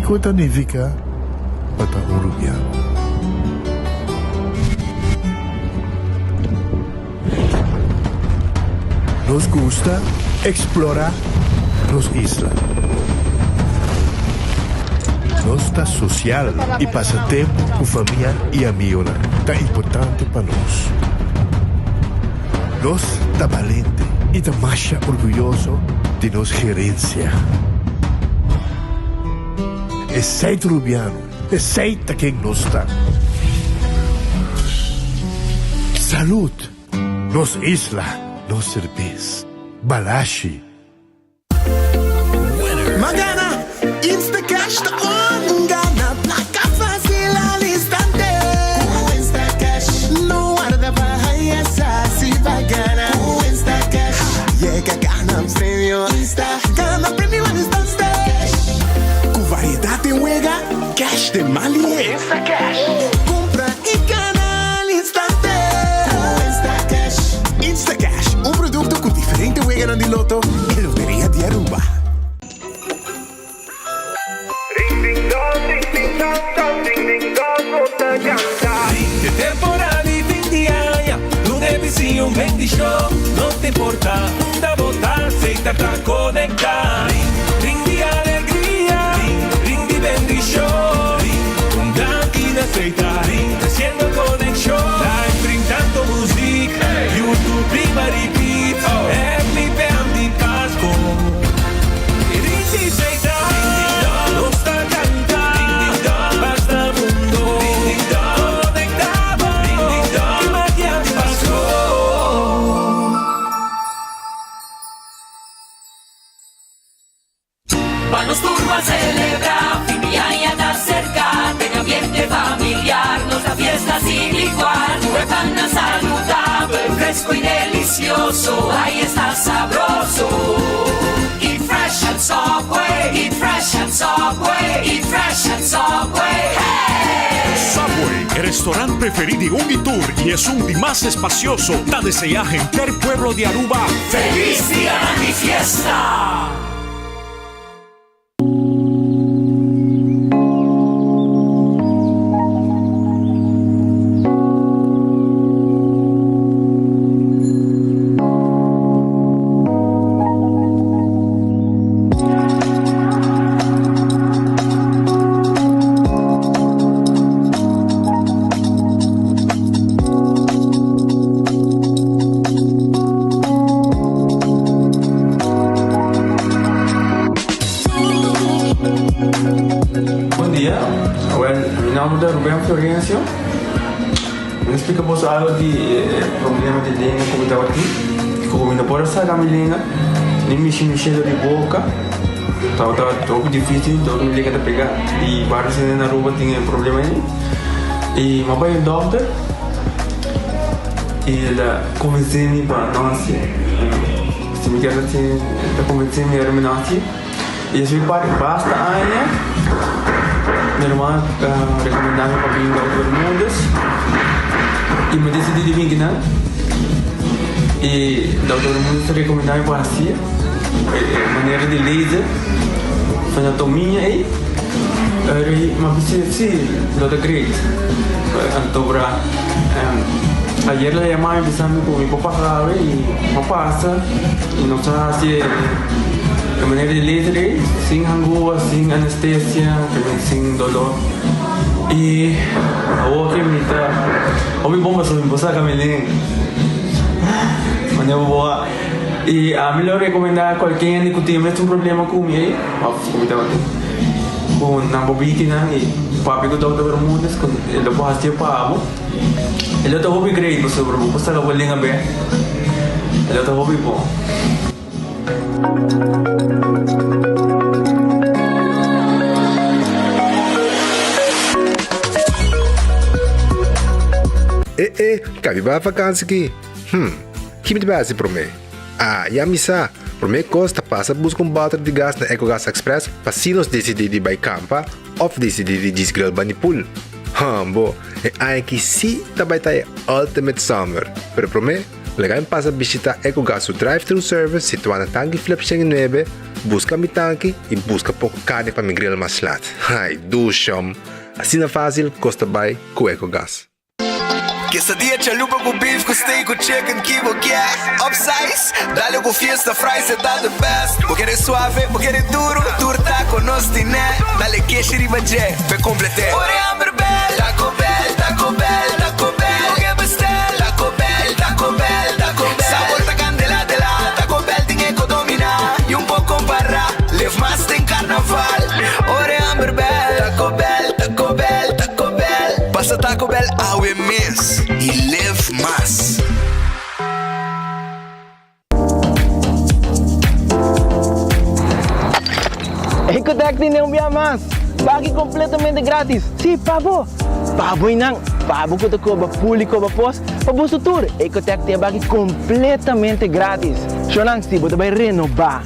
México significa Patagonia. Nos gusta explorar las islas. Nos está social y pasatiempo con familia y amigos. Tan importante para nos. Nos está valiente y está más orgulloso de nos gerencia. Es sei rubiano, es sei quien nos está. Salud, nos isla. No cerveza. Balashi. Magana, Instacash ta on. Gana, placa fácil al instante. Instacash, no guarda para esa si va gana. Instacash, llega gana premio. Gana premio al instante. Con variedad de juega, cash de Mali. Instacash. Compra y gana al instante. Instacash. Instacash, un producto con diferente juega di loto e loteria di Aruba. De temporada y fin de año, lunes visión bendición, no te importa, da votar, se te está conectar. Ring de alegría, ring de bendición, un blanquina aceita, haciendo conexión. Live brindando música, YouTube prima repeat, every band de Pasco. Ring de aceita, no está cantando, basta mundo. Vamos turbo a celebrar, fin de año está cerca, en ambiente familiar, nos da fiesta sin igual, huevana saludable, fresco y delicioso, ahí está sabroso. Eat fresh and Subway, eat fresh and Subway, eat fresh and Subway, hey! Subway, el restaurante preferido de Unitour y es un más espacioso. Da desea gente el pueblo de Aruba. ¡Feliz día de fiesta! Florencio, me explica vos algo de problema de língua como estava aqui, como não pode sair a minha língua, nem mexer de boca, estava todo difícil, todo me liga de pegar e vários na rua tinha problema aí, e mas vai o doutor e ele convenceu-me para nós, se me quer assim, ele convenceu-me a terminar e isso basta ainda. Minha irmã recomendava para vir para todo mundo e me decidi de vir aqui, e da todo mundo recomendava para si maneira de laser, anatomia aí, mas sim, não é great, então para ayer la llamaba empezando con mi papá grave y no pasa y no sabe si de manera de letra, sin angúa, sin anestesia, sin dolor. Y ahora que me está, hoy bomba sobre mi esposa Camilín, mañana boa. Y a mí le recomendaba a cualquier que tiene un problema con mi, con una bobina y papi que todo el mundo es con el lo hace para amo. El otro hobby great, pues sobre pues la vuelven a ver. El otro hobby po. Cabe ba vakansie aqui? Que me debate para mim? Já me sa. Para mim costa passa buscar balde de gás na EcoGas Express para se nós decidir de ir campa ou decidir de desgrill banipul. Bo, aqui sim também tá Ultimate Summer. Pero para mim, legal passa visitar EcoGas o drive-thru service situado na Tangi Flip 9 busca mi tanque e busca pouco carne para me grill mais lat. Ai, dushom. Assim na fácil, costa by com EcoGás. Quesadilla, chalupa com beef, com steak, com chicken, kibo, yeah. Upsize, dale com fiesta, fries, tá the best. Porque é suave, porque é duro, turta com nós tiné. Dale queijo e bajé, pe complete. Ore Amberbell, Taco Bell, Taco Bell, Taco Bell. Oge bestel, Taco Bell, Taco Bell, Taco Bell. Sabor ta candela de la, Taco Bell ting eco domina. E pouco para, live mas tem carnaval. Ore Amberbell, Taco Bell, Taco Bell, Taco Bell. Passa Taco Bell, awe miss. E live mais. Ecotec tem um dia mais. Pague completamente grátis. Sim, pabo. Pabo inang. Pabo que tocou ba público ba pos. Pabo sutur. Ecotec tem pague completamente grátis. Xonang si você vai renovar,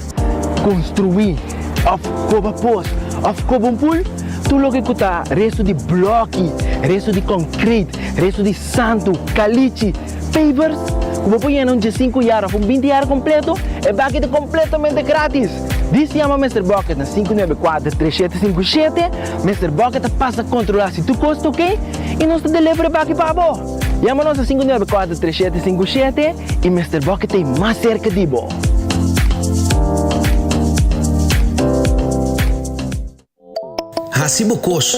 construir, of coba pos, of coba pool. Tu lo que custa resto de bloque, resto de concreto, resto de santo, caliche, pavers. Como põe em 5 horas, com 20 horas completo, é pague completamente grátis. Diz se chama Mr. Bucket na 594-3757. Mr. Bucket passa a controlar se tu custa, ok? E nós te delivery para aqui para você. Chama-nos a 594-3757 e Mr. Bucket tem mais cerca de você. Hasibo Cos,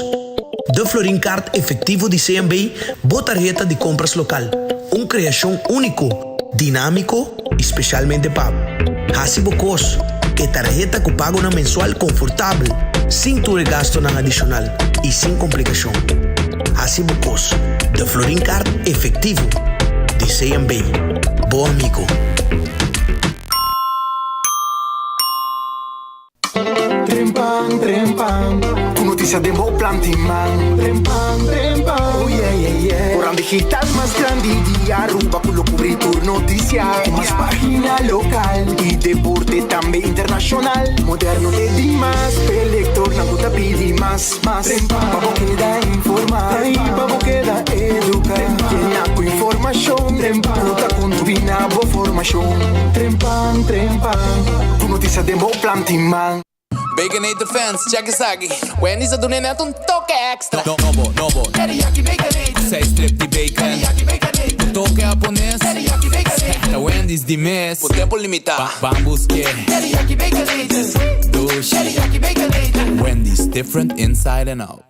de Florin Card efetivo de CMB, botarjeta de compras local. Criação único, dinâmico, especialmente pago. Hasibo Cos, que tarjeta que pago na mensual confortável, sem tu gasto na adicional e sem complicação. Hasibo Cos, de Florin Card efetivo de CMB. Bom amigo. Trempang, trempang. Com notícia de bom plantiman. Trempang, trempang. Oh yeah, yeah, yeah. Orang digital más grande de Aruba. Con lo cobertura noticia. Más página local. Y deporte también internacional. Moderno de Dimas. Pelector, na guta pidi más. Pabo queda informar. Pabo queda educar. Llena con información. Puta con tu binabo formación. Trempang, trempang. Con notícia de bom plantiman. Baconator fans, check isso aqui. Wendy's doen net een toque extra. Nobo. Teriyaki Baconator. Zij stript die bacon. Teriyaki Baconator. Um toque japonês. Teriyaki Baconator. Da Wendy's die mes. Por tempo limitado. Bambusque. Teriyaki Baconator. Douche. Teriyaki Baconator. Wendy's different inside and out.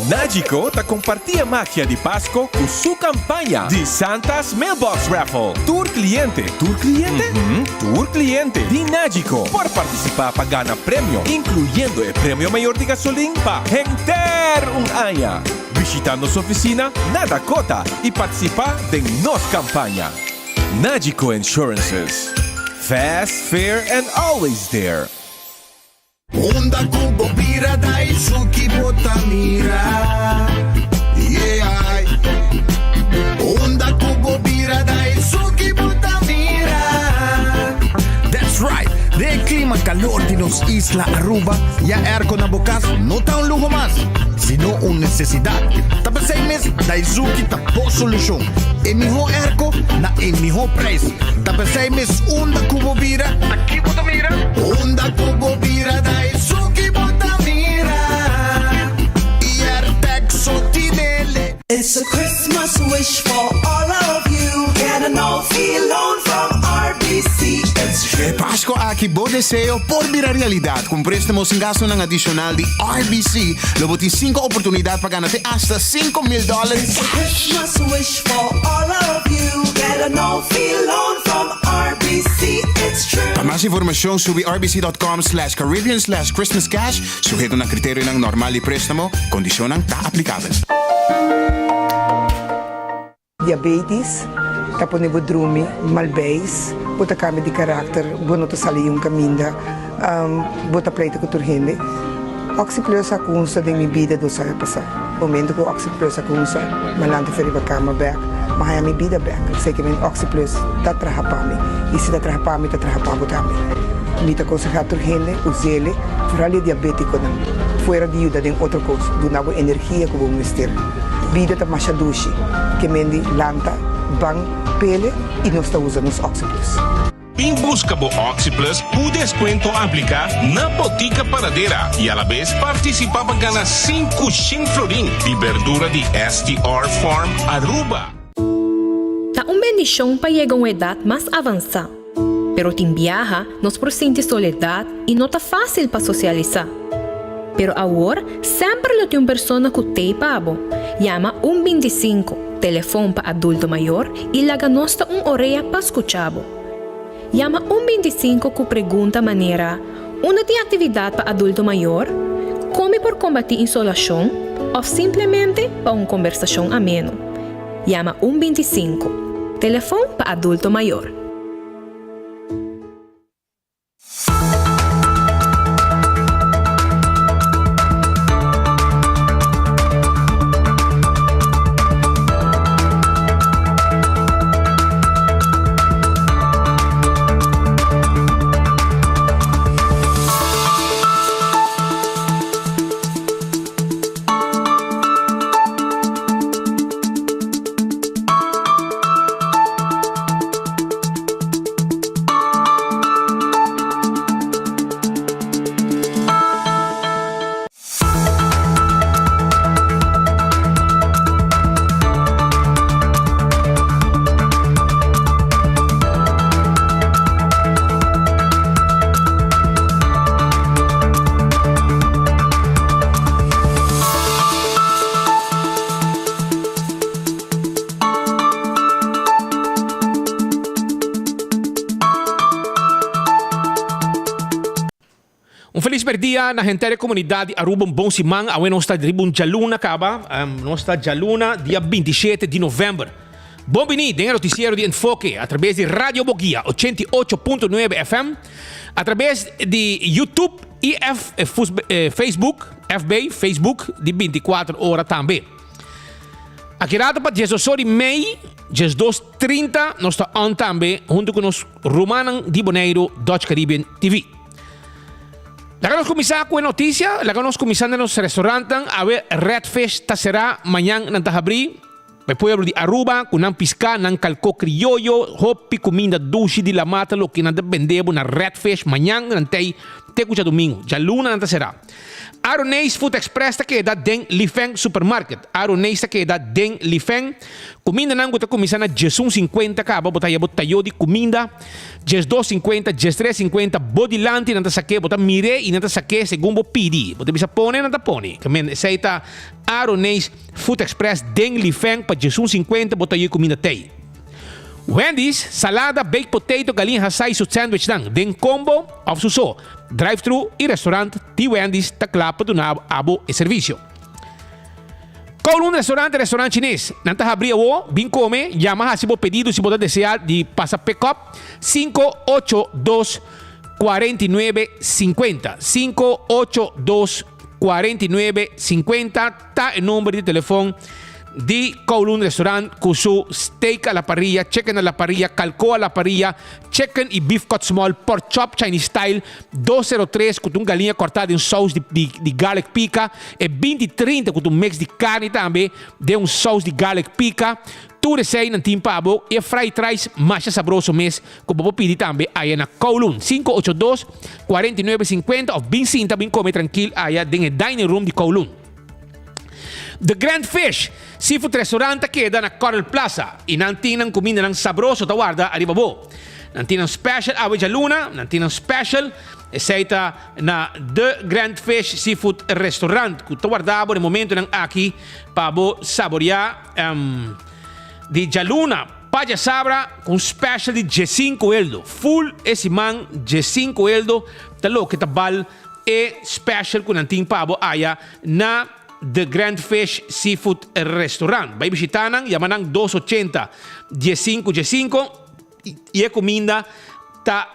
Nagico ta compartia magia de Páscoa com sua campanha de Santa's Mailbox Raffle. Tour cliente de Nagico por participar para ganhar prêmio, incluyendo o prêmio maior de gasolina para render año. Visita nossa oficina na Dakota e participar de nossa campanha. Nagico Insurances. Fast, fair and always there. Honda Kubo Pira Daisuki Botamira. Yeah. Honda Kubo Pira Daisuki Botamira. That's right. De clima calor de nos Isla Aruba, ya airco na bukas no tá un lujo más, sino una necesidad. Tapos 6 meses, Daisuki tapos solución. E mijo airco na e mijo preço. Tapos 6 meses, Honda Kubo Pira. Aqui Botamira. Honda Kubo Pira Daisuki Botamira. E Airtec Sotinele. It's a Christmas wish for all of you. Get a no-fee loan from RBC. É Páscoa aqui, bom desejo por virar realidade. Com préstamos sem gasto ng adicional de RBC, lobo tem 5 oportunidades para ganhar hasta $5,000. It's a Christmas wish for all of you. Get a no-fee loan from RBC. It's true. Para mais informação, sube rbc.com/Caribbean/ChristmasCash. Sujeito na critério ng normal de préstamo, kondisyon ang ta-aplicável. Diabetes, taponebodrumi, malbais, bota kami di karakter, buno to sali yung kaminda, bota pleito ko turhende. Oxyplus ako unsa ding bida do sa pasa. Momento ko Oxyplus ako unsa, malante feri ba kama back, mahaya mi bida back. Say kami Oxyplus, tatrahapami. Isi tatrahapami, tatrahapabotami. Mita ko sa turhende, uzele, forali diabetiko na. Fuera di yuda ding otro cosa, dunabo energia ko bumistir. Vida ta masyadushi, que mendi lanta, bang, pele, e nós está usando os Oxyplus. Em busca do Oxy Plus, o desconto aplicar na Botica Paradeira. E a la vez participa para ganhar 5 chinflorim de verdura de STR Farm Aruba. Tá bendição para chegar a uma idade mais avançada. Pero tem viaja, nos presente soledad e não tá fácil para socializar. Pero agora, sempre tem uma pessoa que tem pabo. Llama 125, telefone para adulto maior e laga nosta orelha para escuchar. Llama 125 que pergunta maneira, uma tem atividade para adulto maior, come por combater insolação ou simplesmente para uma conversação ameno. Llama 125, telefone para adulto maior. Feliz dia na gente da comunidade Aruba bom simang awe nossa tribuna Jaluna acaba nossa Jaluna dia 27 de novembro. Bom vini den noticiero de Enfoque através de Radio Bogia 88.9 FM através de YouTube e Facebook FB Facebook de 24 horas também. Aqui rato para 16 de maio 2:30 nós está on também junto com os Romanan de Boneiro Dutch Caribbean TV. La nos comienza con noticia, la nos comienzando en los restaurantes a ver Redfish será mañana en Tajabrí, el pueblo de Aruba, con un pisca, un calco criollo, hopi comida dulce de la mata, lo que nada vendemos na Redfish mañana en te cucha domingo, ya luna en será. Aroneis Food Express ta queda den Lifeng Supermarket. Aroneis ta queda den Lifeng. Comida nango ta comisana $1.50 acaba botaya botayo de comida. $2.50, $3.50 bodilanti nanta saque bota mire e nanta saque segundo pidi. Bota bisa pone nanta pone. Kamen seita Aroneis Food Express den Lifeng pa $1.50 botayo comida tei. Wendy's, salada, baked potato, galinha hasai su sandwich dan. Den combo of suso. Drive-thru e restaurante de Wendy's ta clapa do abo e serviço. Kowloon restaurante chinês. Nanta abrir o, bin come, llama se bo pedido se botar desejar de passa pick-up 582 4950. 582 4950 ta el número de telefone de Kowloon Restaurant con su steak a la parrilla, chicken a la parrilla, calco a la parrilla, chicken y beef cut small, pork chop Chinese style, 203 con un galinha cortada em sauce de garlic pica e 2030 com um mix de carne também de um sauce de garlic pica. Tudo isso aí não tem pabo e fried rice mais saboroso mês que você pode também aí na Kowloon 582 4950 ou 25 também come tranquilo aí dentro do dining room de Kowloon. The Grand Fish Seafood Restaurant queda na Coral Plaza e não tem comida não saboroso tá guarda arriba bo. Não tem special awe luna, não tem special seita na The Grand Fish Seafood Restaurant que tá guardado no momento não aqui para bo saborear de jaluna paja sabra com special de G5 eldo full esse man G5 eldo tá louco tá bal e special com não tem pabo aya na The Grand Fish Seafood Restaurant. Vai visitar nang yamanang 280 G5 e a comida tá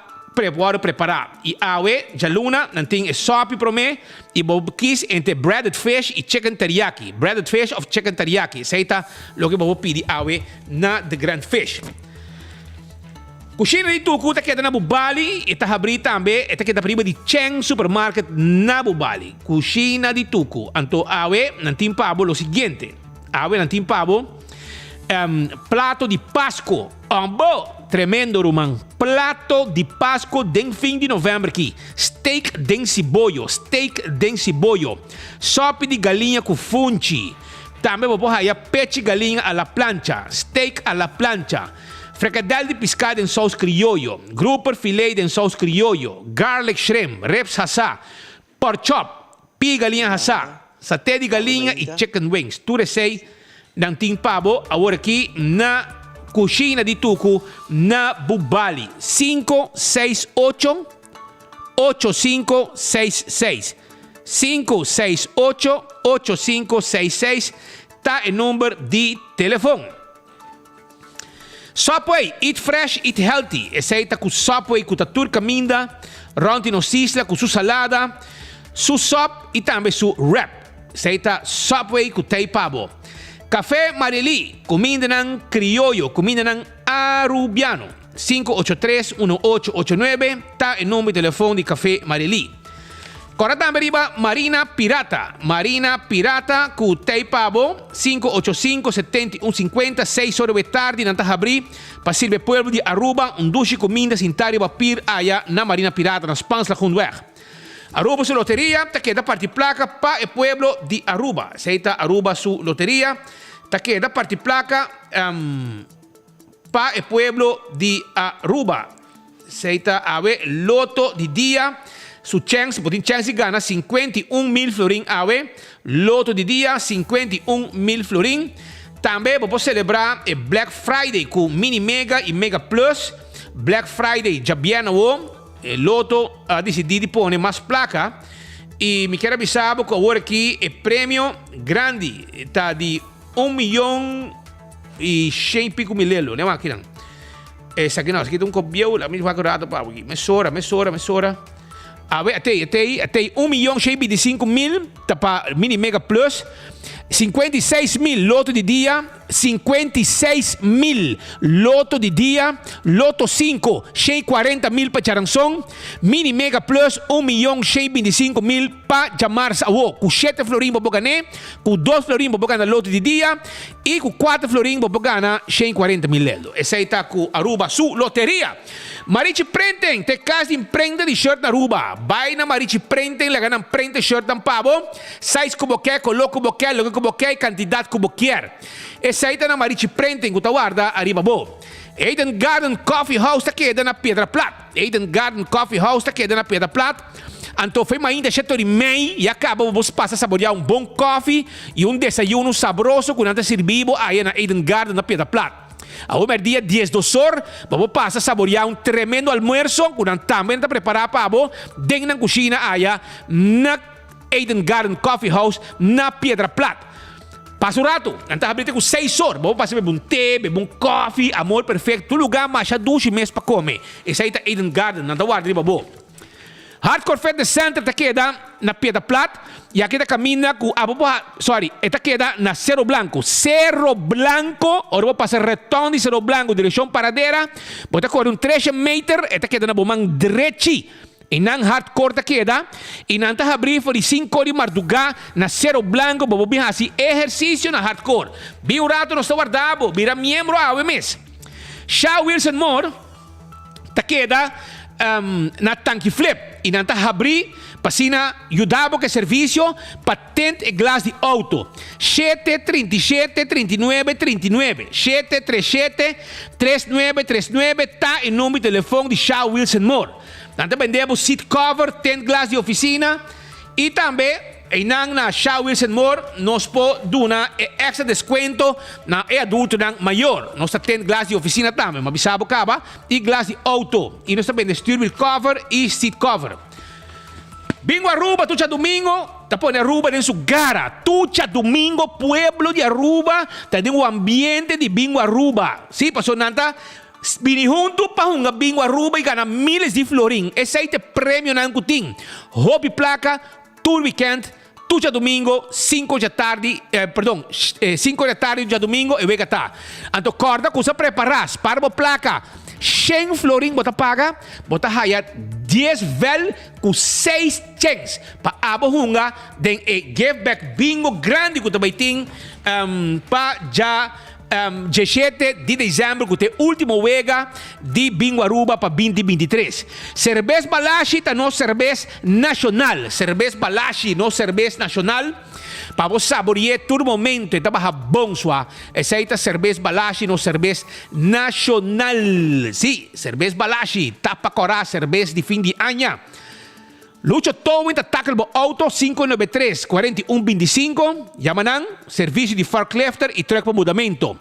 preparar. E awe jaluna nanting sopi prome e bob kiss entre breaded fish e chicken teriyaki. Breaded fish of chicken teriyaki. Seita lo que bob pidi awe na The Grand Fish. Kusina di Tuku ta queda na Bubali e ta abri também e ta queda prima di Cheng Supermarket na Bubali. Kusina di Tuku. Anto awe nantim pabo lo siguiente. Awe nantim pabo plato di Pasco. Ambo tremendo rumang plato de Páscoa den fim de novembro aqui. Steak den cibollo. Sopa de galinha com funchi. Também vou pôr peixe galinha à la plancha. Steak à la plancha. Fricadelle de pescado em sauce criollo. Grouper filet em sauce criollo. Garlic shrimp. Reps assá. Pork chop. Pi galinha assá. Saté de galinha e chicken wings. Tudo sei. Não tem pavo. Agora aqui na cozinha de Tucu. Na Bubali. 568-8566. 568-8566. Tá o número de telefone. Subway, eat fresh, eat healthy. Aceita com Subway, com a turca minda, ronti no sisla, com sua salada, su sop e também su wrap. Aceita Subway com tei pavo. Café Marili, comida ng criollo, comida ng arubiano. 583-1889, tá o número de telefone de Café Marili. Agora também riba Marina Pirata. Marina Pirata com tei pavo 585-7150 6 horas da tarde nanta abrir para servir pueblo de Aruba duche comida sintário papir aya na Marina Pirata nas pans la Junduer. Aruba su loteria ta queda parte placa pa e pueblo de Aruba. Seita Aruba su loteria ta queda parte placa pa e pueblo de Aruba. Seita ave loto de dia. Su chance, potin chance gana 51.000 florin awe. Loto de dia 51.000 florin. Também vou celebrar o Black Friday com Mini Mega e Mega Plus. Black Friday já bien o loto decidi pôr mais placa. E me quero avisar que agora aqui é prêmio grande. Está de 1.100.000 pico milelo. Não é aqui não. Essa aqui não, aqui tem copião. A minha vai correr para aqui. Mesora. Até 1.125.000 para Mini Mega Plus, 56.000 loto de dia, 56.000 loto de dia, loto 5, 140.000 para Charanzón, Mini Mega Plus, 1.125.000 para Jamar Sawo, com 7 florim para Bogané, com 2 florim para Bogané loto de dia e com 4 florim para Bogané, 140.000. Essa aí está com Aruba Su Loteria. Marichi Prenten, te casa de prenda de shirt na Aruba. Vai na Marichi Prenten, le ganan prende shirt na pavo. Size como quer, colo como quer, logo como quer, quantidade como quer. Essa aí tá na Marichi Prenten, que guarda arriba bo. Eden Garden Coffee House tá queda na Pedra Plata. Eden Garden Coffee House tá queda na Pedra Plata. Então foi ainda 7h30 e acaba você passa a saborear bom coffee e desayuno saboroso quando anda servido aí na Eden Garden na Pedra Plata. A un dia 10 de horas, vamos passar a saborear tremendo almuerzo, quando também está preparado para você, dentro da cozinha allá, na Eden Garden Coffee House, na Pedra Plata. Passa um rato, então abre com 6 horas, vamos passar a beber té, beber coffee, amor perfeito, todo lugar, mas já 2 meses para comer. Esse aí está Eden Garden, não está guardando para você. Hardcore Fitness Center está queda na Pedra Plata e aqui está caminha com está queda na Cerro Blanco. Cerro Blanco, agora vou passar retorno de Cerro Blanco, direção paradeira. Vou correr 3 metros, está queda na bomang direchi. E não hardcore está queda e não está abrir por 5 horas de madrugada na Cerro Blanco, vou vir assim exercício na hardcore. Vi o rato não está guardado, vira membro a mês. Shaw Wilson Moore está queda na Tanque Flip e não está abrir para ajudar que serviço patente e glass de auto 737 39 39 737 3939 está em número de telefone de Shaw Wilson Moore. Nós vendemos seat cover, tent glass de oficina e também na Shaw Wilson Moore nós podemos dar extra desconto na adulto na maior. Nós temos glass de oficina também, mas bisabo caba e glass de auto. E nós também steering cover e seat cover. Bingo Aruba, tucha domingo, tá põe Aruba em sua gara. Tucha domingo, pueblo de Aruba, tá tem ambiente de Bingo Aruba. Sim, passou nada. Vini junto para um Bingo Aruba e ganha miles de florim. Esse aí é prêmio na Ancutim. Hobby placa, tour weekend. Tucha domingo, 5 da tarde, 5 da tarde de domingo e vega tá. Então, corda, que você preparar, para a placa, 100 florim, bota paga, bota haya 10 vel com 6 checks, para abo hunga, den give back bingo grande que também tem, para já 17 de dezembro, que é o último wega de Bingo Aruba para 2023. Cerveza Balashi tá no cerveza nacional. Cerveza Balashi no cerveza nacional. Para você saborear todo momento, está barra bom sua. Essa aí tá cerveza Balashi no cerveza nacional. Sim, cerveza Balashi, tá para corar cerveza de fim de ano. Lucho Towing, tackle bo auto 593-4125. Yamanang, serviço de forklifter e truck para mudamento.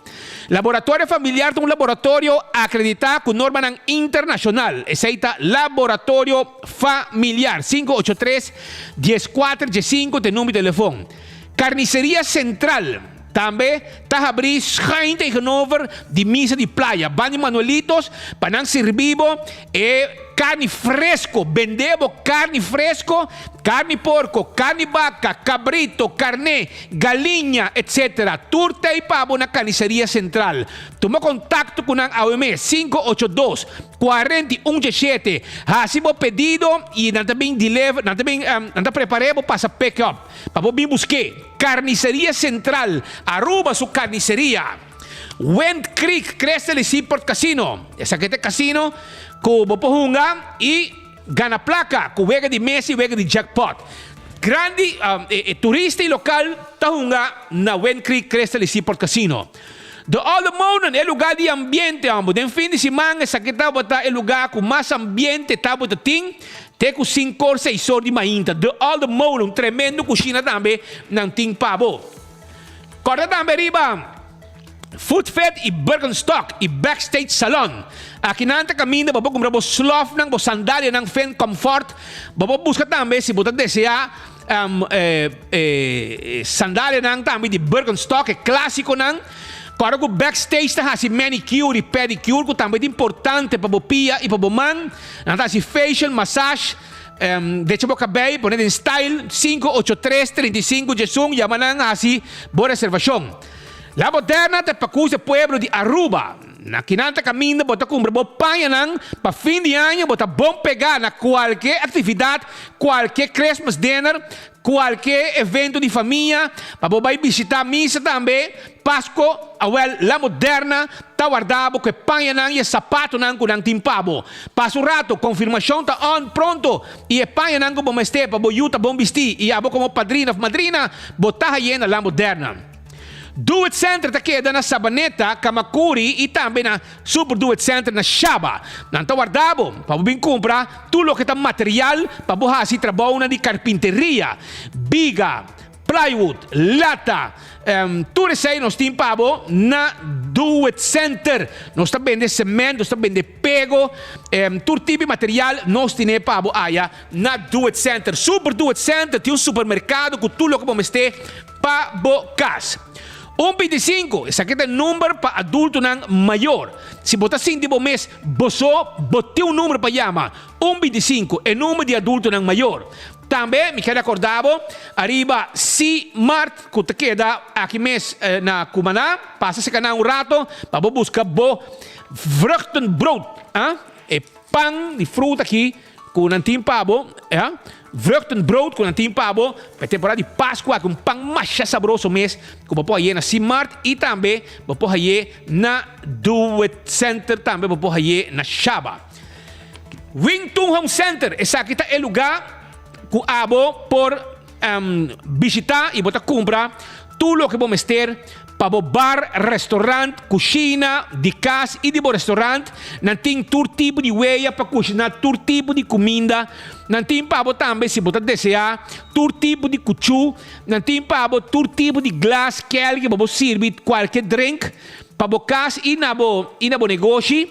Laboratório familiar é um laboratório acreditado com norma internacional. Esse laboratório familiar. 583-1415 tem número de telefone. Carniceria Central. Também está abrindo gente tegenover de misa de praia. Bani Manuelitos, para servibo carne fresco. Vendemos carne fresco, carne porco, carne vaca, cabrito, carne, galinha, etc. Turta e pavo na Carniceria Central. Toma contato com a AOM 582-4117. Hacemos pedido e nós também preparamos para pick up. Para vir buscar. Carniceria Central. Aruba su carniceria. Wind Creek, Crystal Seaport Casino. Essa aqui é casino com Bopohunga e gana placa com wega de Messi e wega de jackpot. Grande turista e local tahunga na Wind Creek, Crystal Seaport Casino. Do All the Mountain é lugar de ambiente, amo. Den fim de semana, essa aqui é lugar com mais ambiente, tabo de ting. Tem com 5 ou 6 horas de mainta. Do All the Mountain, tremendo cozinha também, não tem pavo. Corta também riba. Food Fed e Birkenstock e Backstage Salon. Aqui nanta caminho, babo comprar bo slof nang bo sandália nang Fen Comfort. Babo busca também se botar desejar sandália nang também de Birkenstock, é clássico nang. Para o backstage tá assim manicure e pedicure, que também é importante para o pia e para o man. Nanta assim facial, massage. Deixa o cabelo, poner em style 583-35 Jesung, yamanang assim, boa reservação. La Moderna te pacusa pueblo de Aruba. Na kinanta caminho, bota cumpre bo panha nang para fim de ano, bota bom pegar na qualquer atividade, qualquer Christmas dinner, qualquer evento de família, para vai visitar missa também. Páscoa, La Moderna, tá guardado que panha nang e sapato nang com nang timpabo. Passa o rato, confirmação tá on pronto e é panha nang com bom este, para bo yuta bom vestir e abo como padrina, madrina, botar aí na La Moderna. Do It Center tá queda na Sabaneta, Kamakuri e também na Super Do It Center na Shaba. Não tá guardado para bem comprar tudo que tá material para borrar assim trabalho de carpinteria, biga, plywood, lata, tudo isso aí nós temos pavo na Do It Center. Nós tá vendendo cimento, nós tá vendendo pego, todo tipo de material nós temos pavo aí na Do It Center. Super Do It Center tem um supermercado com tudo que vamos ter para bocas. 125, esse aqui é o número para adulto não maior. Se botar 5 de mês, você botei um número para chamar. 125 é o número de adulto não maior. Também, me quero acordar, arriba C-Mart, que te queda aqui mês na Cumaná, passa esse canal rato, para buscar vruchtenbrood. É pão de fruta aqui, com um pavo, vruchtenbrood com um pavo, para temporada de Páscoa, com pão mais saboroso mês, que você pode ir na C-Mart e também você pode ir na Do It Center, também você pode ir na Shaba. Wington Home Center, esse aqui é o lugar que abo por visitar e botar comprar tudo o que vamos ter para o bar, restaurante, cozinha, de casa e de restaurante. Não tem todo tipo de weia para cozinhar todo tipo de comida. Não tem para também, se você desejar, todo tipo de cuchu. Não tem para todo tipo de glass que você servir qualquer drink para o casa e na negócio.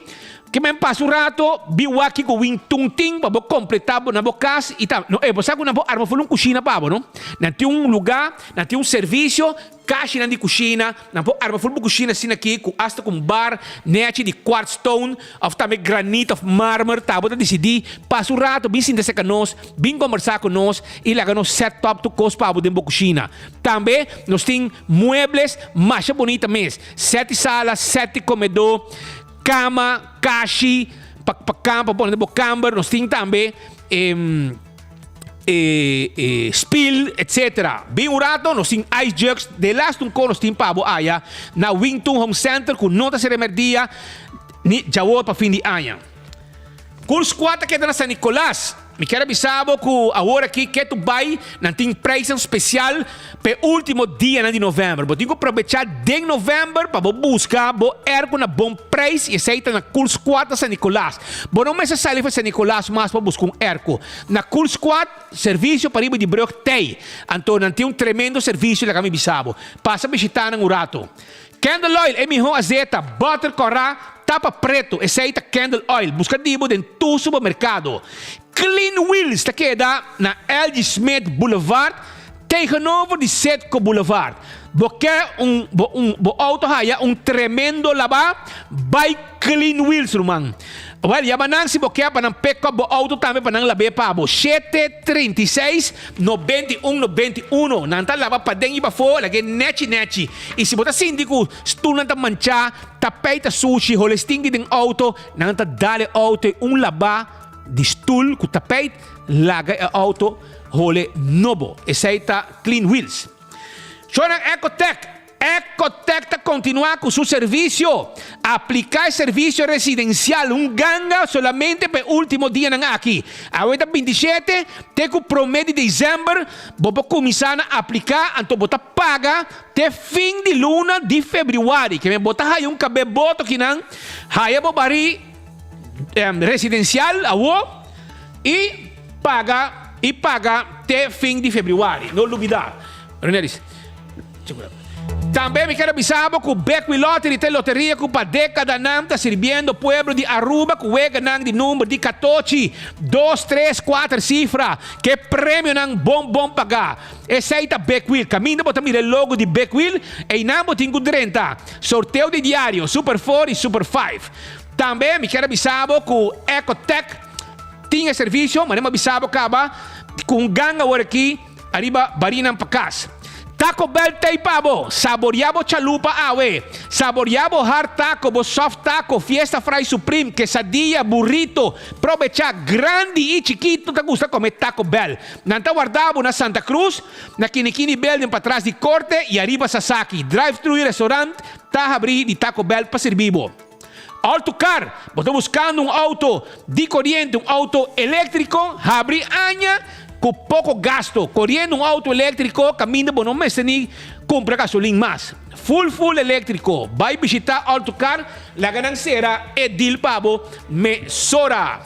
Que me passa o rato, viu aqui com o tunting para completar na casa e tal. Não é, você sabe que na arma foi uma cozinha para não? Não tem um lugar, não tem um serviço, caixa de cozinha, não arma foi uma cozinha assim aqui, com hasta com bar, net de quartz stone, ou também granito, of mármore, tá? Você decidir, passa o rato, bem se com nós, bem conversar com nós e lá nós setup to cost para dentro da cozinha. Também nós tem muebles mais bonita mesmo, 7 salas, 7 comedor. Cama, caixa, para camper, nós temos também spill, etc. Bem urato, nos tem ice jugs, de last nos tem pabo aya, na Wington Home Center, com nota se remerdia, ni jawo pa fim de ano. Kung squad que na San Nicolás, me quero avisar que agora aqui que tu vai não tem preço especial para o último dia de novembro. Vou ter que aproveitar de novembro para buscar ergo na bom preço e aceita na Cool Squad da San Nicolás. Bom, não é sair para San Nicolás, mas para buscar ergo. Na Cool Squad, serviço para ir de broc tei. Então, não tem tremendo serviço lá que me avisava. Passa a visitar no rato. Candle Oil é melhor azeta, butter corá, tapa preto, aceita Candle Oil. Busca dibo dentro do supermercado. Clean Wheels, está queda na L.G. Smith Boulevard, tegenover de Setco Boulevard. Porque auto haya tremendo laba, by Clean Wheels, rumang. Well, yamanang si Boke pa ng peko bo auto tambe pa ng labe pa bo 736-9191. Nanta laba pa deng iba fo lagi nechi. E si bota sindiko stunan ta mancha tapay ta sushi holesting ding auto nanta dale auto laba di stool ku tapay lagay auto hole nobo. Esaita Clean Wheels. Shona Ecotech está continua con su servicio. Aplicar servicio residencial. Ganga solamente per último día aquí. Ahorita 27, teco promedio de diciembre, vou começar a aplicar, então bota paga até fim de luna de fevereiro. Que me bota aí cabelo boto que não. Aí vou bari residencial, e paga até fim de fevereiro. Não olvidar. Também me quero avisar que o Beckwith Lottery tem loteria que para década não está servindo o povo de Aruba que o ganham de número de 14, 2, 3, 4 cifras que prêmio não bom pagar. Esse aí está Beckwith. Caminho para mirar o logo de Beckwith e não tem 30. Sorteio de diário, Super 4 e Super 5. Também me quero avisar que o Ecotech tinha serviço, mas não me avisar que com ganga agora aqui, arriba barina para casa. Taco Bell tay pabo, saboreabo chalupa awe, saboreabo hard taco, soft taco, fiesta fry supreme, quesadilla, burrito, provecha grande y chiquito, te gusta comer Taco Bell. Nanta guardabo na Santa Cruz, na Kinikini Building para atrás de Corte y arriba Sasaki, drive-thru y restaurante, tá abrir de Taco Bell para ser vivo. Autocar, estou buscando auto de corriente, auto eléctrico, abrir aña, com pouco gasto, correndo auto elétrico, caminho por não me nem compra gasolina mais. Full elétrico. Vai visitar Autocar, la gananciera é dil pabo mesora.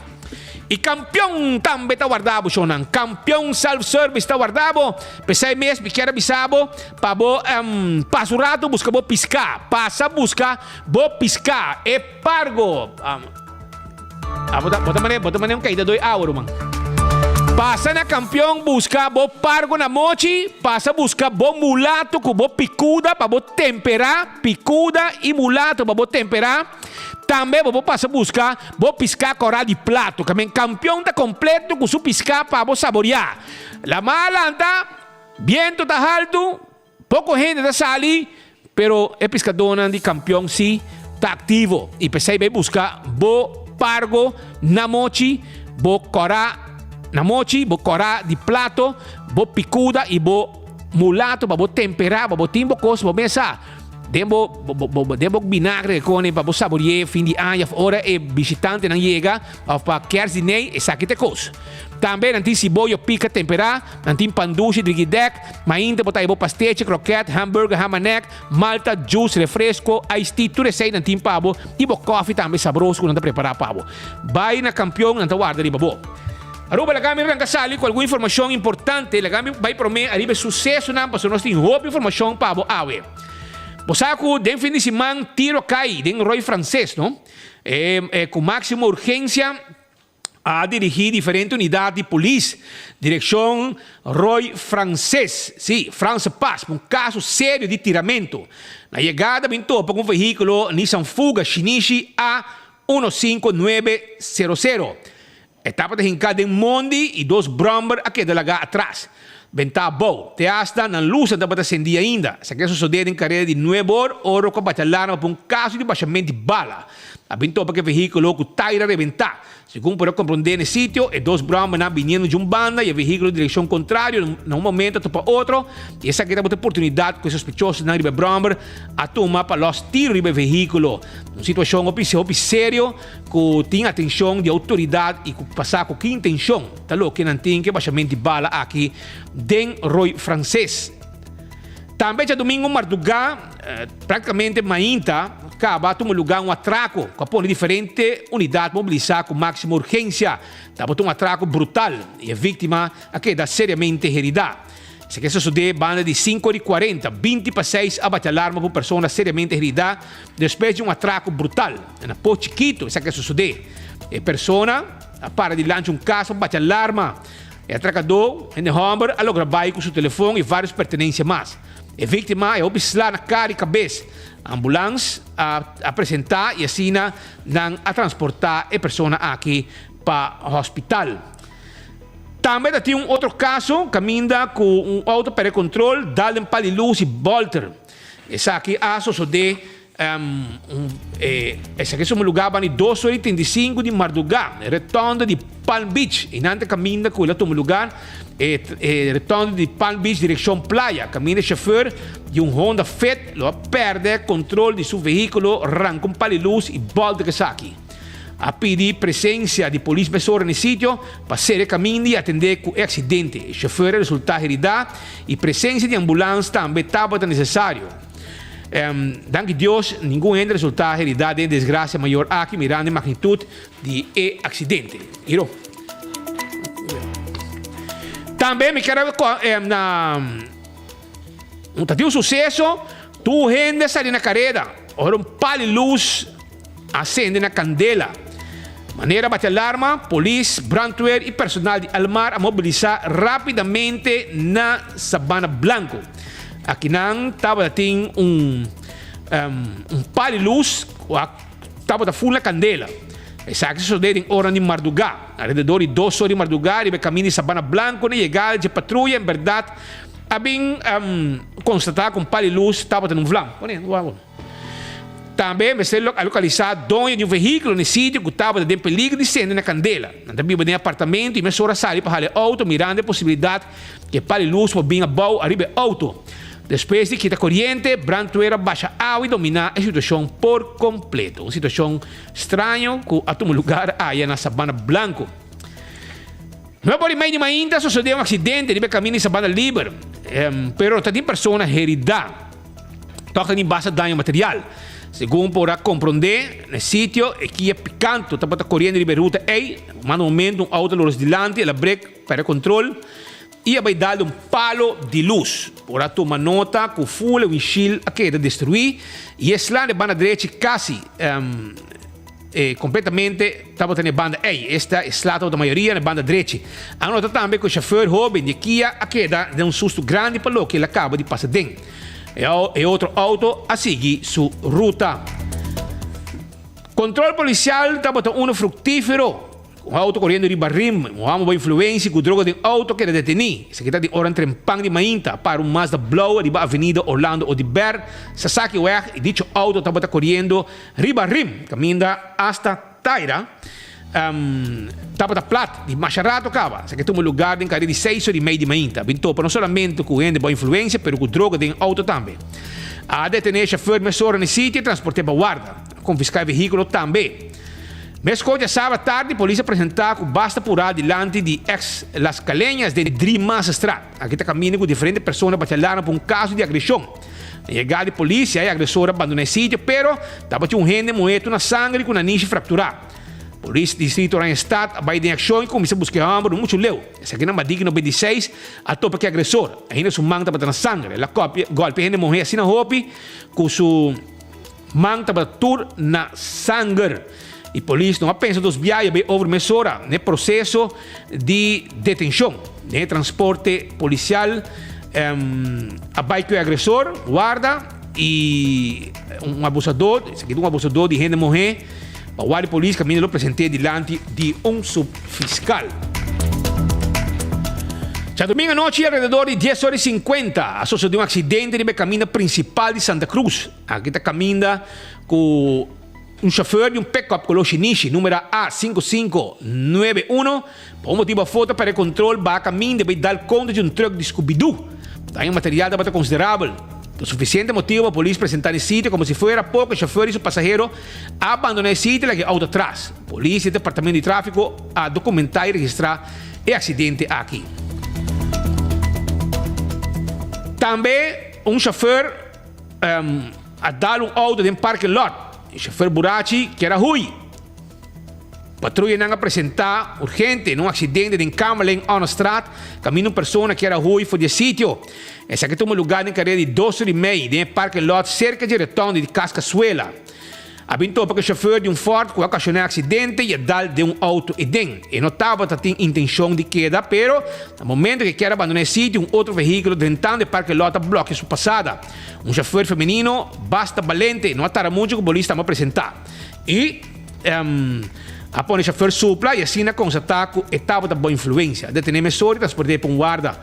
E campeão também está guardado, Shonan. Campeão self-service está guardado. Pensei mesmo, me quero avisar, pabo, passa o rato, busca bo piscar. Passa, busca bo piscar. É pargo. Bota maneira caída 2 euros, man. Passa na campeão, busca bo pargo na mochi, passa busca bo mulato com bo picuda para bo temperar, picuda e mulato para bo temperar. Também bo passa busca bo piscar corá de plato, que men campeão tá completo com su piscar para bo saborear. La mala anda, viento tá alto, pouco gente tá sali, pero é piscadona de campeão sim, tá ativo. E pensei bem buscar bo pargo na mochi, bo corá na mochi, bo corá de plato, bo picuda e bo mulato, bo temperar, bo timbo cos, bo mesa. Debo vinagre com para bo saborear fim de ano, ora é visitante não chega, para kerstdiner e sakite cos. Também não tem cebola pica temperar, não tem panduche de guidec, mas ainda botar bo pastete, croquete, hambúrguer, hamanek, malta, juice, refresco, iced tea, tudo isso aí não tem pabo, e bo coffee também saboroso quando está preparar pabo. Vai na campeão, não está guarda de babo. Aruba, la gami rin kasali com alguma informação importante, la gami vai prometer arriba sucesso na para nós tem roupa informação para bo awe. Bosaku den fim de semana tiro cai den Roy francês, não? Com máxima urgência a dirigir diferente unidade de polícia, direção Roy francês, sim, France Paz, um caso sério de tiramento. Na chegada vem topo com um veículo Nissan Fuga Shinichi A15900. Etapa de hincada em Mondi e 2 Bromber aqui de lá atrás. Venta bom, te hasta na luz não está acendida ainda. Se quer suceder em carreira de 9 horas, ouro com batalhar por um caso de baixamento de bala. Abinto porque o veículo que taira reventar. Segundo para compreender el sitio, dos bromas viniendo de banda y el vehículo en dirección contraria, en un momento topa otro, y esa que da oportunidad que sospechosos na ribe bromber a tomar para los tiros ribe vehículo. Uma situação sério que tem atenção de autoridade e que passar com que intenção, talo que não tem que baixamente bala aqui den Roy francês. Também já domingo madrugada, praticamente mainta, acaba de lugar um atraco, com a diferente unidade mobilizada com máxima urgência. Estava um atraco brutal e a vítima queda seriamente herida. Se que sucede, banda de 5 de 40, 20 para 6 abate alarma por pessoa seriamente herida depois de um atraco brutal. Na pô chiquito, isso que sucede. A pessoa para de lançar caso, bate alarma. O atracador, em Humber, alogra com seu telefone e várias pertenências mais. A vítima é obslá na cara e cabeça. A ambulância a apresentar e assina a transportar a pessoa aqui para o hospital. Também tem outro caso, caminha com auto para controle, dá-lhe paliluz e bolter. Esse aqui a suceder, esse aqui é um lugar para 2h35 de madrugada, retorno de Palm Beach, e não caminha com ele lugar, retorno de Palm Beach, direção praia, caminha chauffeur de Honda Fit, lo perde controle de seu veículo, arranca paliluz e bolter que está aqui. A pedir presença de polícia pessoa no sítio para ser caminho e atender com o acidente. O chauffeur resulta herido e presença de ambulância também estava necessário. Danke Deus, nenhum ainda resulta herido de desgraça maior aqui, mirando a magnitude de acidente. Iro. Também me quero um sucesso, tu gente sai na carreira, ora pali luz acende na candela. Maneira bate alarma, polícia, brandweer e personal de Almar a mobilizar rapidamente na Sabana Blanco. Aqui não estava tem pali luz, estava da full na candela. Essa aqui sucede em hora de madrugada, alrededor de 2 horas de madrugada, e caminho de Sabana Blanco, na chegada de patrulha, em verdade, bem constatado com pali luz, estava no flanco. Também vai ser localizado dono de um veículo no sítio que estava em perigo de incêndio na candela. Também vai apartamento e mesora sai para o auto, mirando a possibilidade que para a luz pode vir a boa arriba do auto. Depois de quitar corrente, brandweer baixa água e dominar a situação por completo. Uma situação estranha que a todo lugar aí na Sabana Blanco. No por meio de ainda sucedeu um acidente de caminho em Sabana Libre, pero tem pessoas heridas. Toca em base de dano material. Segundo para compreender, no sítio, aqui é picante, está correndo de ruta E, mas no momento um auto luz delante, ela break para controle e vai dar palo de luz. Por tomar nota que o full o windshield queda destruído e esse lado de banda direita quase completamente estava tendo banda E. Esta é a da maioria na banda direita. A nota também que o chauffeur jovem de Kia queda de um susto grande para o que ele acaba de passar dentro. E outro auto a seguir sua ruta. Controle policial estava um fructífero. Um auto correndo de barrim, um homem com influência com droga de auto que era detenido. Esse aqui está de hora entre Pang de Mainta para um Mazda Blow de Avenida Orlando Odiber. Sasaki Weg e dicho auto estava correndo de barrim, caminhando hasta Taira. Estava plat de Macharato Cava. Esse aqui é um lugar em carreira de 6 horas e meia de Mainta. Vintou não somente com gente de boa influência, mas com droga de auto também. A detener o chauffeur mesora no sítio e transportar para guarda. Confiscar o veículo também. Mescoja sábado tarde, a polícia apresentou que basta apurar diante de Las Calenhas de Drimas Strat. Aqui está caminhando com diferentes pessoas para por um caso de agressão. Na chegada de polícia, a agressora abandonou o sítio, pero estava um gente moedo na sangue com a niche fracturada. Polícia Distrito Randstad vai em ação e começa a buscar o homem muito leu. Esse aqui na Madig 96, a topa que é agressor. Ainda sua mão estava na sangue. Ela golpe gente morrer assim na roupa, com sua mão estava tur na sangue. E a polícia não pensa dos viagens bem over mesora no processo de detenção, de transporte policial, a bike do agressor, guarda e um abusador, esse aqui é um abusador de gente morrer, a guarda de polícia caminha lo apresentou diante de um subfiscal. Já domingo à noite, alrededor de 10h50, sucedeu um acidente no caminho principal de Santa Cruz. Aqui está caminhando com um chauffeur de um pick-up com o Shinichi, número A5591, por um motivo a foto para o controle, vai a caminho de dar conta de um truck de Scooby-Doo. Tem um material de considerável. O suficiente motivo para a polícia apresentar el sitio como si fuera pouco. O chofer e seu passageiro abandonar o sítio e o auto atrás. Polícia e Departamento de Tráfico a documentar e registrar o acidente aqui. Também um chofer a dar um auto de um parking lot. O chofer Burachi que era ruim. Patrulha não apresentar urgente num acidente em Camerlen on a straat. Caminho pessoa que era ruim foi de sítio. Esse aqui é um lugar em carreira de 2h30 de um parking lot cerca de retorno de Cascazuela. Abentou para que o chofer de um Ford que ocasionou acidente e a dar de um auto idem. E notava que tinha intenção de queda, pero no momento que quer abandonar o sítio, um outro veículo dentro do parking lot bloqueia sua passada. Um chofer feminino basta valente, não atara muito que o polícia estava a apresentar. E após o chofer supla e assim constatar que estava de boa influência. Detener mesura e transportar para um guarda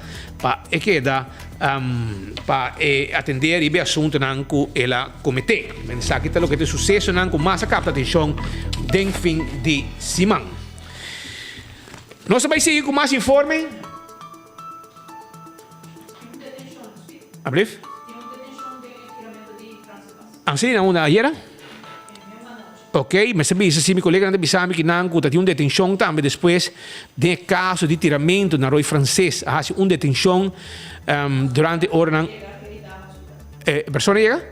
para atender e assunto que ela cometeu. Mensagem que o que tem sucesso com mais capta atenção do fim de semana. Nós vamos seguir com mais informe. Abriu? Assim, não, ayer? Ok, mas sabi, se meu colega não bisami que não tinha uma detenção também depois de caso de tiramento na Roi francês, há uma detenção durante a hora. A pessoa chega?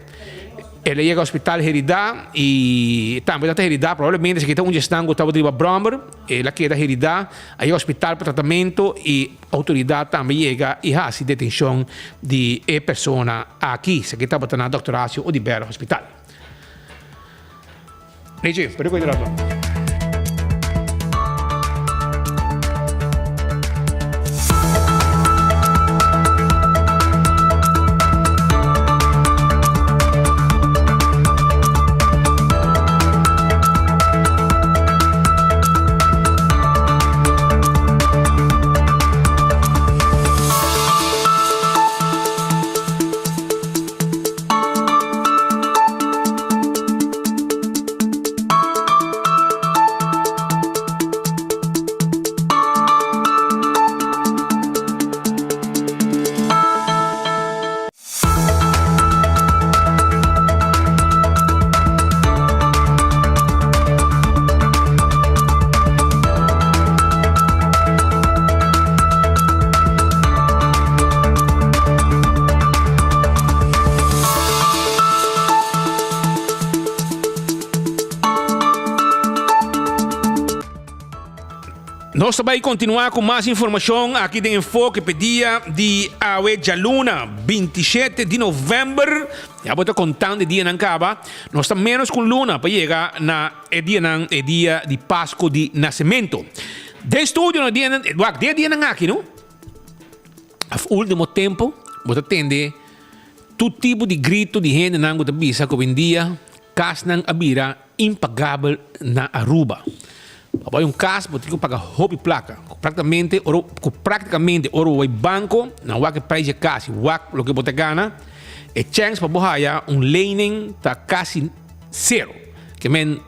Ela chega ao hospital Heridá e também está Heridá, provavelmente se está onde estão, estava de Bromber, ela queda Heridá, aí ao hospital para tratamento e a autoridade também chega e há a detenção de pessoa aqui, se estava na Dr. Horácio Odibero Hospital. Nici, per cui nós vamos continuar com mais informação aqui do Enfoque pedia de Awe Jaluna, 27 de novembro. Já vou estar contando o dia não acaba. Nós estamos menos com Luna para chegar na dia de Páscoa de Nascimento. De estúdio no dia não aqui, não? No último tempo, vou atender todo tipo de grito de gente não que bisa que hoje dia cas não abira impagável na Aruba. Vai caso, vou ter que pagar hobby placa. Praticamente, oro banco, não há que preço casi, o que você ganha, e chance para borrar lening tá quase zero. Que men,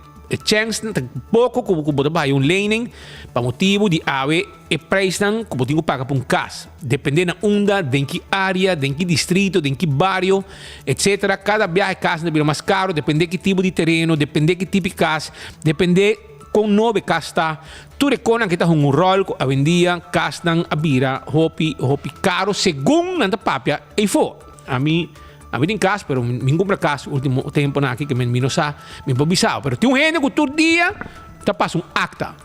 chance tá pouco que você vai lening para motivo de ave e preço que você paga para caso. Dependendo da onda, de que área, de que distrito, de que barrio, etc. Cada viagem casa é mais caro, depende de que tipo de terreno, depende de que tipo de casa, depende com 9 casta, tu reconan kita um rol a vendia castan a bira hopi caro según nanta papia e fo. A mim tem casa, pero me compra casa último tempo na aqui que me não sa, me pobisao, pero tem um gente que todo dia tá passa acta.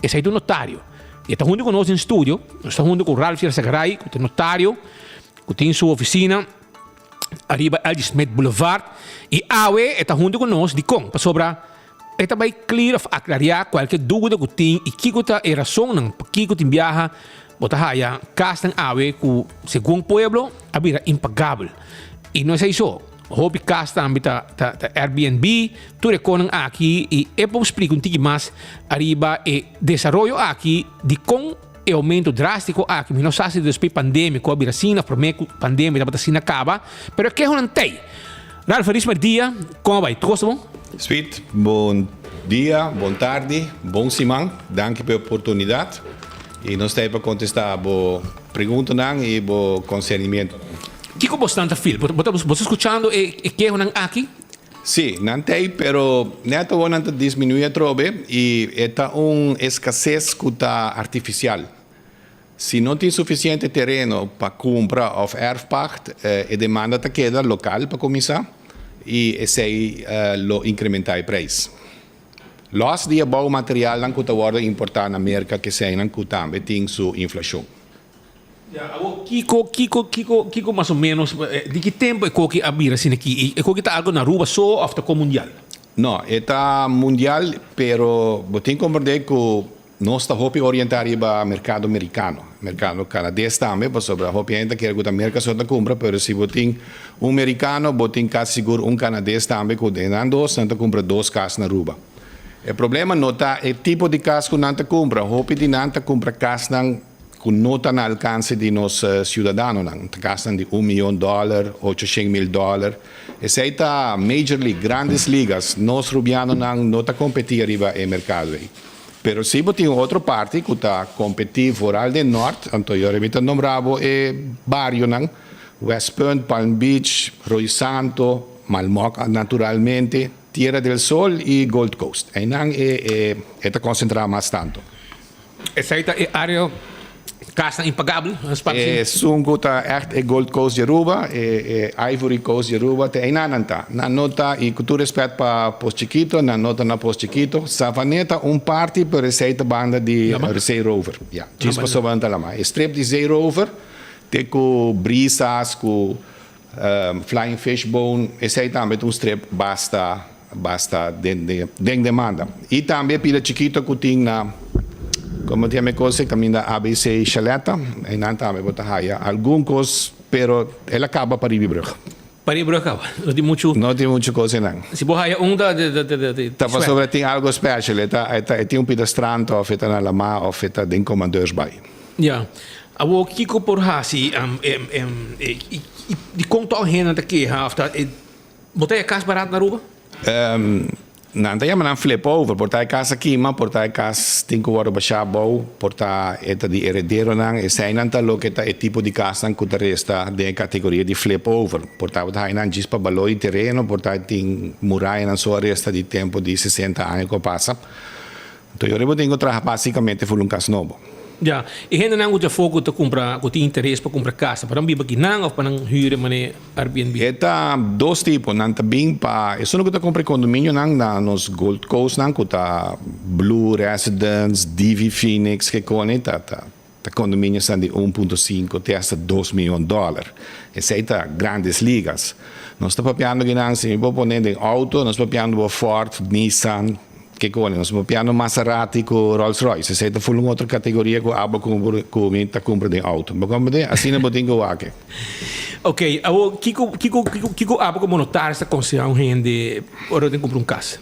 Esse aí do notário. E tá junto conosco em estúdio, nós tá junto com o Ralph Sagaray, que é notário, que tem sua oficina arriba Aldi Smith Boulevard, e Awe está junto conosco de com para sobrar. Esta vai clear of aclarar qualquer dúvida que tem e que está a razão não que tem viaja bota haya castan ave que segundo pueblo abira impagável e não é isso hobby castan ambita Airbnb tu reconan aqui e é para explicar um pouco mais arriba e desenvolvimento aqui de com e aumento drástico aqui não sabe se depois pandêmico abira sina prometo pandemia da sina acaba pero que não tem Ralph feliz dia como vai tudo bom Sweet, bom dia, boa tarde, bom Simão. Danke pela oportunidade. E nós temos para contestar a pergunta e o conselhamento. Kiko bastante fil. Você escuchando e que é aqui? Sim, não tem, pero neto vou não diminuir trobe e é escassez artificial. Se não tem suficiente terreno para comprar ou erfpacht, a demanda queda local para começar e esse lo incrementar o preço. Los de bouwmateriaal não custa worden importar na América que se não custa também sua inflação. Kiko mais ou menos, de que tempo é que abrir assim aqui? É que está algo na Aruba só ou está mundial? Não, está mundial, pero tem que compreender que nós estamos orientados para o mercado americano. Mercado canadense também, sobre a roupa ainda que a América só está compra, pero se você tem americano, você tem quase seguro canadense também que tem dois, não compra 2 casas na Aruba. O problema não está o tipo de casa que não compra, roupa de não compra casa que não está no alcance de nossos cidadãos, casa de $1 milhão, $800,000. Esse aí está Major League, grandes ligas, nós rubianos não está competindo arriba no mercado. Pero se você tem outra parte que está competindo fora do norte, então eu repito nombrado é barrio, West Point, Palm Beach, Roy Santo, Malmoc naturalmente, Tierra del Sol e Gold Coast. E não está concentrado mais tanto. Essa aí é área casa impagável? Sungo está echt Gold Coast de Aruba, Ivory Coast de Aruba, e não está. Não nota, e com todo respeito para Posto Chiquito, não nota na Posto Chiquito, Savaneta parte por receita banda de Sea Rover. Ja, disso passou banda lá mais. Strip de Sea Rover, tem com brisas, com Flying Fishbone, esse aí também strip basta de demanda. E também para Chiquito que tem na como tem a coisa também da ABC Chaleta, e não também botar raia. Alguns, pero ela acaba para ir Para ir acaba. Não tem muito. Não tem muita coisa não. Se você raia da tá sobre tem algo especial, tem pedestrante ou feita na lama ou feita de comandeurs by. Ja. Abo kiko por hasi de conto ao renda daqui, hafta. Botei a casa barata na Aruba? Não, tem uma flip over, portar casa aqui, mas portar casa tem que worden baixado, portar eta de herdeiro não, e sai não tá louco eta é tipo de casa que o resta de categoria de flip over, portar o aí não diz para baloi terreno, portar tem muralha na sua resta de tempo de 60 anos que passa. Então eu tenho que trabalhar basicamente por casa novo. Ja, e gente não usa fogo para comprar, que tem interesse para comprar casa, para não viver aqui não ou para não hyre mané Airbnb. Eta dois tipos, não também para, isso não que tá comprar condomínio não na nos Gold Coast não que tá Blue Residence, DV Phoenix que cone tá condomínio são de 1.5 até $2 milhões. Esse aí tá grandes ligas. Nós tá papiando que não se vou poner em auto, nós papiando Ford, Nissan que cone, nós papiando Maserati com Rolls Royce. Esse aí tá full outra categoria que aba com tá compra de auto. Mas como de assim não botem que aqui. Ok, o Kiko aba como notar essa consideração gente ora tem comprar casa.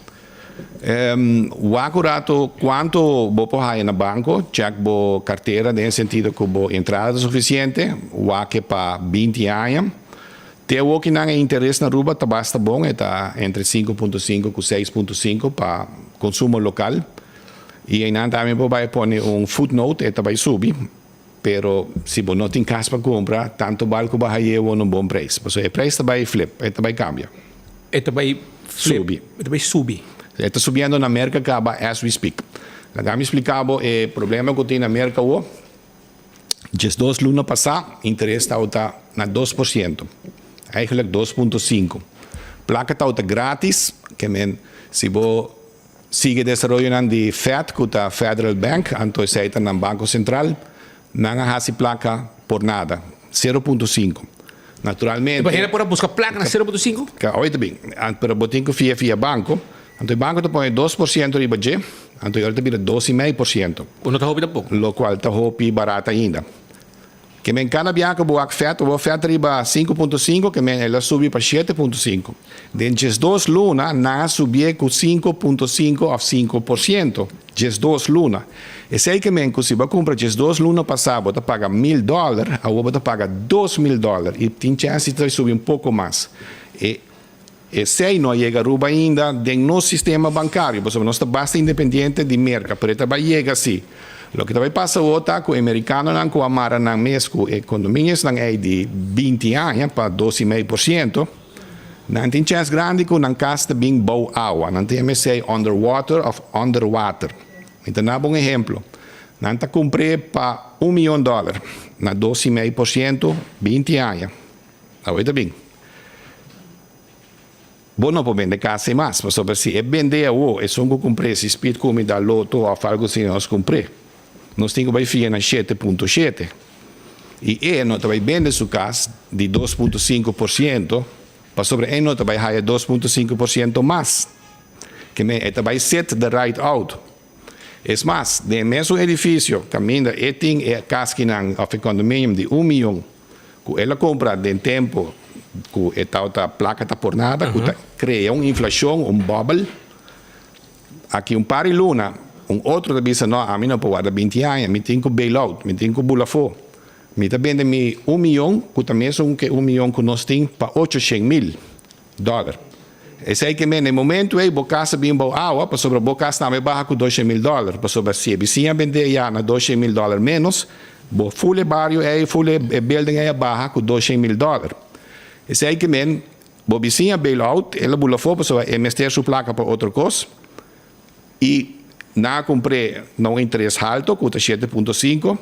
O acurato quanto vou pôr na banco, check bo carteira no sentido que bo entrada suficiente, o que para 20 anos. Tem o que não é interesse na Aruba, tá basta bom, está entre 5.5 e 6.5 para consumo local. E aí também vai pôr footnote, está vai subir. Pero se você não tem casa para comprar, tanto vale que vai ter um bom preço. Porque o preço vai flip, vai cambiar. Vai subir. Vai subir. Está subindo na América as we speak. Já me explicava o problema que tem na América hoje. Just 2 lunas passadas, o interesse está na 2%. Eigenlijk 2.5. Placa está grátis, que se você sigue desarrollando de FED, que é Federal Bank, então se está no Banco Central, não há essa placa por nada, 0.5. Naturalmente. Mas para buscar placa na 0.5? Oito bem, mas você tem que via banco, então o banco te põe 2% de budget, então ele te vira 12,5%. Não está roupa pouco. O qual está roupa barata ainda. Que men cada bianca boa FED, o FED riba 5.5, que men ela subi para 7.5. Dentro 2 lunas, na subir com 5.5 a 5%. Just 2 lunas. E sei que men, se você compra just 2 lunas passado, você paga $1,000, a você paga $2,000. E tem chance de subir pouco mais. E E se não chega a Aruba ainda, tem no sistema bancário, porque nós estamos bastante independente de mercado, pero também chega assim. O que também passa outra, com o americano não com a mara não mesmo, e condomínios não é de 20 anos para 12,5%, não tem chance grande que não casta bem boa água, não tem MSA underwater of underwater. Então, é um bom exemplo. Não está comprei para $1 milhão, na 12,5%, 20 anos. Está bem. Bom, não pode vender casa mais, mas se é vender ou é só que comprei, se speed come da loto ou algo assim, nós comprei. Nós temos que ficar na 7,7. E nós vai vender sua casa de 2,5%, para sobre nós vai ganhar 2,5% mais. Que vai set the right out. É mais, no mesmo edifício, caminha, tem a casa que não é condomínio de $1 milhão, que ela compra de tempo, que a placa está por nada, que cria uma inflação, bubble. Aqui par de luna, outro diz, não, a mim não pode guardar 20 anos, me tenho que bailout, me tenho que bulafo. Me está vendendo $1 milhão, que também é $1 milhão que nós temos para $800,000. Esse aí que no momento aí a casa bem boa água, para sobre a casa também barra com $200,000, para sobre se a vizinha vender já na $200,000 menos, o full barrio aí full building aí barra com $200,000. Esse aí que a vizinha bailout, ela bula fora para meter sua placa para outra coisa, e na comprei não interesse alto, custa 7,5,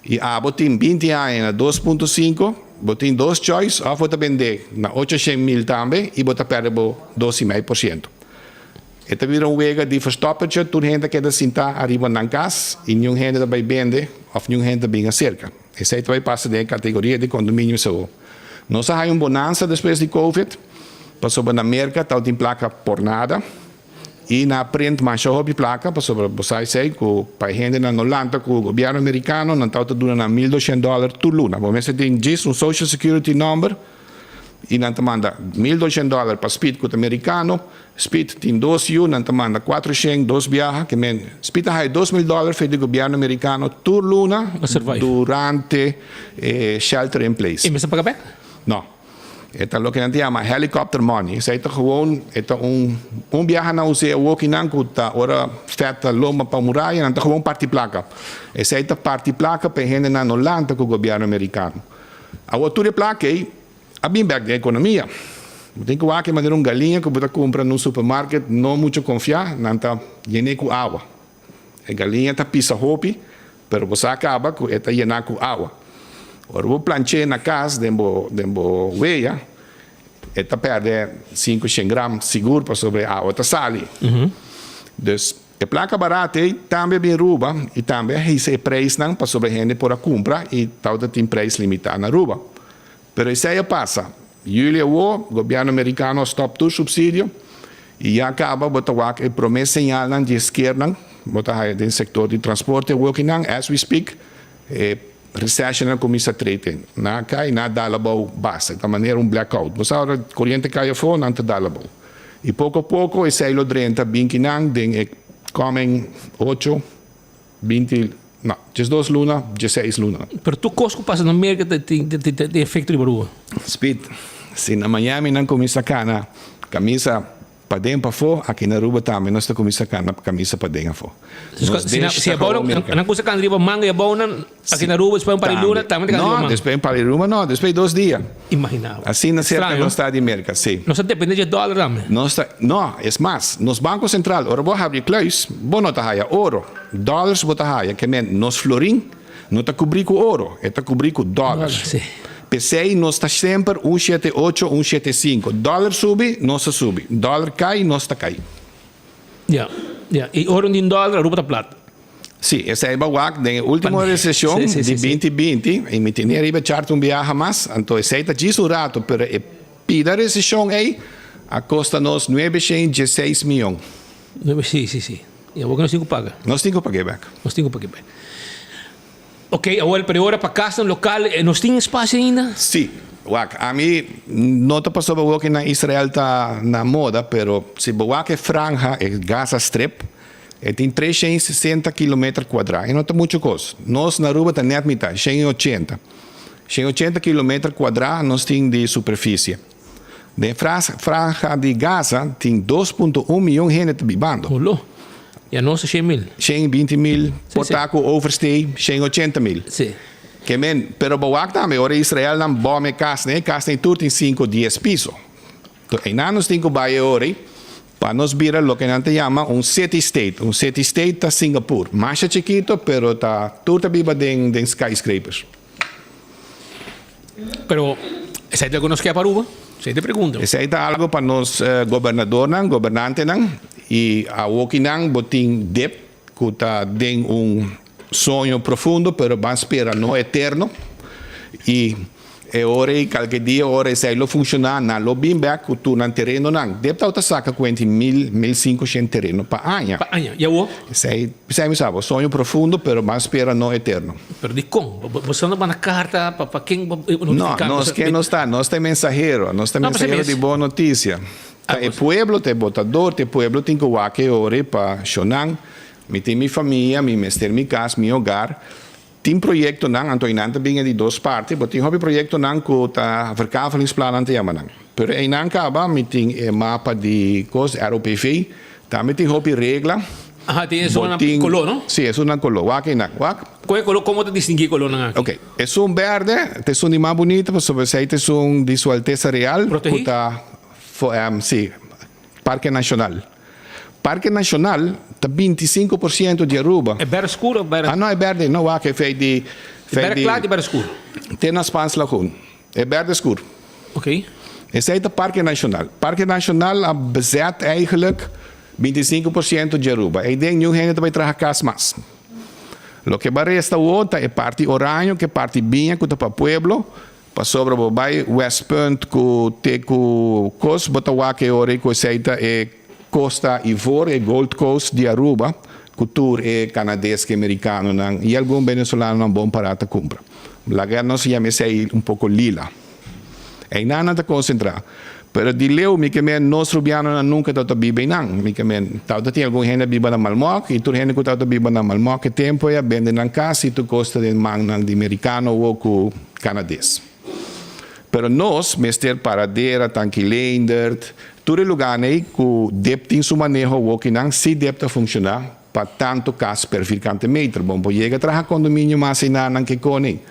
e a botin 20 anos na 2,5, botin 2 choice, a vou vender na 800,000 também, e bota perder 12,5%. Esta vira wega de verstoppetje, tu gente que sentar arriba na casa, e nenhum gente vai vender, ou nenhum gente bem cerca. Esse aí vai passar da categoria de condomínio só. Nós temos bonança depois de Covid, passou na América, tal tem placa por nada, e na print mais hobby placa, passou você sei que para gente na Holanda, que o governo americano não está dando $1,200 por luna. Você tem um Social Security number, e não te manda $1,200 para Speed, que é americano, Speed tem 2 U, não te manda 400, 2 viajas, que Speed tem $2,000 feito do governo americano por luna, durante shelter in place. E você paga bem? Não. Ito lo que natin chama helicopter money. Sa ito gewoon, ito biyahe na usi walking nang kuta ora feta loma pa muraya nang gewoon party placa. E sa ito party placa pe hende na Holanda ko gobyerno americano. A outra placa aí, a bimbag da economia. Tem que aqui maneira galinha que você compra no supermarket, não muito confiar, não tá llene com água. A galinha tá pisa hopi, pero você acaba com esta llena com água. Ora, vou planchar na casa, dembo veia, esta perde 500 gramas seguro para sobre a outra sali. Então, a placa barata também bem ruba, e também esse preço não para sobre a gente por a compra, e tal tem preço limitado na ruba. Pero isso aí passa. Julho, o governo americano stop todo subsídio, e acaba botar a promessa señal de esquerda, botar no setor de transporte, working as we speak, recession na começa a treten. Na cai na dalabau basta, da maneira blackout. Mas agora corrente cai fora não te dalabau. E pouco a pouco esse aí lo drenta binkinang ding comem 8, 20, não, 12 luna, 16 luna. Pero tu Costco passa na América de efeito de barulho. Speed, se na Miami não começa a cana camisa para dentro para fora, aqui na Aruba também nós começa a cana camisa para dentro para fora. Se é bom, não começa a cana riba manga e é bom, aqui na Aruba depois para luna também cana riba manga. Não, depois para luna não, depois 2 dias. Imaginava. Assim na cerca no estado de América, sim. Nós depende de dólar também. Não, é mais, nos Banco Central, ora vou abrir cluis, bom não tá ouro, dólares bota haia, que nos florim, não tá cobrir com ouro, é tá cobrir com dólares. Sim. PCI nós está sempre 178, 175. Dólar sube, nós sube. Dólar cai, nós está cai. Yeah. E ouro em dólar, Aruba está plata. Sim, essa é a baguac da última recessão de 2020. E me tinha arriba chart viaje mais. Então, essa está disso rato, pero a pida recessão aí, a costa nos 916 milhões. Sim. E agora nós temos que pagar. Nós temos que pagar back. Ok, agora, pero agora para casa local, nós temos espaço ainda? Sim. A mim, não está passando que na Israel está na moda, pero se é franja, é Gaza Strip, tem 360 km quadrados. E não está muito coisa. Nós na Aruba temos metade, 180. 180 km quadrados nós temos de superfície. De franja de Gaza tem 2.1 milhão de gente vivendo. Olô. E a nossa 100.000. 120.000, Portaco overstay, 180.000. Sim. Que men, pero bawak também, ora Israel não bome casa, né? Casa tem tudo em 5, 10 piso. Então, em anos 5 baia ora, para nós virar o que a gente chama city state. City state tá Singapura. Mais chiquito, pero tá tudo viva den skyscrapers. Pero, essa é algo que nos quer para Uba? Essa é a pergunta. Essa é algo para nós governador, governante, e a Wokinang botin dep, que tá den sonho profundo, pero van espera no eterno. E ora e qualquer dia, ora se lo funcionar na lo bem back, que tu na terreno não. Dep tá saca 1.500 terreno para anha. Para anha. E eu? Sei me sabe, sonho profundo, pero van espera no eterno. Pero di como? Você não vai na carta para quem notificar? Não, nós que não está, nós tem mensageiro de boa notícia. O pueblo tem botador, o pueblo tem que waque ore para Shonang, me tem minha família, me mestre minha casa, meu hogar. Tem projeto nang, antoinante binha de duas partes, mas tem hobby projeto nang que tá verkavelingsplan ante yamanang. Pero em nang kaba, me tem mapa de coisa ROPV, também tem hobby regla. Ah, tem uma color, não? Sim, é uma color. Wak e nang, wak. Qual é color? Como te distingue color nang? Ok, é verde, é de mais bonito, porque sobre se é de sua alteza real, protegido. Tá, sim, Parque Nacional. Parque Nacional está 25% de Aruba. É verde escuro ou verde? Ah, não, é verde. Não, é feito de... Verde claro e verde escuro? Tem nas Pans Lagoon. É verde escuro. Ok. Esse é o Parque Nacional. Parque Nacional bezet eigenlijk 25% de Aruba. E tem nieuw gente vai trazer casa mais. Lo que vai resta outra é parte oranho, que é parte binha, que está para o pueblo. Para sobre o West Point, que tem o coast, botawa que ore, que é Costa Ivor e Gold Coast de Aruba, cultura é canadense, americano, e algum venezuelano não bom para comprar. La guerra não se chama pouco lila. É nada de concentrar. Pero di leu, mi que men, nós rubiano nunca tata bibe nang. Mi que men, tata tem algum gente biba na malmoc, e tu gente que tata biba na malmoc, que tempo é, vende na casa, e tu costa de mang nang de americano ou com canadense. Pero nós, mester paradeira, tanquilendert, todo lugar aí que deve ter seu manejo o que não se deve funcionar para tanto caso per ficante metro. Bom, pode chegar a trabalhar condomínio mais não que cone.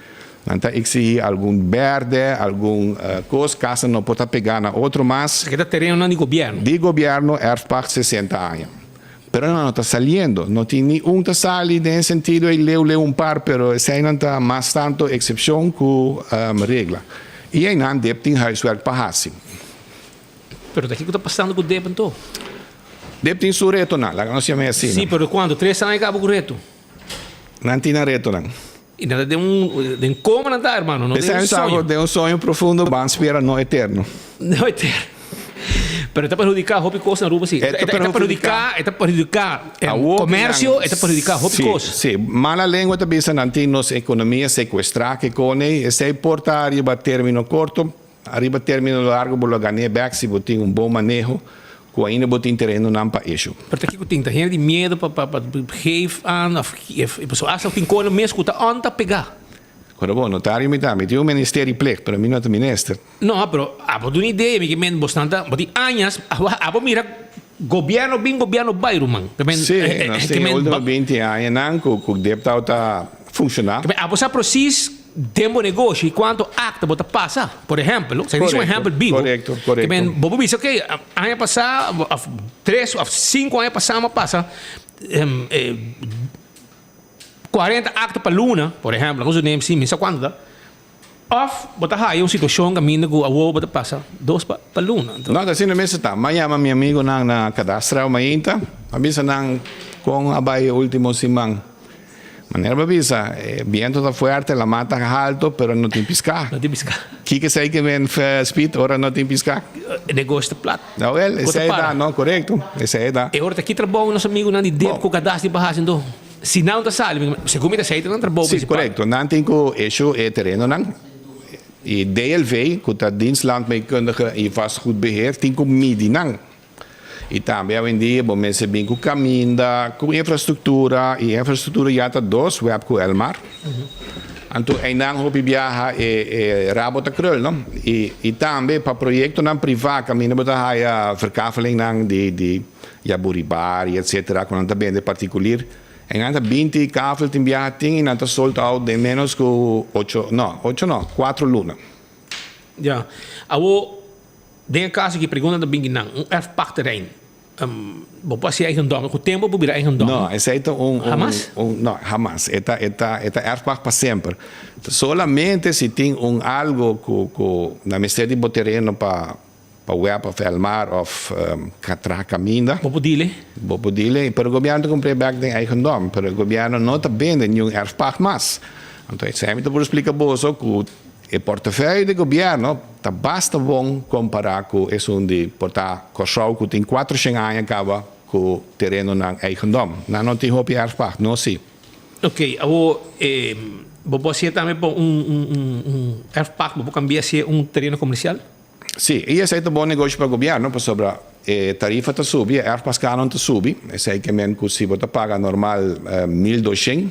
Então, exige algum verde, algum coisa, casa não pode pegar na outro mais. Que terreno não de governo? De governo, Erfpacht 60 anos. Pero não está saliendo. Não tem nenhum que sale nesse sentido, e leu par, pero essa não está mais tanto exceção que regra. E aí não deve ter huiswerk para fazer. Pero daqui que está passando com o DEP, então? DEP tem seu reto, não. Não se chama assim. Sim, pero quando? 3 anos acaba com o reto? Não tem reto, não. E nada de como não está, irmão? Não tem sonho. De sonho profundo, vamos esperar no eterno. No eterno. Pero está perjudicar a hobby coisa na Aruba, sim. Está perjudicar o comércio, está perjudicar a hobby coisa. Sim, mala língua também não tem nossa economia sequestrar que cone, esse importa arriba término curto, arriba término largo, vou ganhar back se você tem bom manejo, que ainda você tem terreno não para isso. Pero aqui que tem gente de medo para geef aan, of pessoa acha que tem coisa mesmo que está onde pegar. Quando bom, notário me dá, me tem ministério plec, para mim não é ministro. Não, pero abo de uma ideia, me que men bastante, boti anos, abo mira governo bairro man. Sim, nós temos últimos 20 anos não que o deputado está funcionando. Abo sa processo tempo negócio e quanto acta bota passa, por exemplo, se diz exemplo vivo. Correto. Que men bobo diz, ok, ano passado, 3 ou 5 anos passado passa 40 actos para luna, por exemplo, nós nem sim, mas quando dá? Of, bota aí uma situação que a minha go awo bota passa 2 para luna. Não, assim não mesmo está. Amanhã meu amigo na cadastral mainta, avisa nang com abai último simang. Maneira avisa, viento está forte, la mata alto, pero não tem piscar. Não tem piscar. Que sei que vem speed, ora não tem piscar. Negócio de plata. Não, esse é da, não, correto. Esse é da. E ora aqui trabalho nosso amigo na de com cadastro de barragem do. Se não está sale, se comida aceita não trabalho. Sim, correto. Não tem que isso é terreno não. E DLV, que está dienstlandmeekundige e vastgoedbeheer, tem que medir não. E também hoje em dia, bom, mensen bem com caminho, com infraestrutura, e infraestrutura já está 2, we hebben com Elmar. Anto ay nang hopi biyaha rabo ta krul, no? I tambe pa proyecto ng privat kami na bota haya verkaveling ng di Yaburibari, etc. Kung nanta bende particular. En anta 20 kavel tin biyaha ting in anta sold out de menos ko 4 luna. Ja. Awo, den caso que pergunta da binginang, erfpacht terrein. Bopa si eigendom, com o tempo bubira eigendom. No, esse aí Jamás? No, jamás. Eta erfpacht para sempre. Solamente se tem algo na mistério de terreno para para filmar of caminda. Bopodile. Pero o governo comprei back de eigendom. Pero o governo não está bem nenhum erfpacht mais. Então, sempre por explicar bozo que o portafeuille do governo está basta bom comparar com esse onde portar cachorro que tem 400 anos acaba com o terreno na eigendom. Não tem hopi erfpacht, não sim. Ok, você ser também erfpacht, você cambiar se terreno comercial? Sim, e esse é um bom negócio para o governo, porque sobre a tarifa está subindo, a erfpacht não está subindo. Esse é que se você paga normal 1.200,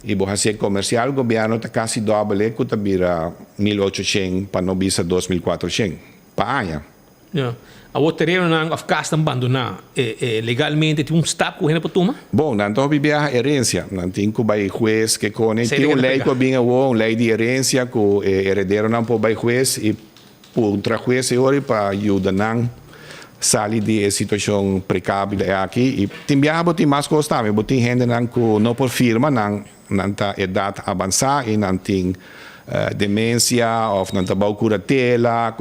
e você comercial, o governo está quase doble, que está vira 1.800 para não bisa 2.400 para ano. Yeah. O terreno não está abandonado legalmente, tem step que para tomar? Bom, não tem a herência, não tem que vai juiz que conhece, tem lei que vinha lei de herência que herdeiro não pode juiz e outra juiz para ajudar não sair de situação precária aqui e tem mais coisa também, tem gente não por firma não tá idade avançada e não tem demência ou não tá cura tela,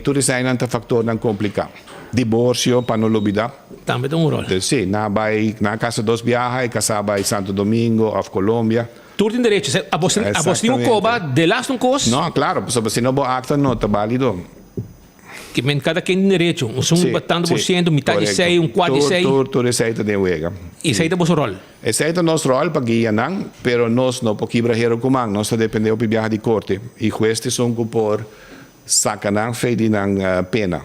tudo isso aí não tá fator não complicado. Divórcio para não olvidar. Também tem rol. Sim, na casa dos viajes, casaba em Santo Domingo ou Colômbia. Tudo tem direito. A você não cobra de lá não cost? Não, claro, se não boa acta não tá válido. Que cada quem tem direito, tanto por cento, metade de 6, quarto de 6. Tudo isso aí tem wega. Isso aí é o rol. Esse aí é o nosso rol para guiar não, pero nós não podemos ir com man, nós dependemos de viajar de corte e jueces são por sacanang feito não pena.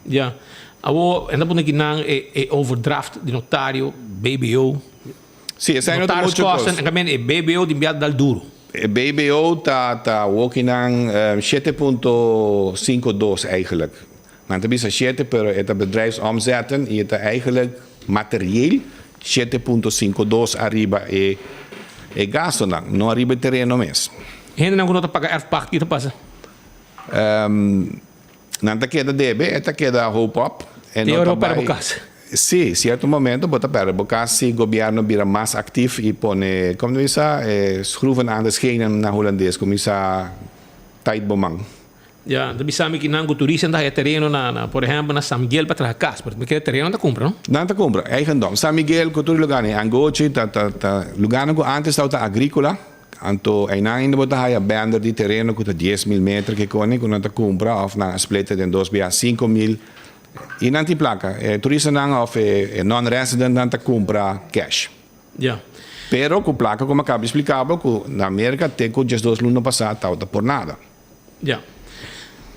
Ja. Ainda por aqui não é overdraft de notário, BBO. Sim, esse aí não tem muito coisa. É BBO de enviado dal duro. BBO está working aan 7,52 eigenlijk. Want het is 7, maar het bedrijfsomzetten en het eigenlijk materieel 7,52 arriba e gasto não arriba terreno mesmo. Gente não conta pagar erfpacht, que passa? Não te queda debe, te queda hope up. Tem euro para o caso. Sim, certo momento, bota para porque se o governo vira mais ativo e põe, como diz, schroeven aan de schenen na holandês, como isso tijd bomang. Ja, dan bisa que não turista anda terreno por exemplo, na San Miguel para trás casa, porque terreno não compra, não? Não te compra, eigendom. San Miguel, cultura lugar em Angoche, lugar que antes estava agrícola, anto ainda bota haya banda de terreno que 10.000 metros que quando não te compra, ou na splita de 5.000. E não tem placa. Turista não of non-resident não te compra cash. Ja. Pero com placa, como acabo de explicar, na América tem que os 2 anos passados estava por nada. Ja.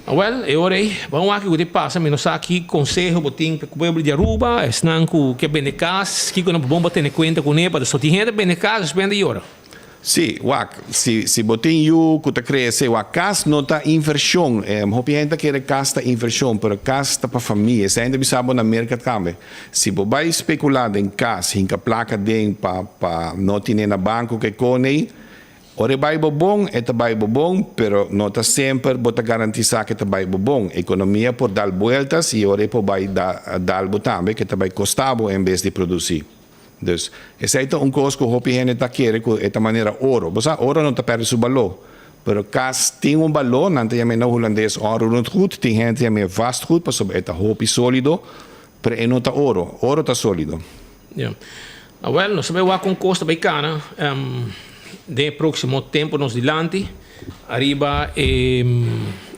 Well, eu orei. Vamos aqui o que passa, mas nós aqui conselho, botim que o povo de Aruba, esnan que bem de casa, que não bomba ter conta com ele, para só tem gente bem de casa, spende euro. Sim, se botem eu que cresce, o casa não está inversão. Hopi gente que casa está inversão, mas casa está para família. Se ainda bisabo na América também. Se você vai especular em casa, em que placa de para não ter na banco que conei, ora vai bom, vai bom, pero não está sempre bota garantizar que vai bom. Economia por dar voltas e ora vai dar também que vai custar em vez de produzir. Dus esse é coisa que o Hopi gente está querendo de maneira ouro. Você ouro não está perde seu valor, pero caso tem valor, não tem na holandês ouro não goed, tem gente que é vastgoed, mas é Hopi sólido, pero não está ouro. Ouro está sólido. Yeah. Well, nós sabemos com custo bacana. De próximo tempo nos dilante, arriba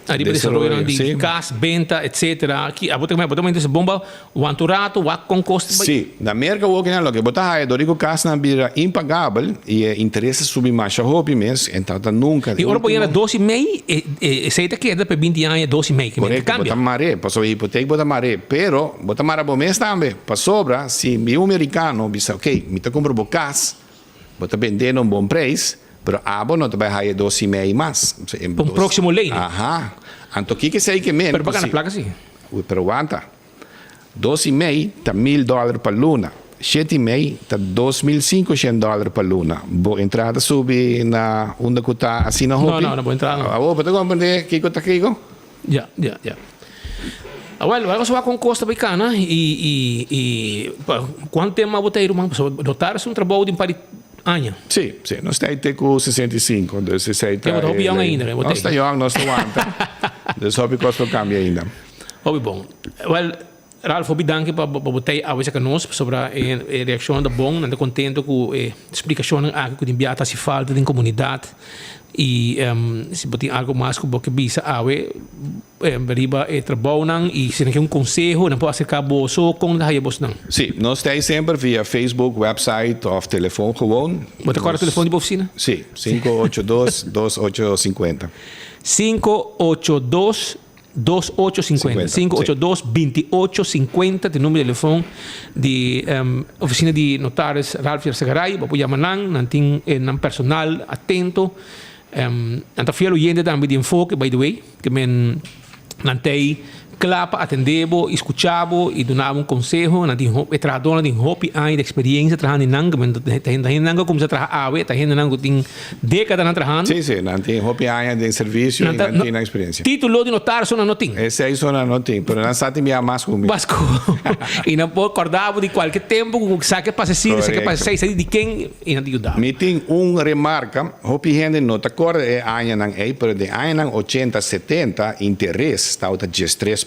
desarrollo de gas, venta, etc. Aqui, botamos essa bomba, o anturato, o com custo. Sim, na América o que não que botar aí, dorico gas na vira impagável e interesse subir mais a hobby mês, então nunca. E ora põe 12,5 e seita que é para 20 anos 12,5 que cambia. Botar maré, passou a hipoteca botar maré, pero botar maré bom mês também, para sobra, se meu americano diz, ok, me tá comprando gas, botar vendendo um bom preço, Pero abo não vai haver 12,5 mais. Um próximo lane. Aham. Então, o que sei que menos? Pero bacana placa, sim. Pero aguanta. 12,5 tá $1,000 para luna. 7,5 tá $2,500 para luna. Boa entrada sube na onde que tá assim na roupa? Não, boa entrada. Ah, para compreender que tá Kiko? Já. Well, vamos falar com Costa Bacana e quanto tempo você tem, irmão? Notar se trabalho de pari anos. Sim, nós temos com 65, então você sai tá. Eu vou ainda, né? Nós tá young, nós tá aguenta. Então hobby costa cambia ainda. Hobby bom. Well, Ralf, bedankt para você avisa conosco sobre a reação da bom, ando contento com a explicação que enviada se falta da comunidade e se você tem algo mais que você bisa riba trabalho e se tem conselho não pode acercar bolso com a bolsa não. Sim, nós temos sempre via Facebook, website ou telefone gewoon. Você qual é o telefone de oficina? Sim, 582-2850. 582-2850. 582-2850, o número de telefone de oficina de notários Ralf Sagaray. Vou chamar nanting personal atento. Anta fiel oyente também de enfoque, by the way, que men nantei clapa, atendebo, escuchabo e donava conselho, nanting tradona de hopi ai de experiência trahando em nanga, men nanga como se traha ave, tá nanga tem década na trahando. Sim, nanting hopi ai de serviço e nanting na experiência. Título de notário só não tem. Esse aí só não tem, pero não sabe me mais comigo. Basco. E não pode acordar de qualquer tempo, sabe que passa assim, sabe que passa seis de quem e não ajuda. Me tem remarca, hopi gente não te acorda é ai nang ei, pero de ai nang 80-70 interesse está outra 13%,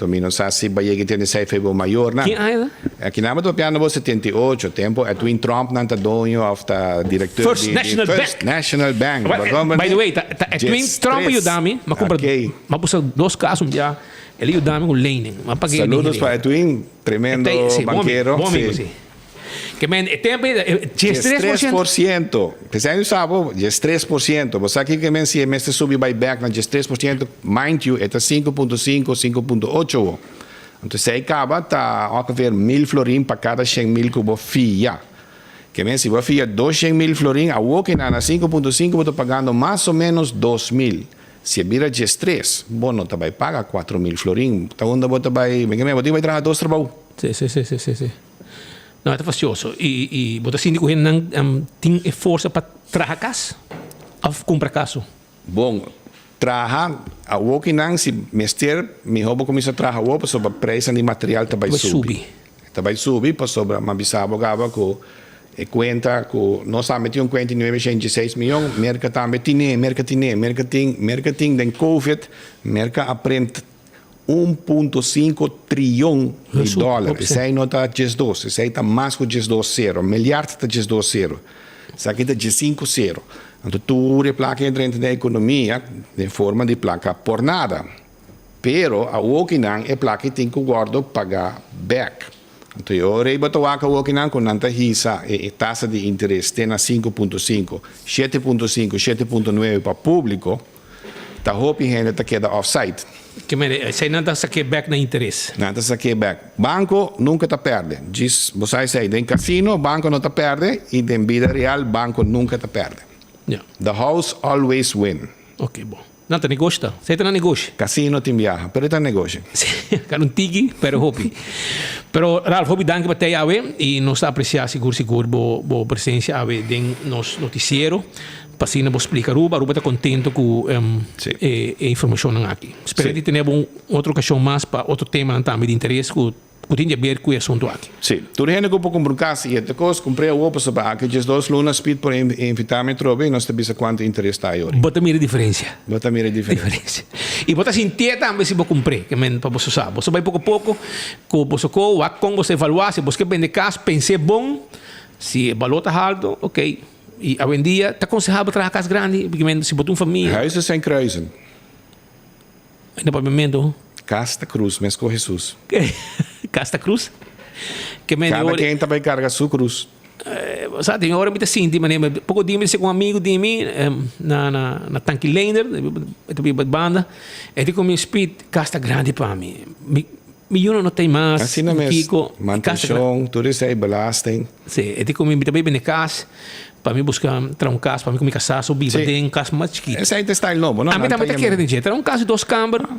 mi non sa se vai que tem sei febo maior na. Quem é? Aqui na do piano 78 tempo é twin Trump nanta dono of the director First National Bank. By the way, twin Trump ajudami, ma compra. Ma pusa dois casos já. Ele ajudami com laning. Saludos para twin, tremendo banqueiro. Bom amigo, sim. Que men tempo 13%. Pensando sabe, 13%. Você aqui que men se mestre subir buyback na 13%, mind you, é 5.5, 5.8. Então se acaba tá a ver 1.000 florin para cada 100.000 cubo fia. Que men se você fia 200.000 florin, a walking na 5.5 você pagando mais ou menos 2.000. Se vira 13, bom, não vai pagar 4.000 florin. Então onde você vai, você vai trabalhar dois trabalhos. Sim. Não, é facioso. E você síndico tem força para trabalhar casa ou comprar casa? Bom, trabalhar, a walking não se mestre, me roubo começa a trabalhar sobre a preço de material vai subir. Vai subir, para sobre uma bisaba gava com conta com nós estamos metendo 29,6 milhões, merca também marketing den Covid, merca aprende 1.5 trilhão de dólares. Isso aí não está 12, isso aí está mais que 12,0. Milhar está 12,0. Isso aqui está 5,0. Então, tudo é placa dentro da economia de forma de placa por nada. Pero, a Wokinan é placa que tem que guardar pagar back. Então, eu reiba a Wokinan com nanta risa e taxa de interesse tem na 5.5, 7.5, 7.9 para público. Tá roupa e renda queda offside. Que você não está saqueando back na interesse. Não está saqueando back. Banco nunca te perde. Diz, você sai em casino, banco não te perde e em vida real, banco nunca te perde. Yeah. The house always win. Ok, bom. Não te negócio, você está no negócio. Casino te viaja, pero está negócio. Não tigi, pero hobby. Pero Ralf, hobby danke para te ave e nós apreciar seguro bo presença ave den nos noticiero. Passina vou explicar Ruba está contente com a informação aqui. Espero que tenha outra ocasião mais para outro tema também de interesse que tem a ver com o assunto aqui. Sim, tu rende que pouco casa e depois comprei o opo sobre aqui just 2 lunas speed por invitar-me trobe e nós sabemos quanto interesse está aí. Bota mira diferença. E bota sentir também se vou comprar, que men para você saber. Você vai pouco a pouco com você com você evaluar se você vende casa, pense bom, se o valor está alto, ok. E hoje em dia está aconselhável trabalhar casa grande, porque se botar uma família. Huizen zijn kruisen. No pavimento. Casta Cruz, mas com Jesus. Casta Cruz? Cada quem também carga sua cruz. Sabe, tem hora muito assim, mas pouco dia me com um amigo de mim na Tanquilander, também banda, e digo meu speed casta grande para mim. miljoen não tem mais. Assim não é mesmo. Manutenção, tudo isso aí, belasting. Sim, e como eu também na casa, para mim buscar um casa, para mim comer casa, subir, tem um casa mais chiquito. Esse aí é style novo, não? A mim também quer dizer, tem um casa de 2 câmaras.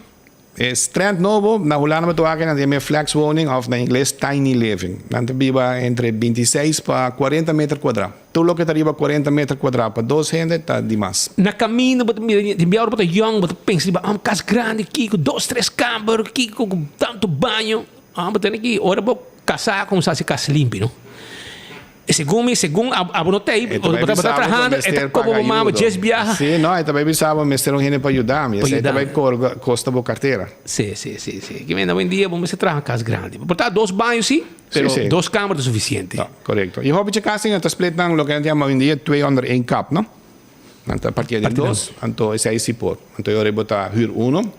É trend novo, na Holanda tu aqui na minha flex woning, of na inglês tiny living. Nanti biba entre 26 para 40 metros quadrados. Tu lo que arriba 40 metros quadrados para 2 gente está demais. Na caminho, de biar para young, para pensar, uma casa grande aqui com 2, 3 câmaras, aqui com tanto banho. Mas tem aqui, ora para casar com se casa limpa, não? E segundo abonotei, eu estava trabalhando, e como uma mama, just viaja. Sim, não, eu também pensava, mas ter gente para ajudar-me, isso aí também custa boa carteira. Sim. Que vem hoje em dia, vamos trabalhar casa grande. Portanto, 2 banhos, sim, mas 2 câmaras é suficiente. Correto. E hobby de casa, então, split o que a gente chama hoje em dia 2 under 1 cap, não? Então, a partir de 2, então, esse aí se pode. Então, eu vou botar hur 1,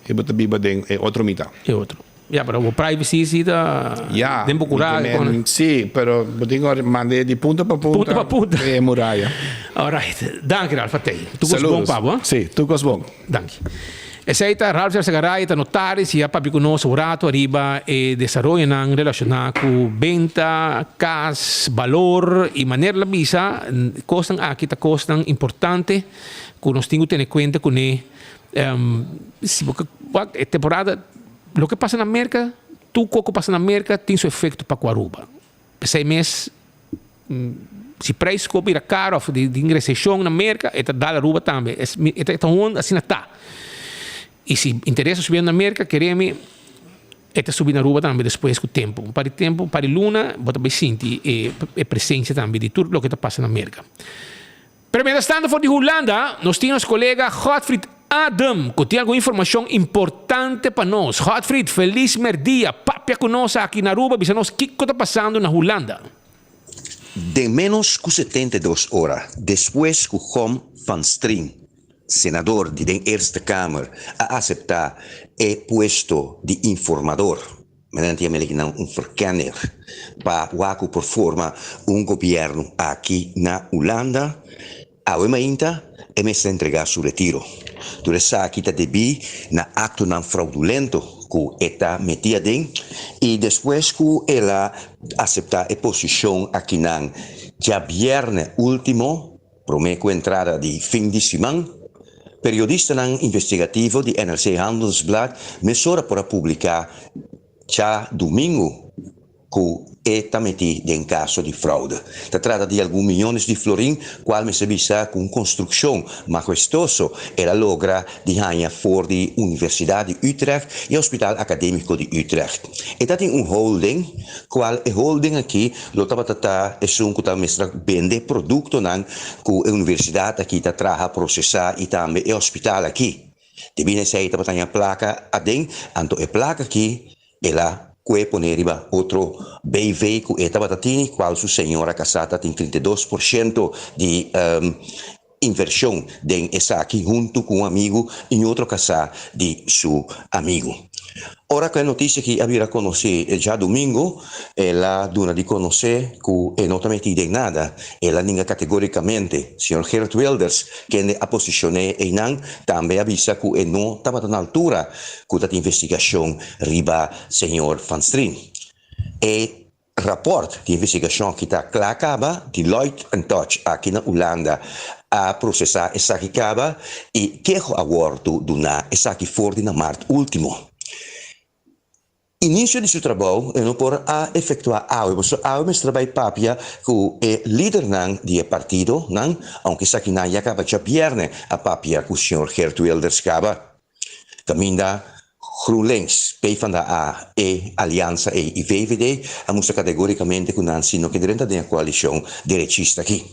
e vou biba de outro mitad. E outro. Ja, pero o privacy sí da tempo curado. Sí, pero digo mandei de punta para punta. Punta para punta. É muralha. Alright. Dank Ralf Fatei. Tu gostas bom, Pablo? Sim, tu gostas bom. Dank. Essa aí tá Ralf Segaray, tá notari, se a papi conosco o rato arriba e desarrollo nang relacionado com venta, cas, valor e maneira la visa, costan aqui tá costan importante, que nós temos que ter em conta com se a temporada lo que passa na América, tudo o que passa na América tem seu efeito para Aruba. Esse mês, se preço vira caro de ingressação na América, é da Aruba também. É onde assim está. E se interessa subir na América, queremos subir na Aruba também depois com o tempo. Para o tempo, para a luna, você vai sentir a presença também de tudo o que está passando na América. Pero mientras tanto, for de Holanda, nós temos colega Godfried Adam, que tem alguma informação importante para nós. Godfried, feliz merdia. Papia conosco aqui na Aruba, bisa nós o que está passando na Holanda. De menos que 72 horas, depois que Rom van Strien, senador de Eerste Kamer, a aceitar o puesto de informador, mediante um verkenner, para o por forma governo aqui na Holanda, a ainda é me entregar seu retiro. Tu sa kita debi na acto nan fraudulento ku eta metia den e depois ku ela acepta a posição aqui nan já viernes último prometo entrada de fim de semana periodista nan investigativo de NRC Handelsblad mesora para publicar já domingo ku eta meti den caso de fraude. Si tratta di alcuni milioni di florin, qual mi servisa con construzione, ma questo era logra di hanya for di Università di Utrecht e Ospitaal Academico di Utrecht. E dat in un holding, qual e holding aqui, lo tabatata e sun kuta mestra vende producto nan ku e Università aqui ta traha processa e tambe e Ospitaal aqui. De bine sei tabatanya placa adeng, anto e placa aqui e la que poneriba outro BV que estava tatini, qual sua senhora casada tem 32% de inversão de essa aqui junto com um amigo em outro casa de seu amigo. Ora que a notícia que havia conhecido já domingo, ela dona de conhecer que não está metida em nada, ela ninguém categoricamente, senhor Geert Wilders, que a posicionou em não, também avisa que não estava na altura que a investigação riba senhor Van Strien. E rapport de investigação que está acaba, Deloitte & Touch aqui na Holanda, a processar essa que acaba e que o acordo do na essa que for na março último. Início de seu trabalho, não por a efetuar algo, mas trabalho papia com o líder do partido, aunque essa que não acaba de viernes a papia com o senhor Geert Wilders acaba, caminha GroenLinks, PvdA e Aliança e VVD, a música categoricamente com Nancy, no que dentro da coalição direitista aqui.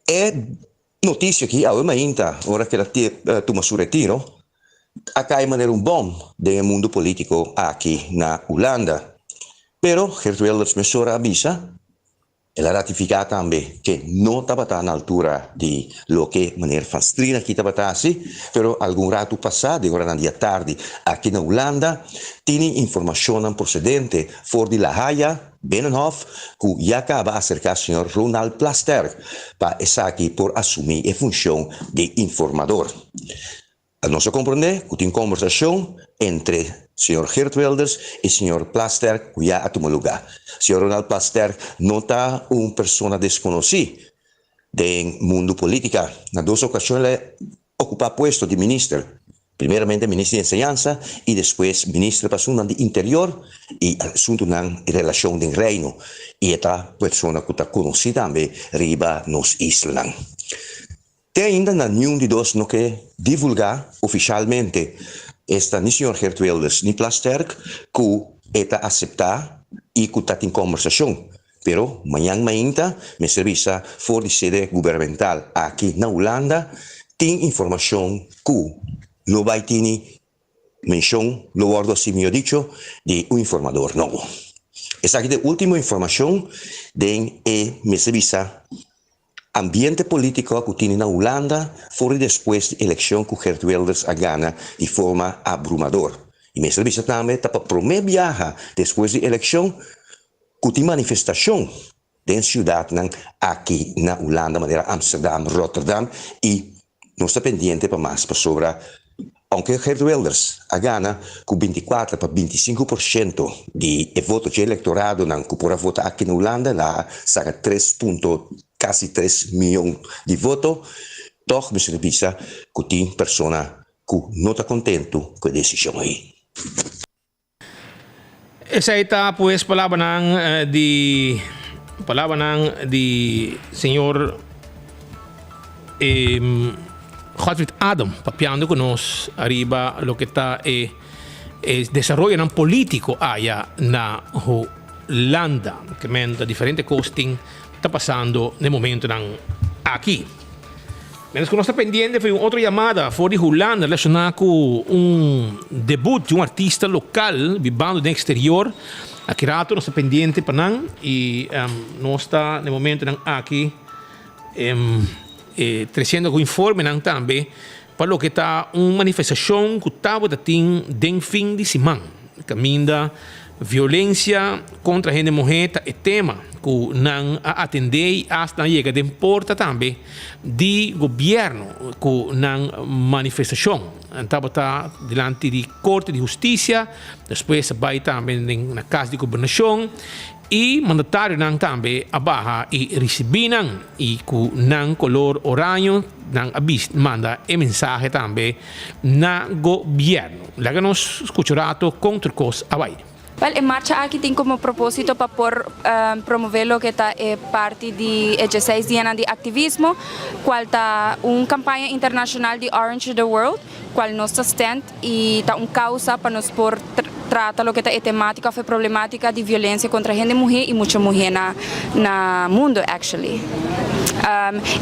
É notícia que, ainda, ora que ela toma seu retiro, acá de maneira bom do mundo político aqui na Holanda. Pero Geert Wilders mesora avisa, ela ratifica também que não estava na altura de lo que maneira Van Strien aqui estava assim, pero algum rato passado, agora na dia tarde, aqui na Holanda, tem informação procedente for de La Haia, Binnenhof, que já acaba de acercar o senhor Ronald Plasterk para estar aqui por assumir a função de informador. A nossa compreender que tem conversação entre Señor Geert Wilders y señor Plasterk cuya a tomar lugar. Señor Ronald Plasterk no está una persona desconocida del mundo político. En dos ocasiones ocupa puesto de ministro. Primeramente ministro de Enseñanza y después ministro de Asuntos de Interior y asuntos de relación del reino. Y esta persona que está conocida también arriba nos islas. Te ainda na nenhum de dos no que divulgar oficialmente esta ni señor Geert Wilders ni Plasterk que eta aceptar y que está en conversación. Pero mañana me servisa for de sede gubernamental aquí en Holanda tiene información que no va a tener mención, lo guardo así me dicho, de un informador nuevo. Esa aquí de última información de me servisa ambiente político que tiene en Holanda fue después de la elección que Geert Wilders gana de forma abrumadora. Y me servisa también para primer viaje después de la elección que tiene manifestación en ciudad aquí en Holanda, manera Amsterdam, Rotterdam, y no está pendiente para más sobre, aunque Geert Wilders gana con 24 para 25% de voto de electorado que podrá votar aquí en Holanda, la saca casi 3 millones de votos, toch me servisa que tiene persona que no está contento con la decisión ahí. Esa está pues palabra de señor Godfried Adam, papiando con nos arriba lo que está es desarrollo político allá en Holanda, que menta diferente costing está pasando en el momento aquí. Menos que no está pendiente fue otra llamada fuera de Holanda relacionada con un debut de un artista local vivando en el exterior. Aquí rato no está pendiente para nada y no está en el momento aquí trazendo con informe también para lo que está una manifestación que estaba de fin de semana. Caminda violencia contra a gente mujer é tema que não atende hasta chega de importa também de governo que não manifestação. Então está diante de corte de justiça, depois vai também na casa de governação e mandatário não também abaixo e receber não e com não color orange não manda a mensagem também na governo. Lá nós escucharato contra cos abaixo. Well, en marcha aquí tiene como propósito para promover lo que está parte de 16 días de activismo, cual está una campaña internacional de Orange the World, cual nos stand y está una causa para nos por trata lo que está temática fue problemática de violencia contra gente mujer y mucha mujer na mundo actually.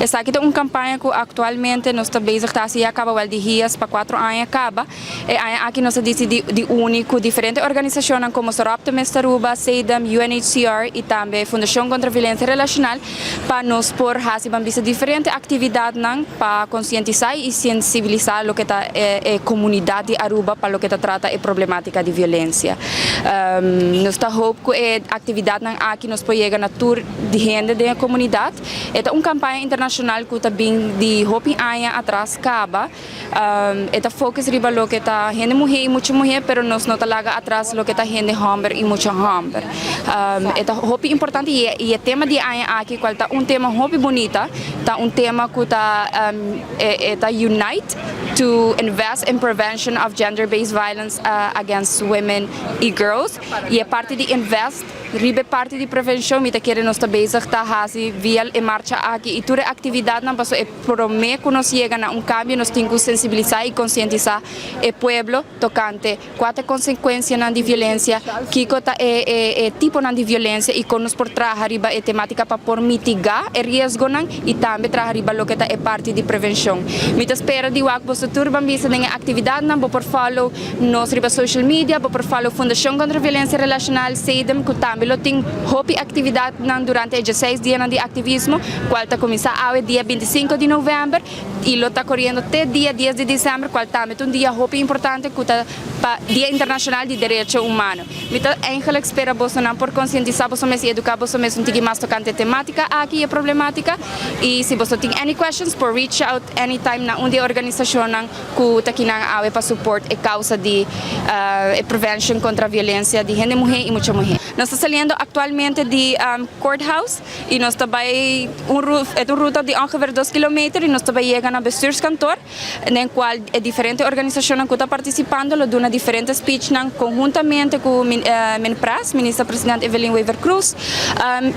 Esta aqui é uma campanha que atualmente nós estamos bezig e acaba wel de dias para 4 anos acaba. E aqui nós decidimos de único diferentes organizações como Sorapta Mestaruba, SEDAM, UNHCR e também Fundação contra a Violência Relacional para nos por fazer diferentes atividades para conscientizar e sensibilizar o que está a comunidade de Aruba para o que trata a problemática de violência. Nós estamos que a atividade aqui nos pode chegar na tour de gente da comunidade. É uma campanha internacional que também de hopi anos atrás acaba. É focus riba lo que está gente mulher e muita mulher, pero nós não talaga atrás lo que está gente homem e muita homem. É hopi importante e o tema de anos aqui qual está tema hopi bonita, está tema que está unite to invest in prevention of gender-based violence against women e girls. E é parte de invest ribe parte de prevenção, me quer nós está bezig tá hasi via e marcha aqui e toda atividade não passou é promete que nós chega na cambio nós temos que sensibilizar e conscientizar o povo tocante quais consequências na de violência que cota é tipo na de violência e com nos por trazer riba é temática para por mitigar o risco não e também trazer riba lo que é parte de prevenção. Me espera de wak você turba bisa dengan atividade não por follow nos riba social media por follow Fundação contra a Violência Relacional SEDAM que também lo tem hopi atividade durante 16 dias de ativismo, qual está começando ao dia 25 de novembro e lo está correndo até dia 10 de dezembro, qual também é um dia hopi importante que está para Dia Internacional de Direitos Humanos. Então, eigenlijk espera Bolsonaro por conscientizar Bolsonaro e educar Bolsonaro um mais tocante temática aqui e problemática. E se você tem any questions, por reach out anytime na uma organização que está aqui na AUE para suporte e causa de prevention contra a violência de gente, mulher e muita mulher. Nós estamos saindo atualmente de courthouse e nós estamos uma ruta de ongeveer 2 kilometer e nós estamos chegando ao bestuurskantoor, na qual diferentes organizações que estão participando, lo dão diferentes speech conjuntamente com o ministra-presidente Evelyn Weaver Cruz,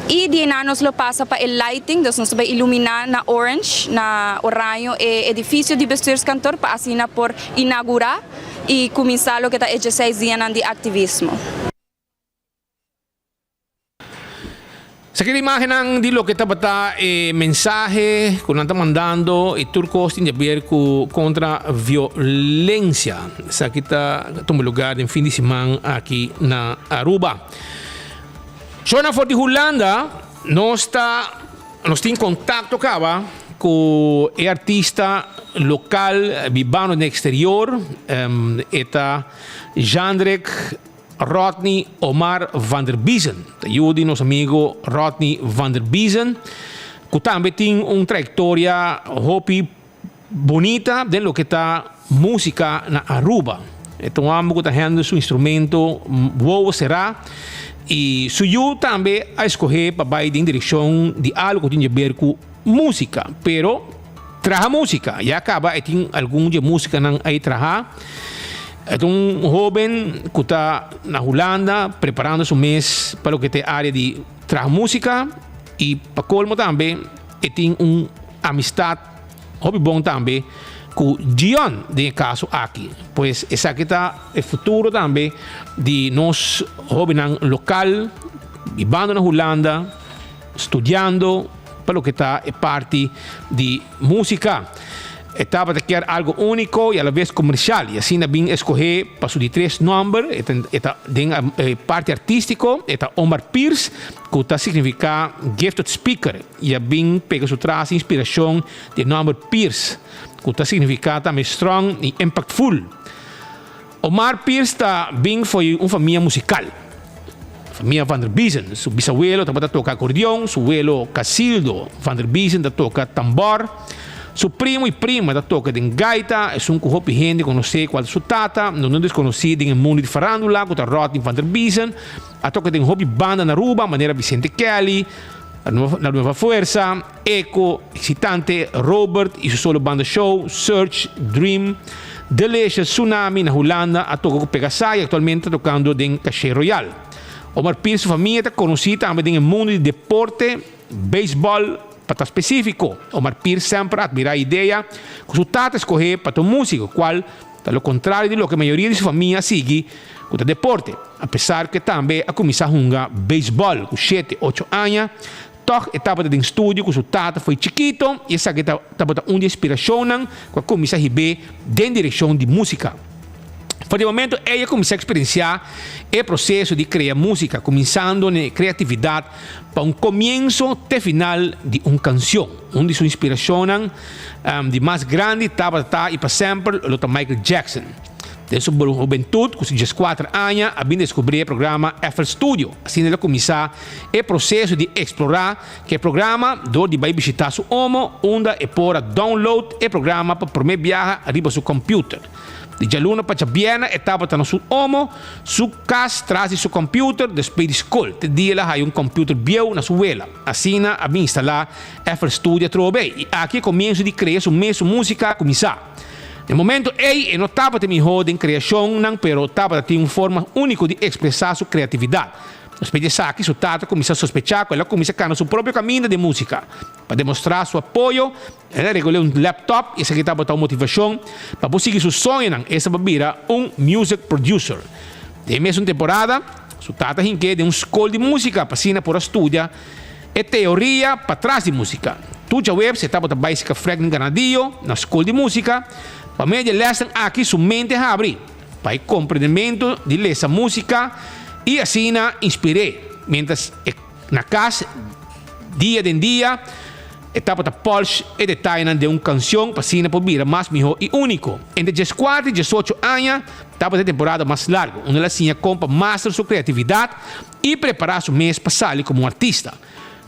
e de nós nos lo passa para o lighting, nós estamos iluminar na orange, na oranho, o edifício de bestuurskantoor para assim por inaugurar e começar o que está 16 dias de ativismo. Sa kila imagen ng dilo kita bata mensahe kung nanta mandando turcos tinha ver contra violência sa kita itong lugar ng fin de semana aqui na Aruba. So na for di Holanda nos tem contato kaba com o artista local vivano no exterior eta Jandrek Rodney Omar van der Biezen. Ayudi nos amigo Rodney van der Biezen, que também tem trayectoria hobby bonita de lo que está música na Aruba. Então, amo que está havendo seu instrumento, wow será. E suyo também a escolher para ir em direção de algo que tem a ver com música, pero traja música. E acaba, tem algum de música aí traja. É jovem que está na Holanda preparando seu mês para o que tem área de trabalhar música e para colmo também tem amistade hobby bom também com Dion de caso aqui, pois essa aqui está o futuro também de nós jovens local vivendo na Holanda estudando para o que está parte de música. Estava a criar algo único e a la vez comercial. E assim também escolher para os 3 números. Tem parte artístico, está Omar Pierce, que está significa gifted speaker. E também pega sua traça inspiração de número Pierce, que está significa também strong e impactful. Omar Pierce também foi uma família musical. Família Van der Biezen. Seu bisabuelo também toca acordeão, seu abuelo Casildo Van der Biezen toca tambor. Su primo e prima da toca de gaita é um hobby gente conhece qual sua tata, não desconhecido em mundo de farándula, com a Rodney van der Biezen, a toca de hobby banda na Aruba, maneira Vicente Kelly, a Nova Força, Eco, Excitante, Robert e seu solo banda show, Search, Dream, Delicious, Tsunami na Holanda, a toca com Pegasai, atualmente tocando em Caché Royal. Omar Pierce, sua família está conhecida também em mundo de deporte, beisebol, para específico. Omar Pierce sempre admira a ideia que sua tata escolher para o músico, qual, ao contrário de lo que a maioria de sua família sigue com o deporte. Apesar que também a começar a jogar beisebol com 7, 8 anos, toch estava em estúdio com sua tata, foi chiquito, e essa que estava uma inspiração com a começar a receber em direção de música. Por momento, ela começou a experienciar o processo de criar música, começando na criatividade para começo até final de uma canção. Uma de suas inspirações de mais grande estava e para sempre o Michael Jackson. Desde sua juventude, com seus 4 anos, a descobrir o programa FL Studio. Assim, ela começou o processo de explorar que programa, onde vai visitar seu homo, onde é para download o programa para primeiro viajar arriba seu computer. De Jaluna para Chabiana, estava no seu homo, sua casa traz seu computer, depois de escola. Te dia ela tem computer bio na sua vela. Assim, a mim instalar FL Studio trove. E aqui começo de criar sua mesma música, começar. No momento, ele não estava terminando em criação, pero estava tendo uma forma única de expressar sua criatividade. Depois de aqui, sua tata começou a sospechar que ela começou a criar seu próprio caminho de música. Para demonstrar seu apoio, ela regulou laptop e essa aqui estava a motivação para conseguir seu sonho, essa para virar music producer. De mesma temporada, sua tata rinque de escola de música para ensinar por estudar e teoria para trás de música. Tudo web se estava também se fragment ganadio na escola de música. Para meio de lesson aqui, sua mente abre para o compreendimento de essa música e assim inspirei. Mientras na casa, dia em dia, Etapa da Porsche e detallan de una canción para cine por vida más mejor y único. Entre 14 y 18 años, etapa de temporada más larga, donde la ciña compa más su creatividad y preparar su mes para salir como artista.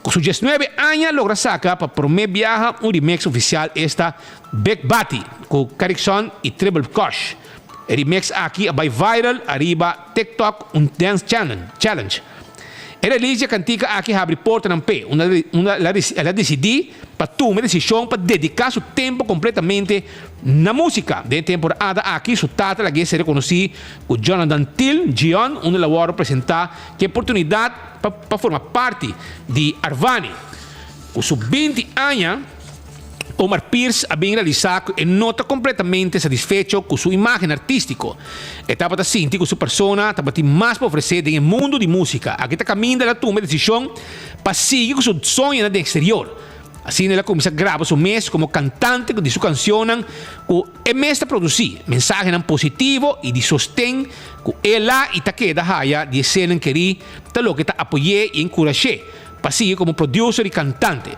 Con sus 19 años logra sacar para primer viaje un remix oficial esta Big Batty con Carrickson y Triple Kush. El remix aquí va viral arriba TikTok un dance challenge. El release cantica aquí abre porta en P. Ela decidi para tomar decisión para dedicar su tiempo completamente na música. De temporada aquí su tata la que se reconocí con Jonathan Till, Gion, un laboro presentar que oportunidad para formar parte de Arvani. Con sus 20 años, Omar Pierce ha bien realizado y nota completamente satisfecho con su imagen artístico. Estaba da sinti con su persona, estaba más para ofrecer en el mundo de música. Aquí está camino la toma de decisión para seguir con su sueño en el exterior. Así ela comienza a grabar su mes como cantante de su canción, que mes a producir mensajes positivos y de sostén que ela y ta queda haya de escena en querer, tal lo que ta apoyé y encouragé para seguir como producer y cantante.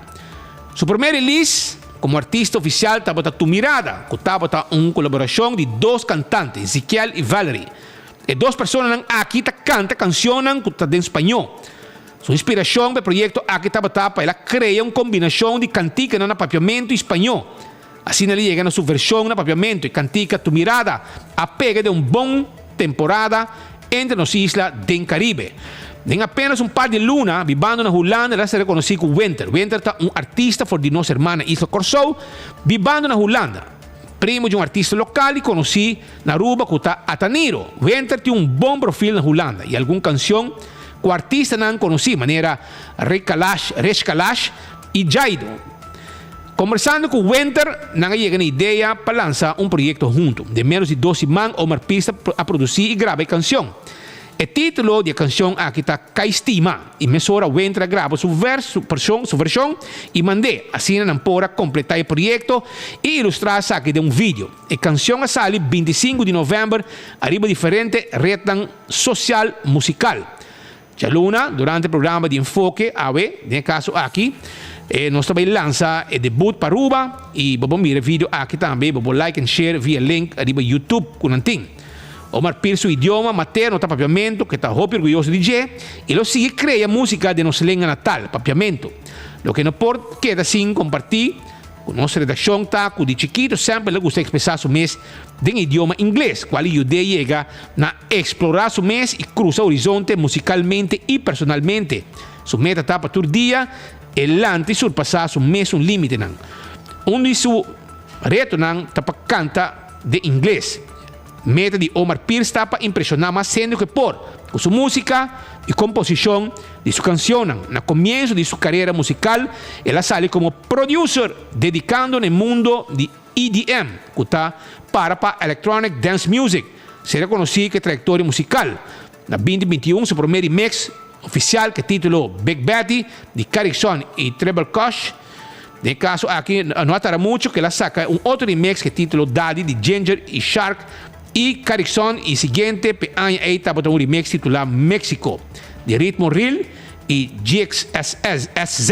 Su primer release como artista oficial estaba Tu Mirada, que estaba una colaboración de dos cantantes, Ezequiel y Valerie. Y dos personas aquí cantan canciones que están en español. Su inspiración del proyecto aquí estaba para ela crear una combinación de cantica en papiamento y español. Así le llega a su versión en papiamento y cantica Tu Mirada, a pega de una buena temporada entre las islas del Caribe. En apenas un par de lunas, viviendo en Holanda, ela se reconoció con Winter. Winter está un artista por de nuestra hermana Isla Corsou, viviendo en Holanda. Primo de un artista local y conocí en Aruba que está Ataniro. Winter tiene un buen perfil en Holanda y alguna canción que el artista no conocí, manera Resh Kalash y Jaido. Conversando con Winter, no llega una idea para lanzar un proyecto junto. De menos de 12 man, Omar Pista a producir y grabar canción. El título de la canción aquí está Caistima y mesora Winter graba su versión y mandé así en Ampora completar el proyecto y ilustrar saque de un video. La canción sale 25 de noviembre arriba diferente redes social musical. Ya Luna, durante el programa de enfoque, en el caso aquí, nós também lança o debut para Aruba e vamos mirar o vídeo aqui também, vamos like and share via link arriba YouTube com Nantin. Omar Pierce, o idioma materno, está papiamento, que está muito orgulhoso de DJ, e ele sigue cria música de nossa língua natal, papiamento. Lo que não pode queda assim compartir com nossa redação, tá, com de chiquito, sempre ele gosta de expressar seu mês em idioma inglês, qual ajuda chega a explorar seu mês e cruzar o horizonte musicalmente e personalmente. Sua meta está para todo dia, elante surpassar seu mês limite. De seu reto está para cantar de inglês. Meta de Omar Pierce está para impressionar más sendo que por con su música y composición de su canción. En el comienzo de su carrera musical, ella sale como producer, dedicando en el mundo de EDM, que está para Electronic Dance Music. Se reconoció que trayectoria musical. En 2021, su primer remix oficial que tituló Big Batty, de Carrickson y Triple Kush. En caso aquí, no atará mucho que la saca un otro remix que tituló Daddy, de Ginger y Shark, y Carrickson y siguiente año ahí está un remix titulado México de Ritmo Real y GXSZ.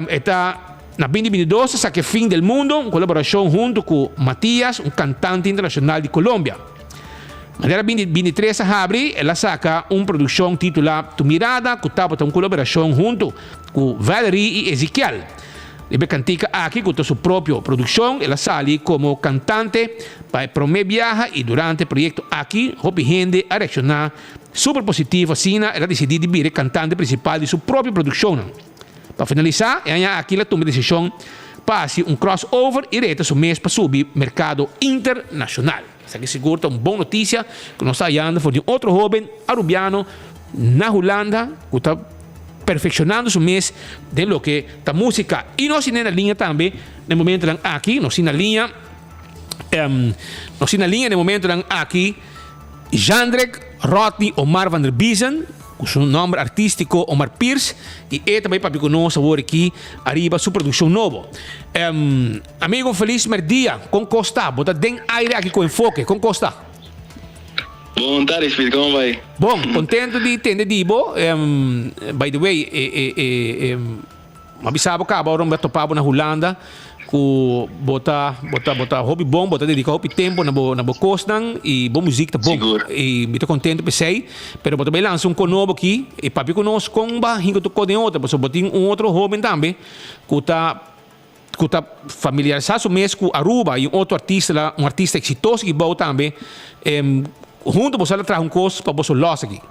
Está en 2022 saque Fin del Mundo, una colaboración junto con Matías, un cantante internacional de Colombia. En 2023 abre, ela saca una producción titulada Tu Mirada, que está una colaboración junto con Valerie y Ezequiel. Ella cantica aquí con su propia producción. Ella sale como cantante para el primer viaje y durante el proyecto aquí, Hopi gente a reaccionar súper positivo. Así, ella decidió ser cantante principal de su propia producción. Para finalizar, ella aquí la toma de decisión para hacer un crossover y reta su mes para subir mercado internacional. Así que seguro una buena noticia que nos está hallando por otro joven arubiano na Holanda que está perfeccionando su mes de lo que la música y no sin en la línea también en el momento aquí no sin la línea en el momento aquí Jandrek Rodney Omar van der Biesen con su nombre artístico Omar Pierce y también para que nos sabor aquí arriba su producción nuevo. Amigo, feliz día con Costa bota den aire aquí con enfoque con Costa. Bom tarde, Speed, como vai? Bom, contento de ter Dibo. By the way, mabisabo ka ba orang batopabo na Holanda ku bota hobby bom, bota dedica hobby tempo na bo kostang e bom música tá bom. E muito contente por sei, pero bota bem lança novo aqui e papi conosco com ba hingo to code outra, porque botin outro hobby também ku tá familiarizado mesmo com Aruba e outro artista lá, artista exitoso que bom também. Junto você traz coisa para você los aqui.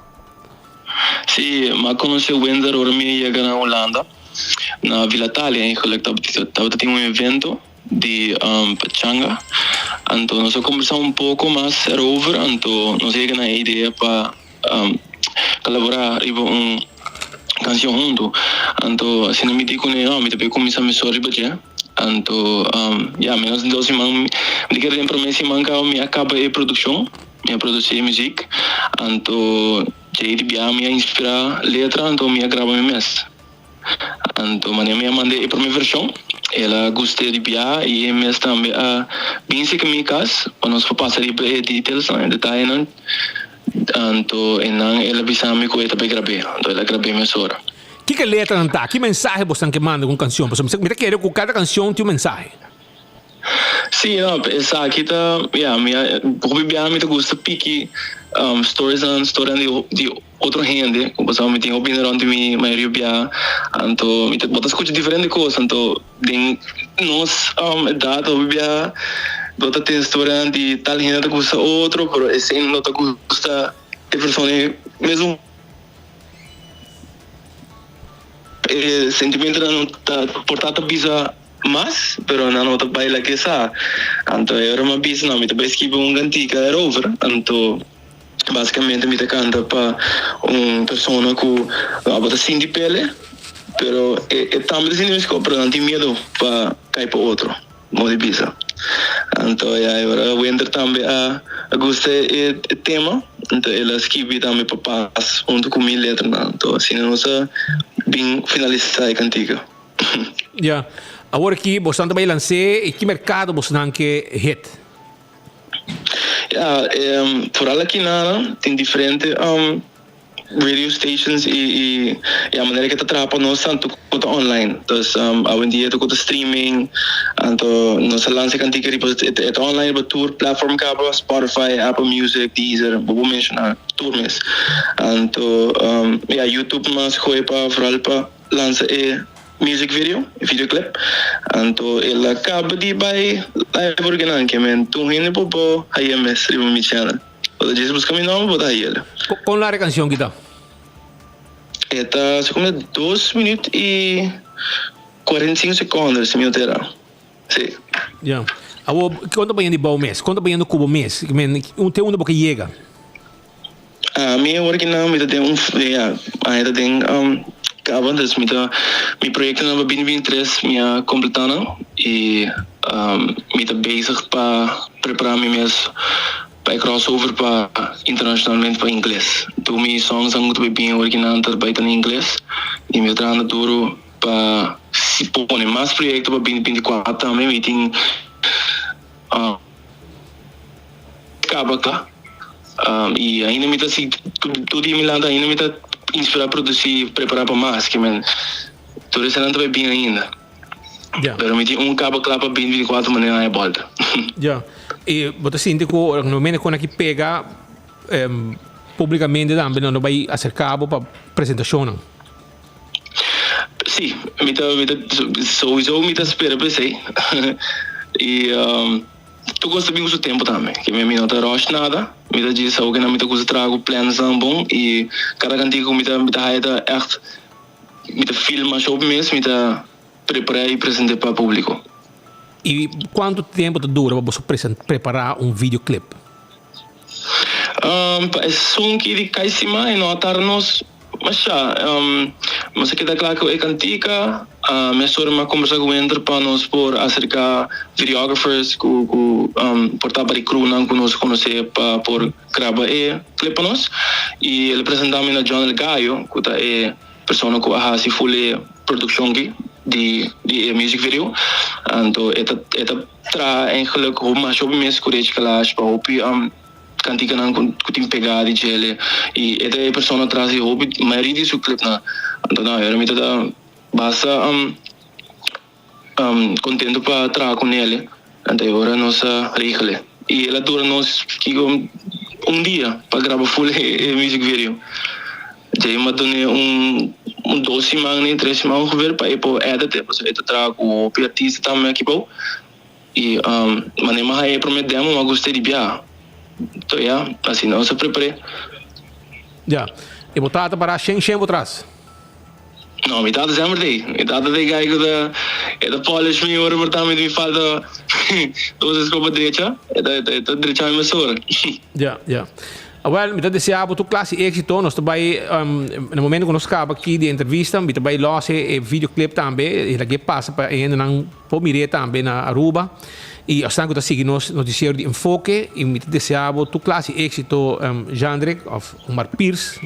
Sim, mas conheci o Wender ora me chega na Holanda. Na Vila Itália, estava tendo evento de pachanga. Então, nós conversamos pouco, era over. Então, nós chegamos na ideia para colaborar em uma canção junto. Então, assim, me digo, me também começar a me sorrir, então, menos de 12 semanas, me quero promessa que me acaba a produção, me produzir música. Então, já me inspirar letra, então me grava minha mesa. Então, eu mandei a primeira versão. Ela gostou de piar e mesmo também a pensa que me casa, para nós passar de details, detalhes. Então, ela pensa me que eu também gravei. Então, ela gravei minha hora. Que letra não tá? Que mensagem você que manda com canção? Você me quer que cada canção tem mensagem. Sim, essa aqui tá, porque me gosta pique stories de outro gente, como você me tem opinião de mim, maioria bia, então me botas escuta diferente coisa, então tem nós idade bia, bota tem história de tal gente que gosta outro, pero esse não tá gosta de pessoa mesmo sentimento não tá portado bisa mas, pero não tá baila que sa. Então era uma bisa não, me tá esquiva antiga era over, então basicamente me canta para uma pessoa que bota sim de pele, pero também assim mesmo, pero não tem medo para cair para outro, modo de bisa. Então agora o Wender também gosta do tema, então ela escreve também para paz junto com minha letra, então assim não sei bem finalizar a cantiga. Yeah. Agora aqui, você também lancei e que mercado você não quer hit? Por aqui nada, tem diferentes radio stations e a maneira que está trabalhando nós tanto quanto online. Então, hoje em dia está com streaming, então nós lançamos cantiga é online, para tour platform cabo, Spotify, Apple Music, Deezer, vou mencionar tour mesmo. Então, YouTube mas foi para lançar music videoclip. Então, ela acaba de vai live original, que é tu ainda pode aí mesmo riba mi channel. Ou diz busca mi nome, vou dar ele. Qual é a canção que tá? Esta se 2 minutos e 45 segundos, se me altera. Sim. Yeah. Quanto banho de bom mês? Quanto banho de cubo mês? Tem um que chega. Minha original me tem ainda tem avanças, meu projeto na 2023 minha completando e me tá bezig para preparar me mesmo para crossover para internacionalmente para inglês. Então meus songs são muito bem original também em inglês e me trabalho duro para se pôr mais projeto para 2024 também me tem acaba cá e ainda me tá se tudo me lá ainda me tá inspirar a produzir, preparar para mais, que tudo isso não está bem ainda. Yeah. Pero me tem cabo claro para 2024 maneira é volta. Já. E você sente que no momento quando aqui pega publicamente também não vai acercar para apresentação não? Sim, sowieso me espera para sei. E tu gosta bem do tempo também, que me não tá rush nada. Me diz algo que não me tá trago planos tão bom e cada cantiga me tá echt me filma show mesmo, me preparar e apresentar para o público. E quanto tempo dura para você preparar um videoclipe? É som que de cai cima e não atar-nos, mas que está claro que é cantiga, minha senhora me conversa com ele para nos por acerca videographers com portar para crew não conosco conhecer para por gravar clipe nós e ele apresentava na John El Gallo que é pessoa que a se full produção de music video, então eta tra eigenlijk hoe maar show mesmo correct clash para opi cantica nan kuting pegadi gele e ete persona atrás e hobby maioria di su clip na então era mita da basta contento para tra com ele então agora nossa regele e ela dura nos que dia para gravar full music video jadi madone um 2 semanas nem 3 semanas ver para ir edit depois eu trago o artista também aqui pô e manema aí prometemos mas gostei de biar então assim não se prepare e botar para sem atrás não me dá sempre dei me dá dei gai que da polish me ora portamento me falta 2 escopas direita direita me sora Well, met dat is ja, tu classe éxito, nós também no momento que nós acaba aqui de entrevista, met também losse e videoclip também, e que passa para ainda não pode mirar também na Aruba. E assim que tá seguindo nos noticiário de enfoque, e met deseavo tu classe éxito Jandrek of Omar Pierce,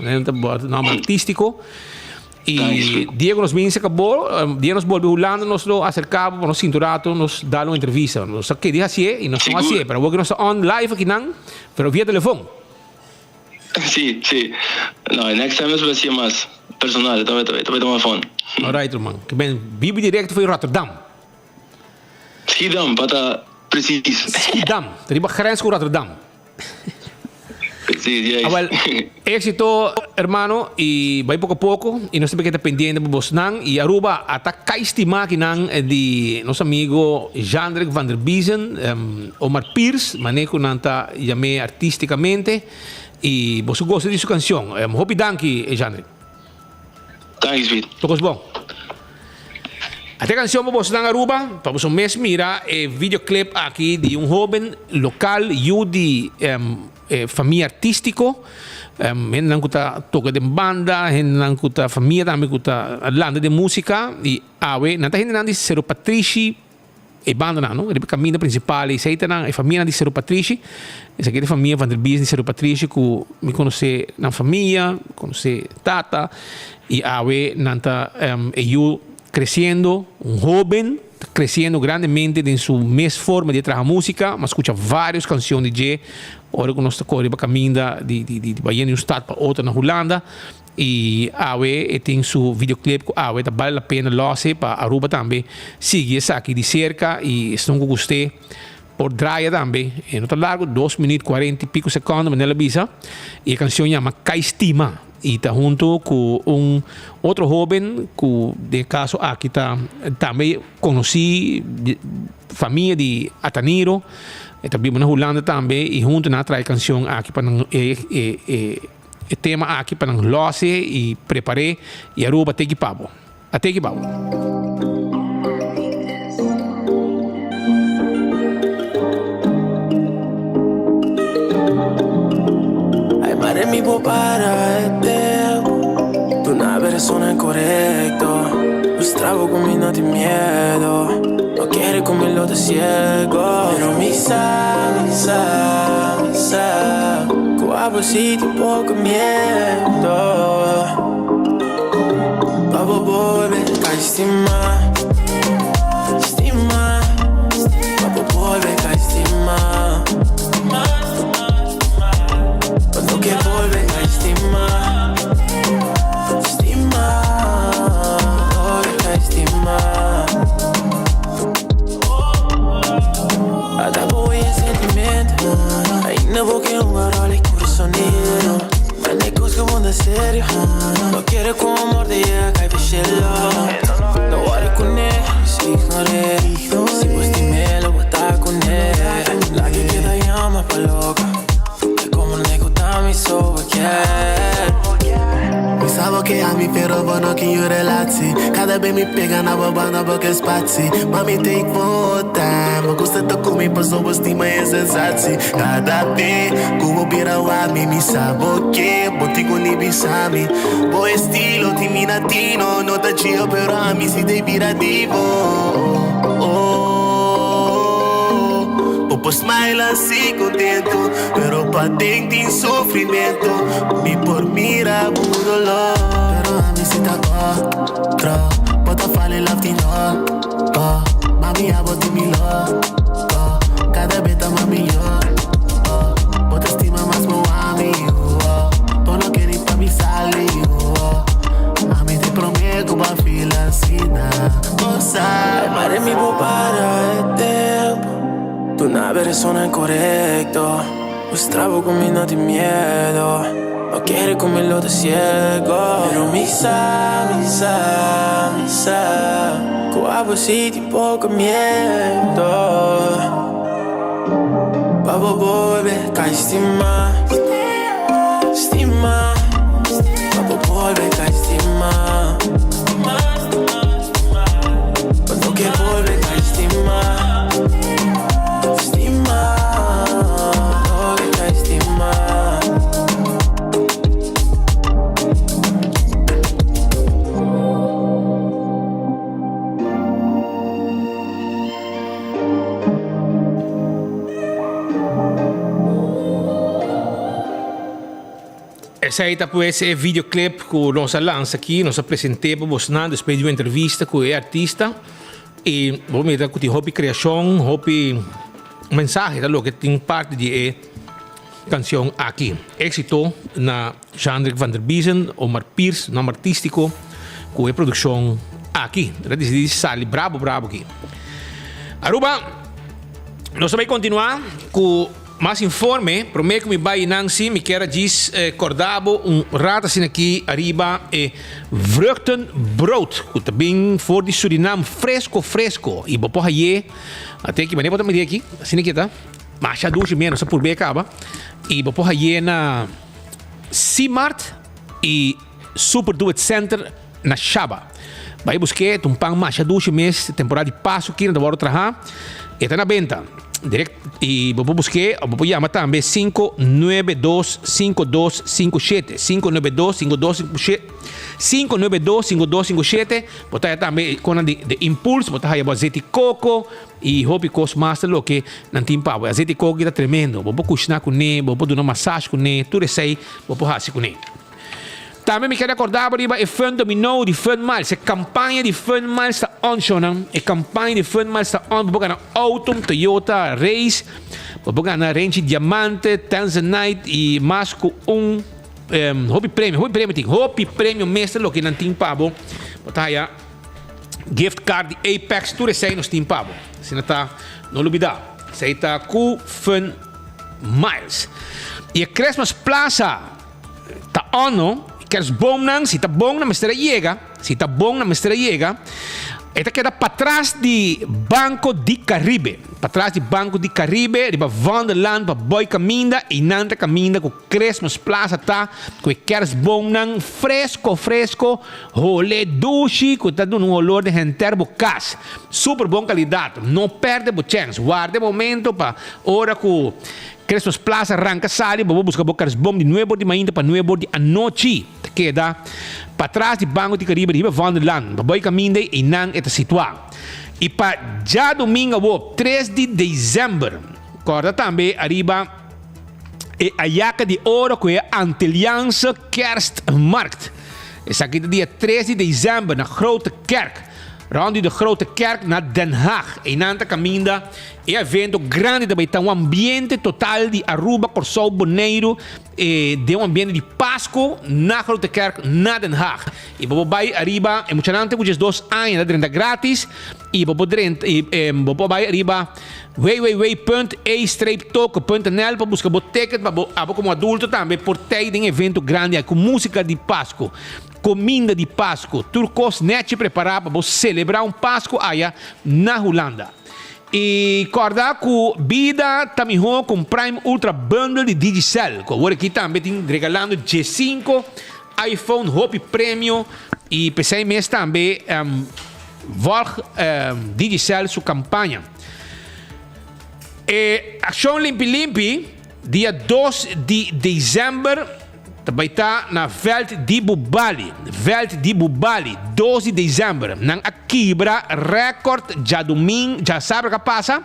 nome artístico. E Diego nos vinha acabou, Diego nos volviu Holanda, nos lo acercava, nos cinturato, nos dá uma entrevista. Nós que diz assim, e nós não assim, pero vou que nós on live aqui não, pero via telefone. Sí. No, next time vai ser mais personal, também tomar fone. Alright, irmão. Que bem, vive direto foi Rotterdam. Schiedam, para preciso. Schiedam, tem uma grens com Rotterdam. Sí, well, éxito, hermano, y vai pouco a pouco, e nós temos que estar pendiente para você não, e Aruba até caistima que não de nosso amigo Jandrek van der Biesen, Omar Pierce, manejo não está chamado artisticamente. E você gosta de sua canção. Hope danke, Jandrek. Thanks, Pete. Tocos bom. Até canção para você na Aruba, para você mesmo mirar videoclip aqui de jovem local, de família artístico. Não kuta toca de banda, não kuta família também kuta landa de música e não tá não de Cerro Patrici e banda não, ele caminho principal e seita não, e família de Cerro Patrici. Essa aqui é a família Van der Biesen de Cerro Patrici que me conhece na família, conhece tata e nanta eu crescendo, jovem, crescendo grandemente em sua mesma forma de trabalhar música, mas escuta várias canções de jazz. Ora que nós corre para caminho de Bahia no estado para outra na Holanda e tem seu videoclip que vale a pena losse para Aruba também siga essa aqui de cerca e se não gostei por draia também não está largo 2 minutos 40 e pico segundos mas ela avisa e a canção chama Caistima e está junto com outro jovem que de caso aqui também conheci família de Ataniro também na Holanda também e junto na trai canção aqui para tema aqui para não losse e preparei e Aruba até que pabo. Ay, madre mi para el tempo, tu una persona incorrecto, los trago comiendo de miedo. No quiere comerlo de ciego, pero mi sabe, guapo si te poco miedo. Babo vuelve a estimar, babo vuelve a estimar. Cuando que vuelve a estimar, vuelve a estimar. Hasta voy en sentimiento, ainda vou que garole y corazoneiro. Manecos como de serio, no quiere con amor de ella cae pichelo. No voy con él, si ignoré. Si vos dime lo voy a estar con él. La que queda llama pa' loca, es como un nego también so again. Mi savo che ami però buono che io relazzi. Cada vez mi pega na babana perché spazi. Mami take more time, ma gusta to come pessoa stima e sensazi. Cada vez como bira wami mi savo che botico ni bisami. Bo estilo timinatino, no ta cio però ami si dei biradivo. Popo smile assim contento, pero pa dentro em sofrimento. Me por mira o dolor, pero a mim se tá contra. Bota fala e love no, mami a bota mi lo, cada vez tá mami yo, bota estima mais fascina. Ai mare mi può parare il tempo. Tu una persona incorrecto. Mostravo come no te miedo. No quiere comerlo de ciego. Pero mi sa que hago así tipo con miedo. Babo volve, cai stima. Babo volve, cai stima. Quando che volve, cai stima. Volve, cai stima. Essa aí tá por esse videoclip que nós lança aqui, nós apresentamos depois de uma entrevista com o artista e vamos ver que tem hobby criação, hobby mensagem, tá que tem parte de canção aqui. Éxito na Jean-Hendrik van der Biesen, Omar Pierce, nome artístico, com a produção aqui. Diz sali brabo aqui. Aruba, nós vamos continuar com mais informe, prometo que me vai Nancy, me quer diz cordabo rata assim aqui arriba vruchtenbrood, que também for de Suriname fresco e bopo aí até que maneira também aqui, assim aqui tá, mas já duas menos por bem acaba e bopo aí na Simart e Super Do It Center na Shaba. Vai buscar um pão mais já duas meses temporada de passo aqui na hora trabalhar e tá na venda. Direct e vou buscar, vou chamar também 592-5257 592-5257 botar também com de impulso, botar aí azeite de coco e hobby cos master lo que não tem pau, azeite de coco está tremendo, vou cozinhar com ele, vou dar uma massagem com ele, tudo isso aí, vou fazer com ele. Também me quero acordar para o Fun Dominó de Fun Miles. A campanha de Fun Miles está on, a campanha de Fun Miles está on. Vou ganhar Autumn, Toyota, Race. Vou ganhar Range Diamante, Tanzanite e mais com hobby prêmio. Hobby prêmio mestre, lo que não tem pabo. Botar aí gift card de Apex, tudo isso aí nós tem pabo. Se não está, não olvidar. Isso aí está com Fun Miles. E a Christmas Plaza está on, não? Queres bom não? Se está bom na mestra chega, esta queda para trás de Banco de Caribe. Para trás de Banco de Caribe, riba Vanderland, para Boy Caminda e Nanta Caminda, com Christmas Plaza tá, com queres bom não, fresco, rolê duche, com tá dando olor de enterbo cas. Super bom qualidade, não perde a chance, guarda momento para hora com Christmas Plaza arranca sali, vou buscar bocares bom de nuevo de manhã para nuevo de anoche. Queda para trás de Banco de Caribe, riba Vanderland, para Boy Caminda e não está situado. E para já domingo, 3 de dezembro, corda também arriba a Jaca de Ouro com a Antilliaanse Kerstmarkt. Essa aqui é dia 3 de dezembro na Grote Kerk. Rond de Grote Kerk naar Den Haag. E nanta caminda é evento grande também. Está ambiente total de Aruba, Corsol, Bonaire, de ambiente de Páscoa na Grote Kerk, na Den Haag. E vou vai arriba, é muito antes, porque 2 anos, é grátis. E vou vai arriba www.a-toco.nl para buscar o ticket, para como adulto também, por ter um evento grande com música de Páscoa. Comida de Páscoa, turcos net preparar para celebrar Páscoa aí na Holanda. E corda com vida também com Prime Ultra Bundle de Digicel. Agora aqui também tem regalando G5, iPhone, Hope Premium e PC mês também Volg Digicel sua campanha. Ação Limpi, dia 2 de dezembro, vai estar na Veld de Bubali, 12 de dezembro. Nang Akibra record já domingo, já sabe o que passa,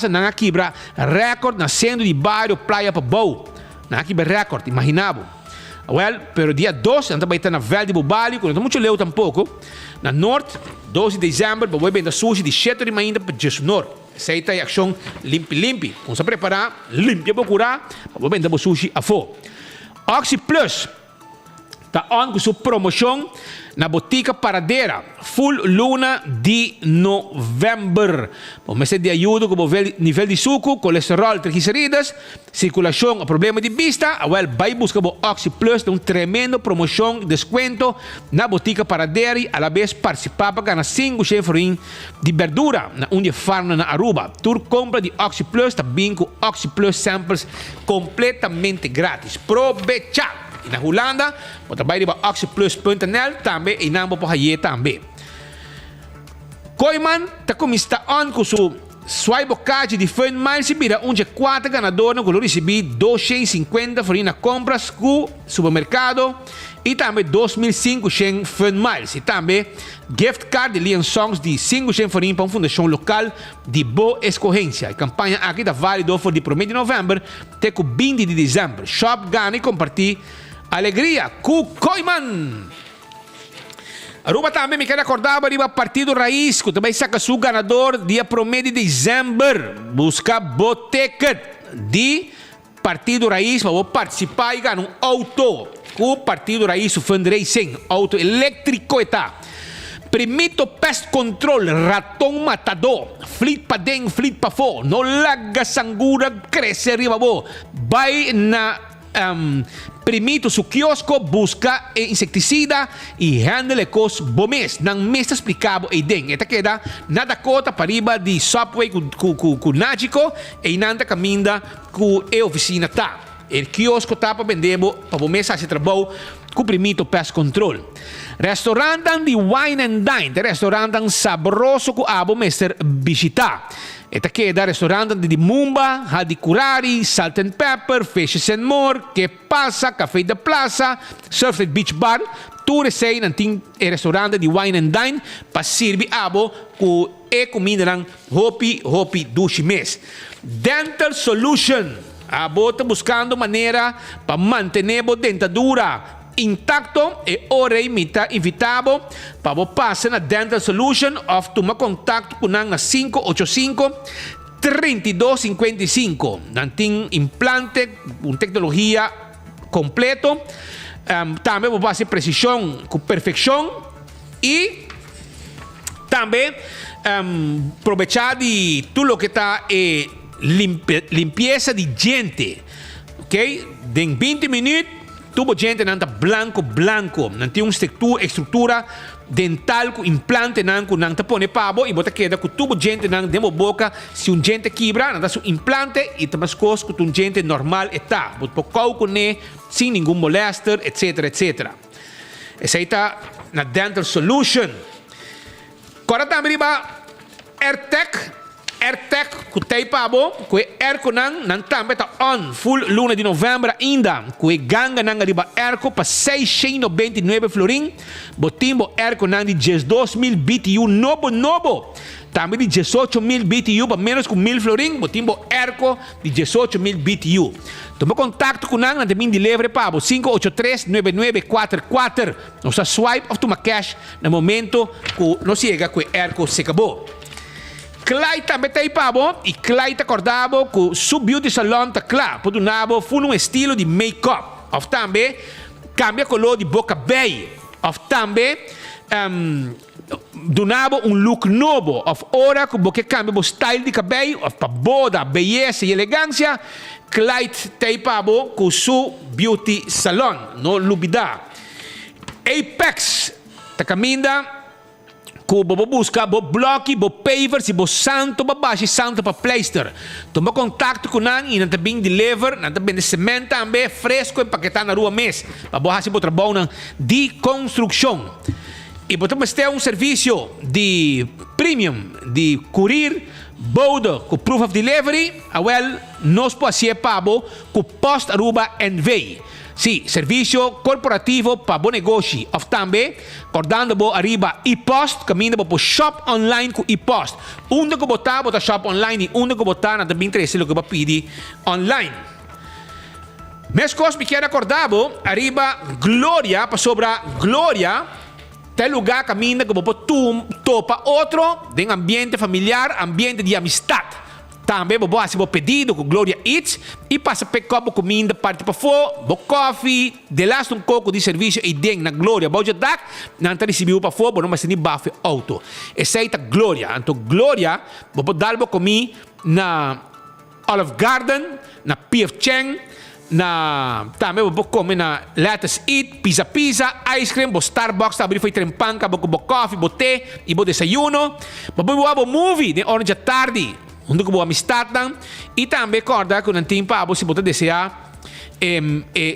nang Akibra record na centro de bairro Praia Pabou. Nang Akibra record, imaginavo. Well, pero dia 2, então vai estar na Veld de Bubali, quando não muito leu tampouco. Na norte, 12 de dezembro, vai vender sushi de 7 de manhã para Jesunor. Essa é a ação limpi. Vamos preparar, limpia para curar, para vender sushi a fogo. Oxy Plus, Tá on com sua promoção na Botica Paradera, full luna de novembro. O mês de ajuda com o nível de suco, colesterol, triglicéridas, circulação, problema de vista. Well, vai buscar o Oxy Plus, de tremendo promoção, desconto na Botica Paradera e a la vez participar para ganhar 5 chefroin de verdura na Undia Farm na Aruba. Tur compra de Oxy Plus, também com Oxy Plus samples completamente grátis. Provecha! Na Holanda, você vai ir para oxyplus.nl também e não para aí também. Koiman, tá como está on com sua swipe bocage de fun miles e vira onde 4 ganadores que recebi 250 farina compras com supermercado e também 2.500 fun miles e também gift card de Leon Songs de 500 farina para uma fundação local de boa escorrência. A campanha aqui está válida para o 1 de novembro até o 20 de dezembro. Shop, ganha e compartilhe alegria com Koiman. Aruba também me quer acordar para o Partido Raiz, que também saca seu ganador dia 1 de dezembro. Busca boteca de Partido Raiz para participar e ganhar um auto. Com o Partido Raiz, o fundraising, auto elétrico está. Primito pest control, ratão matador, flit pa dentro, flit pa fora, no laga sangura, cresce arriba bo. Vai na primito su kiosco, busca inseticida e handle cos bomes. Nang mesta explicabo e den. Eta queda nada cota pariba di Subway ku Nagico e nanda caminda ku e oficina ta. El kiosco ta pa vendebo pa bomes se trabalho com primito pest control. Restaurante di Wine and Dine, restaurante sabroso ku abo mester visita. Eta queda restaurante di Mumba, Hadi Curari, Salt and Pepper, Fishes and More, Que Pasa, Café da Plaza, Surfside Beach Bar, Tour sei nanting restaurante di Wine and Dine, pa sirvi abo ku e comida ng hopi dushi mes. Dental Solution, abo ta buscando manera pa mantener dentadura intacto e ora imita invitabo para passar na Dental Solution of toma contato com na 585 3255 nanting implante com tecnologia completo também vou fazer precisão com perfeição e também aproveitar de tudo que está limpeza de gente, ok? Em 20 minutos tubo gente nanta blanco, nanti uma estrutura dental com implante nanco nanta pone pabo e bota queda com tubo gente nang demo boca se um gente quebra nanta su implante e tamas cos com um gente normal eta bot pocau com ne sem nenhum molester etc. Essa aí tá na Dental Solution. Agora também ba AirTech ku tay pabo ku airco nang tambe ta on full luna de novembro ainda ku ganga nang riba airco pa 699 florin botimbo airco nang de 12.000 BTU novo também de 18.000 BTU para menos com 1.000 florin botimbo airco de 18.000 BTU. Toma contato com nang na demin delivery pabo 583-9944 nossa swipe of toma cash na momento ku no chega ku airco se acabou. Clay também tem pabo e Clay tá acordado com seu beauty salon tá claro, por donabo foi um estilo de make-up, of também cambia color de boca bem, of também donabo look novo, of ora com boca cambia o style de cabelo, of para boda, beleza e elegância, Clay tem pabo com seu beauty salon, no lubida. Apex tá caminda ku bo busca bo bloque bo paver si bo santo babashi santo pa pleister toma contato com nang e nanta bing deliver nanta bing cemento também fresco empaquetado na rua mês pa bo hasi bo trabalho de construção e bo toma ter serviço de premium de curir boda com proof of delivery well nos pode pabo com post Aruba NV. Sì, servizio corporativo para bom negócio. Of também, acordando bo arriba e-post, caminho bo shop online com e-post. Onde que botar shop online e onde que botar na também interesse lo que pedir online. Mes cos me quero acordar bo arriba Glória para sobra Glória. Tem lugar caminho que bo topa outro de ambiente familiar, ambiente de amistad. Também bobo assim bo pedido com Gloria Eats e passa pick-up comida parte para fora, bo coffee, de last um coco de serviço e deng na Gloria, bo dak, não tá recebeu para fora, bo não mais nem bafe auto. Essa aí tá Gloria, então Gloria bobo dalbo comi na Olive Garden, na P.F. Chang, na também bobo come na Lettuce Eat, pizza, ice cream, bo Starbucks, também foi trempanca, bo coffee, bo té e bo desayuno, bo movie de orange tarde. Onde que boa amistad e também corda que não tem para você poder desejar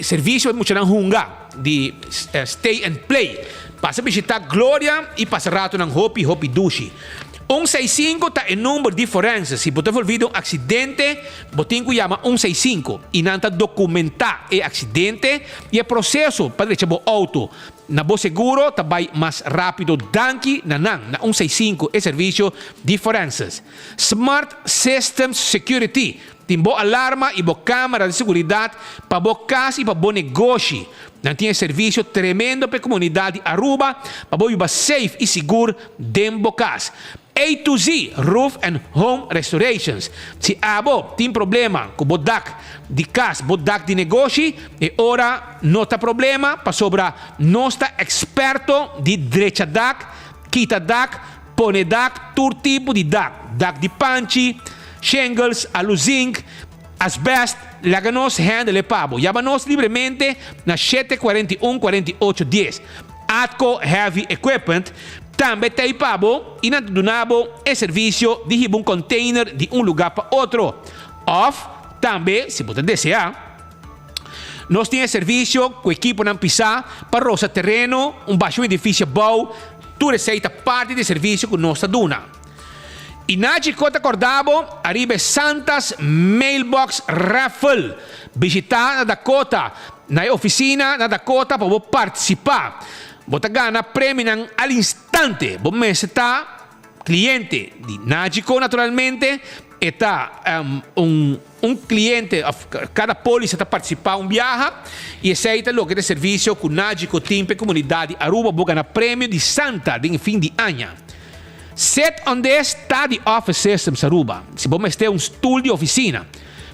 serviço muito na hunga de stay and play. Passa visitar Gloria e passa rato na Hopi Dushi. 165 está em número de diferença. Se você for visto um acidente, você chama 165 e não está documentar o acidente e o processo para deixar o auto na bo seguro está mais rápido danke na 165 é serviço diferenças. Smart Systems Security tem boa alarma e boa câmera de segurança para boa casa e para bom negócio. Não tem serviço tremendo para a comunidade Aruba para boa safe e seguro dentro da casa. A to Z Roof and Home Restorations. Se abo tem problema com bodak de casa, bodak de negócio, e ora não tem problema para sobrar nossa experto de direita dak, quita dak, pone dak, todo tipo de dak de panchi, shingles, aluzinc, asbest, laganos handle pabo. Llámanos livremente na 741-4810. Atco Heavy Equipment também tem pabo e não donabo é serviço de um container de um lugar para outro. Off também, se você desejar, nós temos serviço com equipo não pisar para roça terreno, baixo edifício bom, tu receita parte do serviço que nós dona. E na Chicota Cordabo, arriba Santas Mailbox Raffle. Visitar na Dakota, na oficina na Dakota para participar. Você ganha prêmio al instante. Você está cliente de Nagico, naturalmente. Está cliente, cada polícia está participando viaja e aceita o que é serviço com Nagico Timpe Comunidade Aruba. Você ganha prêmio de Santa de fim de ano. Set onde está de Office Systems Aruba. Se você está um estudo de oficina,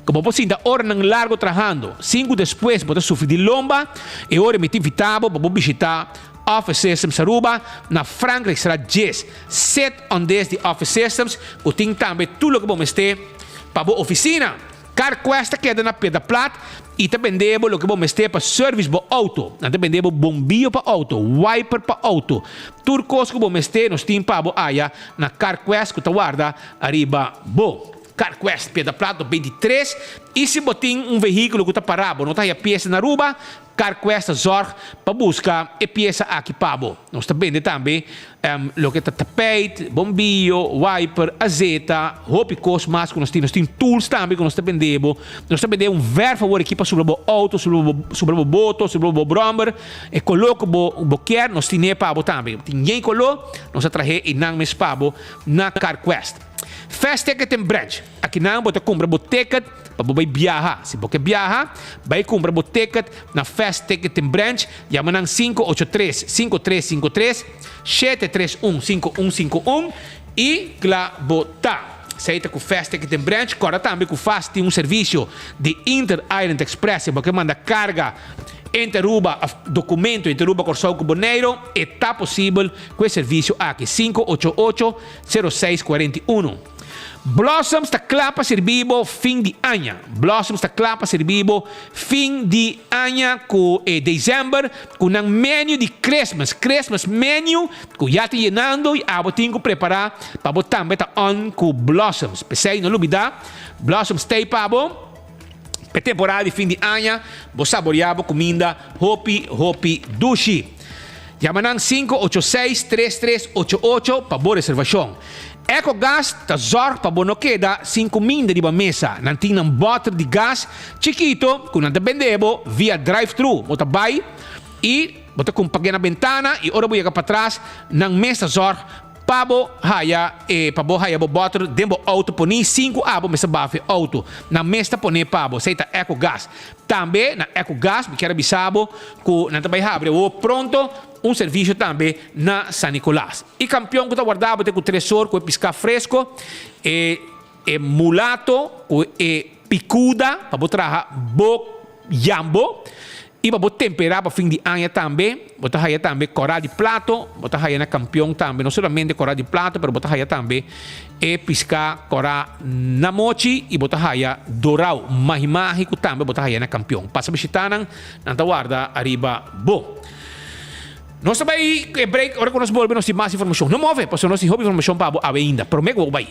como você ainda hora não largo trabalhando, 5 depois você sofre de lomba e hora me invitava para visitar Office Systems Aruba na Franklin Estrada 10. Set onde de Office Systems, que tem também tudo que você está para a oficina. Car cuesta queda na pedra plata e te vendemos o que você está para service para auto. Não te vendemos bombilho para auto, wiper para auto. Tudo coisa que você está nos tem para a na Car Quest que te guarda arriba bo. Car Quest pedra plata 23 e se você tem veículo que está parado, não está a peça na Aruba, Car Quest zorg para buscar a peça aqui para nós também também o que está tapete, bombilho, wiper, azeta, roupa mas que nós temos tools também que nós também vendemos verfa o equipa sobre o auto, sobre o boto, sobre o bromber e coloca o quer nós temos para também. Ninguém colocou, nós traje e não mes para na Car Quest. Fast Ticket and Branch. Aqui não você compra o ticket para você viajar. Se você viajar, vai comprar o ticket na Fast Ticket and Branch. Chama 583-5353 731-5151 e lá botar. Seita com Fast Ticket and Branch. Agora também com Fast tem serviço de Inter Island Express. Você manda carga entre Aruba, documento entre Aruba Corsão com Boneiro. E está possível com o serviço aqui. 588-0641. Blossoms está claro para servir fim de ano. Blossoms está claro para servir fim de ano com dezembro com um menu de Christmas. Christmas menu que já está llenando e agora tenho que preparar para botar também on com Blossoms. Pensei, não olvidar. Blossoms tem para a temporada de fim de ano. Vou saborear a comida Hopi Dushi. Chama 586-3388 para boa reservação. EcoGas está zorg para não queda 5 min de mesa. Não tem um bottle de gás chiquito que não te vendemos via drive-thru. Você vai e você compra na ventana e ora você para trás na mesa zorg para haya o bottle dentro do auto poni 5 abo mesa bafe auto na mesa poni pabo seita EcoGas. Também na EcoGas me quero avisar que não te vai abrir o pronto serviço também na San Nicolás. E campeão que está guardado com 3 horas com piscar fresco e e mulato e picuda para botar jambo e para temperar para fim de ano também botar aí também coral de plato botar aí na campeão também não somente coral de plato mas botar aí também e piscar coral na mochi e botar aí dorau mágico também botar aí na campeão passa bisitanan nanta guarda arriba bo nós também break agora que nós volvemos tem mais informação não move porque nós temos informação para ainda prometo vou vai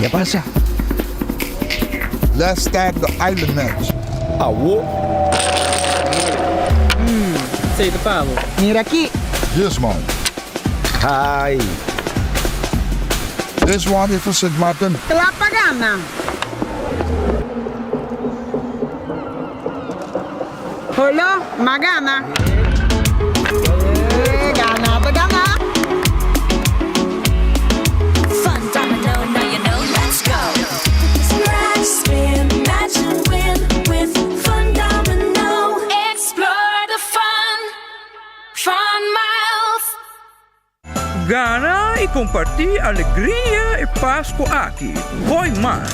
¿Qué pasa? Let's stack the island nuts. Awo. Sei de pavo. Mira aqui. This one. Hi. This one is for St. Martin. Kelapa gana. Holo, magana. Gana, gana. Spin, match and win with Fun Domino. Explore the fun miles. Gana e compartilhe alegria e Páscoa aqui. Foi mais.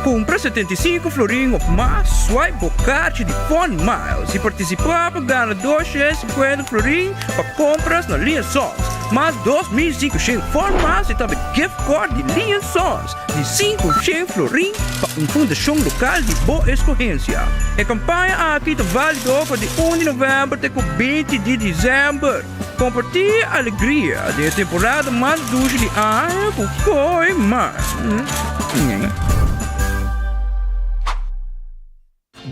Compra 75 florinhos ou mais, swipe o card de Fun Miles e participar para ganhar 250 florinhos para compras na Linha Sons. Mais 2.500 Fun Miles e também gift card de Linha Sons de 500 florinhos para uma fundação local de boa escorrência. A campanha aqui está válida de 1 de novembro até 20 de dezembro. Compartilhe a alegria da temporada mais dulce de ano com Foi Mais.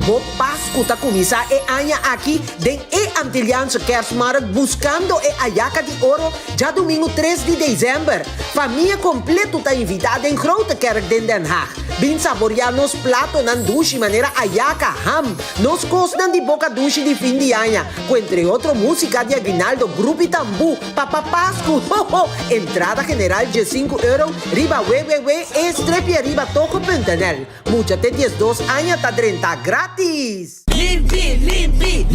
Bo Páscoa tá começar e anha aqui den e Antilliaanse Kerstmarkt buscando e ayaca de ouro já domingo 3 de dezembro. Família completa tá invitada em grote kerk den Den Haag. Bin saborear nos plato nan douche maneira ayaca, ham, nos costas de boca douche de fim de ano. Com entre outro música de Aguinaldo, Grupo Itambu, Papa Páscoa, entrada general de €5, riba wewewe e strepe riba toco.nl. Mucha te 12 anos tá 30 grátis. Limpi.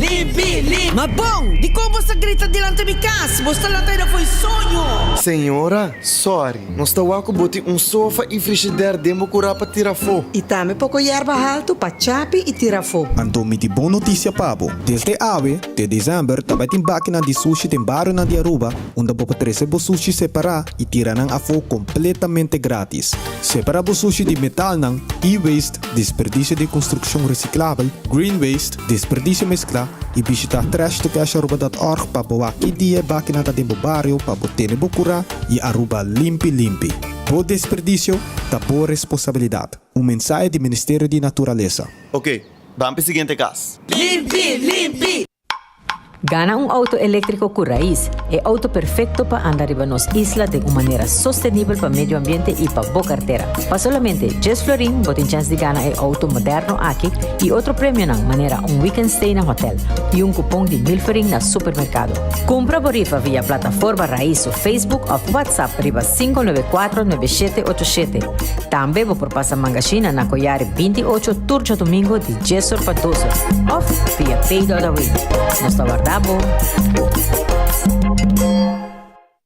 Mas bom, di como você grita delante de casa? Você lá ainda foi sonho. Senhora, sorry. Nós estamos com um sofá e frigideira demo curar para tirar fogo. E também pouco erva alto para chape e tirar fogo. Então, me boa notícia, Pabo. Desde ave, de dezembro, também tem máquina de sushi tem barrio na de Aruba, onde você pode receber sushi separar e tirar a fogo completamente grátis. Separar o sushi de metal, e-waste, desperdício de construção reciclável, green waste, desperdício mesclar e visitar trashtocash.org para boa aqui dia máquina da tempo barrio para botar bocura e Aruba limpi. Por desperdício, da boa responsabilidade. Mensagem do Ministério de Natureza. Ok, vamos para o seguinte caso. Limpi. Gana auto elétrico com raiz é auto perfeito para andar riba nos isla de uma maneira sustentável para o meio ambiente e para boa carteira. Para solamente 10 florin, botem chance de ganhar auto moderno aqui e outro prêmio na maneira weekend stay na hotel e cupom de 1000 florin na supermercado. Compra por rifa via plataforma Raiz ou Facebook ou WhatsApp riba 594-9787. Também vou por passar mangachina na Coiare 28 turno domingo de 10 para 12 ou via Pay Dotaway. Nós aguardamos.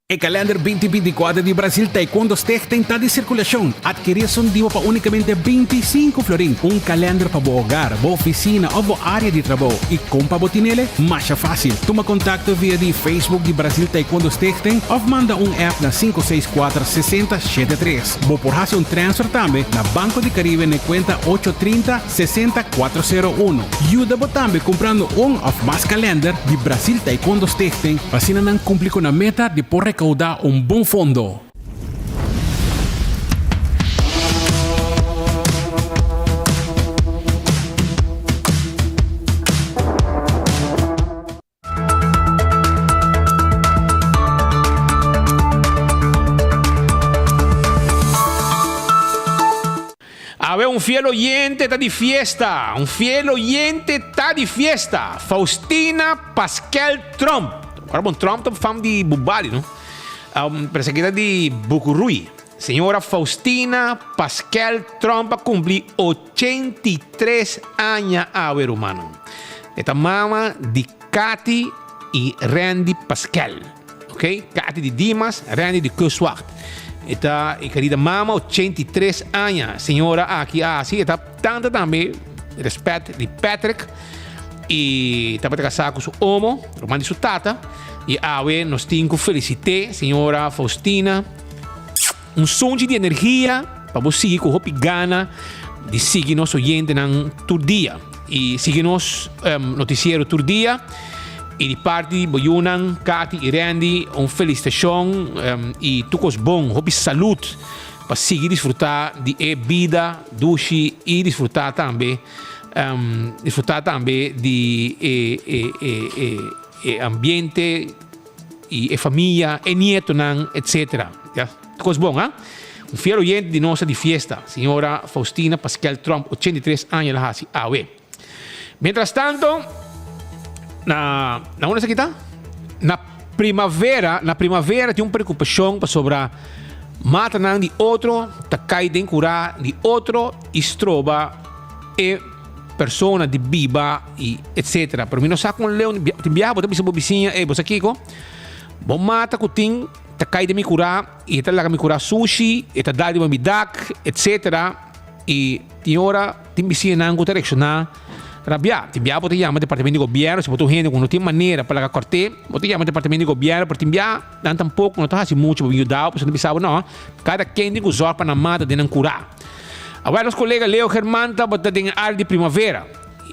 O calendar 2024 de Brasil Taekwondo Stichting está de circulação. Adquirir son diwa para unicamente 25 florin. Calendar para o hogar, boa oficina ou boa área de trabalho. E compra botinele, mais fácil. Toma contato via de Facebook de Brasil Taekwondo Stichting ou manda app na 564-6073. Vou por fazer transfer também na Banco de Caribe na conta 830-60401. Ajuda também comprando ou mais calendar de Brasil Taekwondo Stichting. Assim não cumpre com a meta de por recaudar bom fundo. A ver, fiel oyente está de fiesta. Fiel oyente está de fiesta. Faustina Pascal Trump. Agora, Trump é fã de Bubali, não? Perseguida de Bucurui. Senhora Faustina Pascal Trompa cumpre 83 anos agora, humano. Esta mama de Cathy e Randy Pascal. Ok? Cathy de Dimas, Randy de Kuswacht. Esta querida mama, 83 anos. Senhora aqui, assim, está tanto também respeito de Patrick. E está para casar com seu homo, Romano de sua tata. E awe, nós temos felicité, senhora Faustina. Sonho de energia para você seguir com o gana de seguir nosso oyente no todo dia. E seguir nos noticiero todo dia. E de parte de Boyunan, Cathy e Randy, felicitação e tudo bom, hope saúde para seguir desfrutar de vida, duche e desfrutar também de ambiente e família e nieto, etc. Ja? Tudo bom, hein? Fiel oyente de nossa de fiesta, senhora Faustina Pascal Trump, 83 anos, ela assim, Mientras tanto, onde você está? Na primavera tem uma preocupação sobre mata de outro, tá cai de curar de outro, estroba e persona de biba e etc. Pero mim não sabe como leão, tem viaja, botar bisa bobicinha, você aqui ko, bom mata que tem, tá cai de me curar e tá lá me curar sushi, e tá dá de me dak, etc. E tem hora tem bicinha não direcionar. Rabia, timbia pode chamar departamento de governo, se botou gente com não tem maneira para a corte, pode chamar departamento de governo, para timbia, não tampouco, não está assim muito para ajudar, porque não pensava não, cada quem tem que usar para na mata de não curar. Agora os colegas Leo Germán tá botando em área de primavera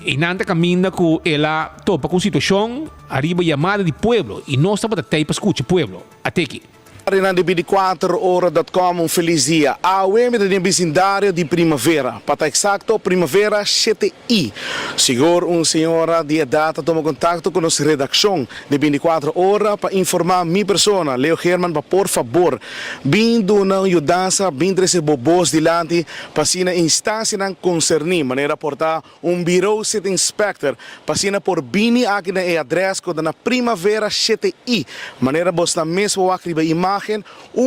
e nanta caminha com ela topa com situação arriba chamada de pueblo e nós estamos até para escutar pueblo até aqui. Na de 24horas.com, feliz dia. Aweme de vecindário de primavera. Para exato, primavera 7i. Seguro senhora de data toma contato com nossa redação de 24 horas para informar minha persona, Leo Germán, por favor. Vindo na ajudança, vindo esse bobos dilante, para sina instância não concernir, maneira portar bureau set inspector, para sina por bini aqui na adresse na primavera 7i. Maneira bosta mesmo aqui imagem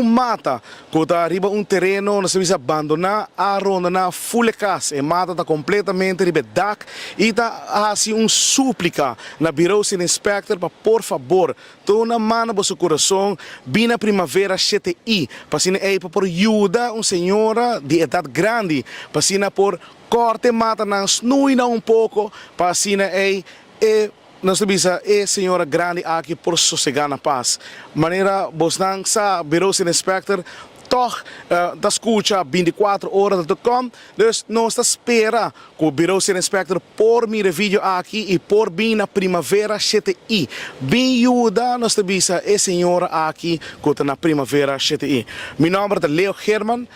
mata que está arriba terreno na serviço abandonar a ronda na full casa e mata está completamente ribe dak e está assim súplica na bureau sin inspector para por favor toda mano para seu coração bina primavera 7i para sina para por ajuda senhora de idade grande para sina por corte mata na snui na pouco para sina nós bisa senhora grande aqui por sossegar na paz. Maneira bosnang sa bureau sin inspector toch da escuta 24horas.com. Dus nós espera que o bureau sin inspector por mi vídeo aqui e por bem na primavera 7i. Bem ajuda nós bisa senhora aqui que está na primavera 7i. Meu nome é Leo Germán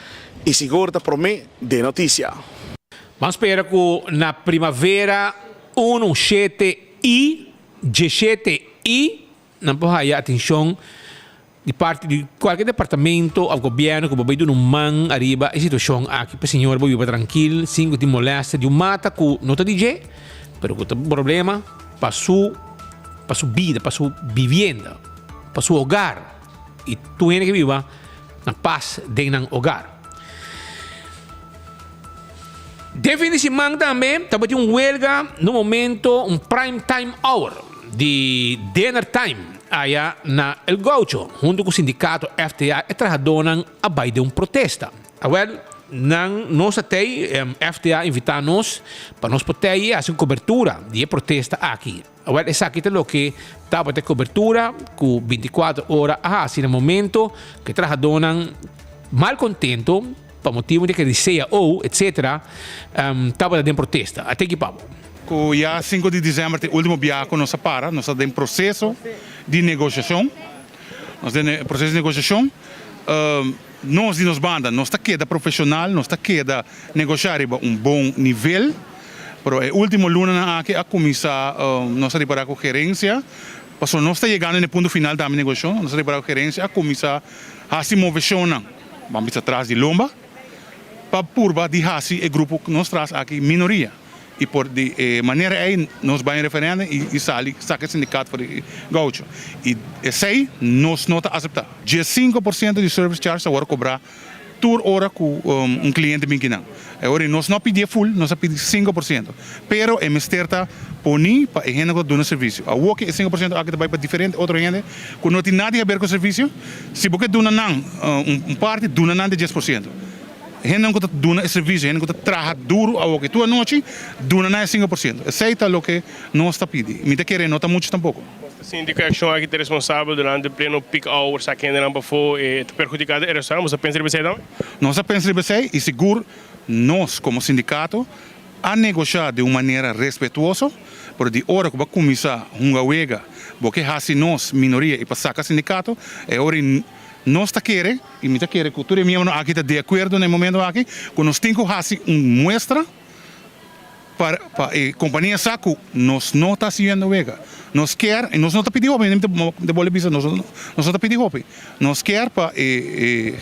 e seguro para mim de notícia. Vamos esperar que na primavera 7i G7i não pode atenção de parte de qualquer departamento ou governo que vai dar man arriba a situação aqui para o senhor vai viver tranquilo sem que te moleste de mata que não está DJ pero que tem problema para sua vida para sua vivienda para seu hogar e tu tem que viver na paz dentro do hogar. De fim de semana também, estava huelga no momento, prime time hour de dinner time, aí na El Gaucho, junto com o sindicato FTA, e trabalham a baixo de protesta. Agora, nós até FTA invitar-nos para nós poder fazer cobertura de protesta aqui. Agora, essa aqui é o que estava de cobertura, com 24 horas, assim no momento, que trabalham mal contento, para motivo de que diseia ou, etc., estava em protesta. Até que papo. O dia 5 de dezembro, o último dia que nós para, nós estamos em processo de negociação. Nós estamos em processo de negociação. Nós de nos banda, nós estamos aqui profissional, nós estamos aqui negociar a bom nível. Pero o último luna aqui a começar, nós estamos para a gerência. Passou, nós estamos chegando no ponto final da negociação, nós estamos para a gerência a começar a se mover. Vamos atrás de lomba. Para purba de hasi o grupo que nós traz aqui minoria e por de maneira aí nós vamos referendo e saca sindicato para o gaucho e esse aí nós não está aceitar. 5% de service charge agora cobrar tour hora com cliente bem que não. Agora nós não pedimos full, nós pedimos 5%. Pero é misterta poni para a gente que dá serviço. A work é 5%, aqui vai para diferente outra gente que não tem nada a ver com o serviço. Se você dá parte, dá de 10%. Gente não está dando serviço, gente não está trabalhando duro a work. Tua noite, dá 5%. Aceita o que nós está pedindo. Me quer não está muito tampouco. A sindicação aqui é responsável durante o pleno peak hours, a quem não foi perjudicada a restaurante. Você pensa em você também? Nós pensamos e seguro nós como sindicato a negociar de uma maneira respeituosa, porque de hora que vai começar uma huelga, porque assim nós minoria e passar com o sindicato, é hora nós está querendo e me está querendo que todo mundo aqui está de acordo no momento aqui, que nós temos que fazer uma mostra para a companhia saco nós não está fazendo huelga. Nós quer, nós não está pedindo de bola bisa, nós não está pedindo roupa. Nós quer para a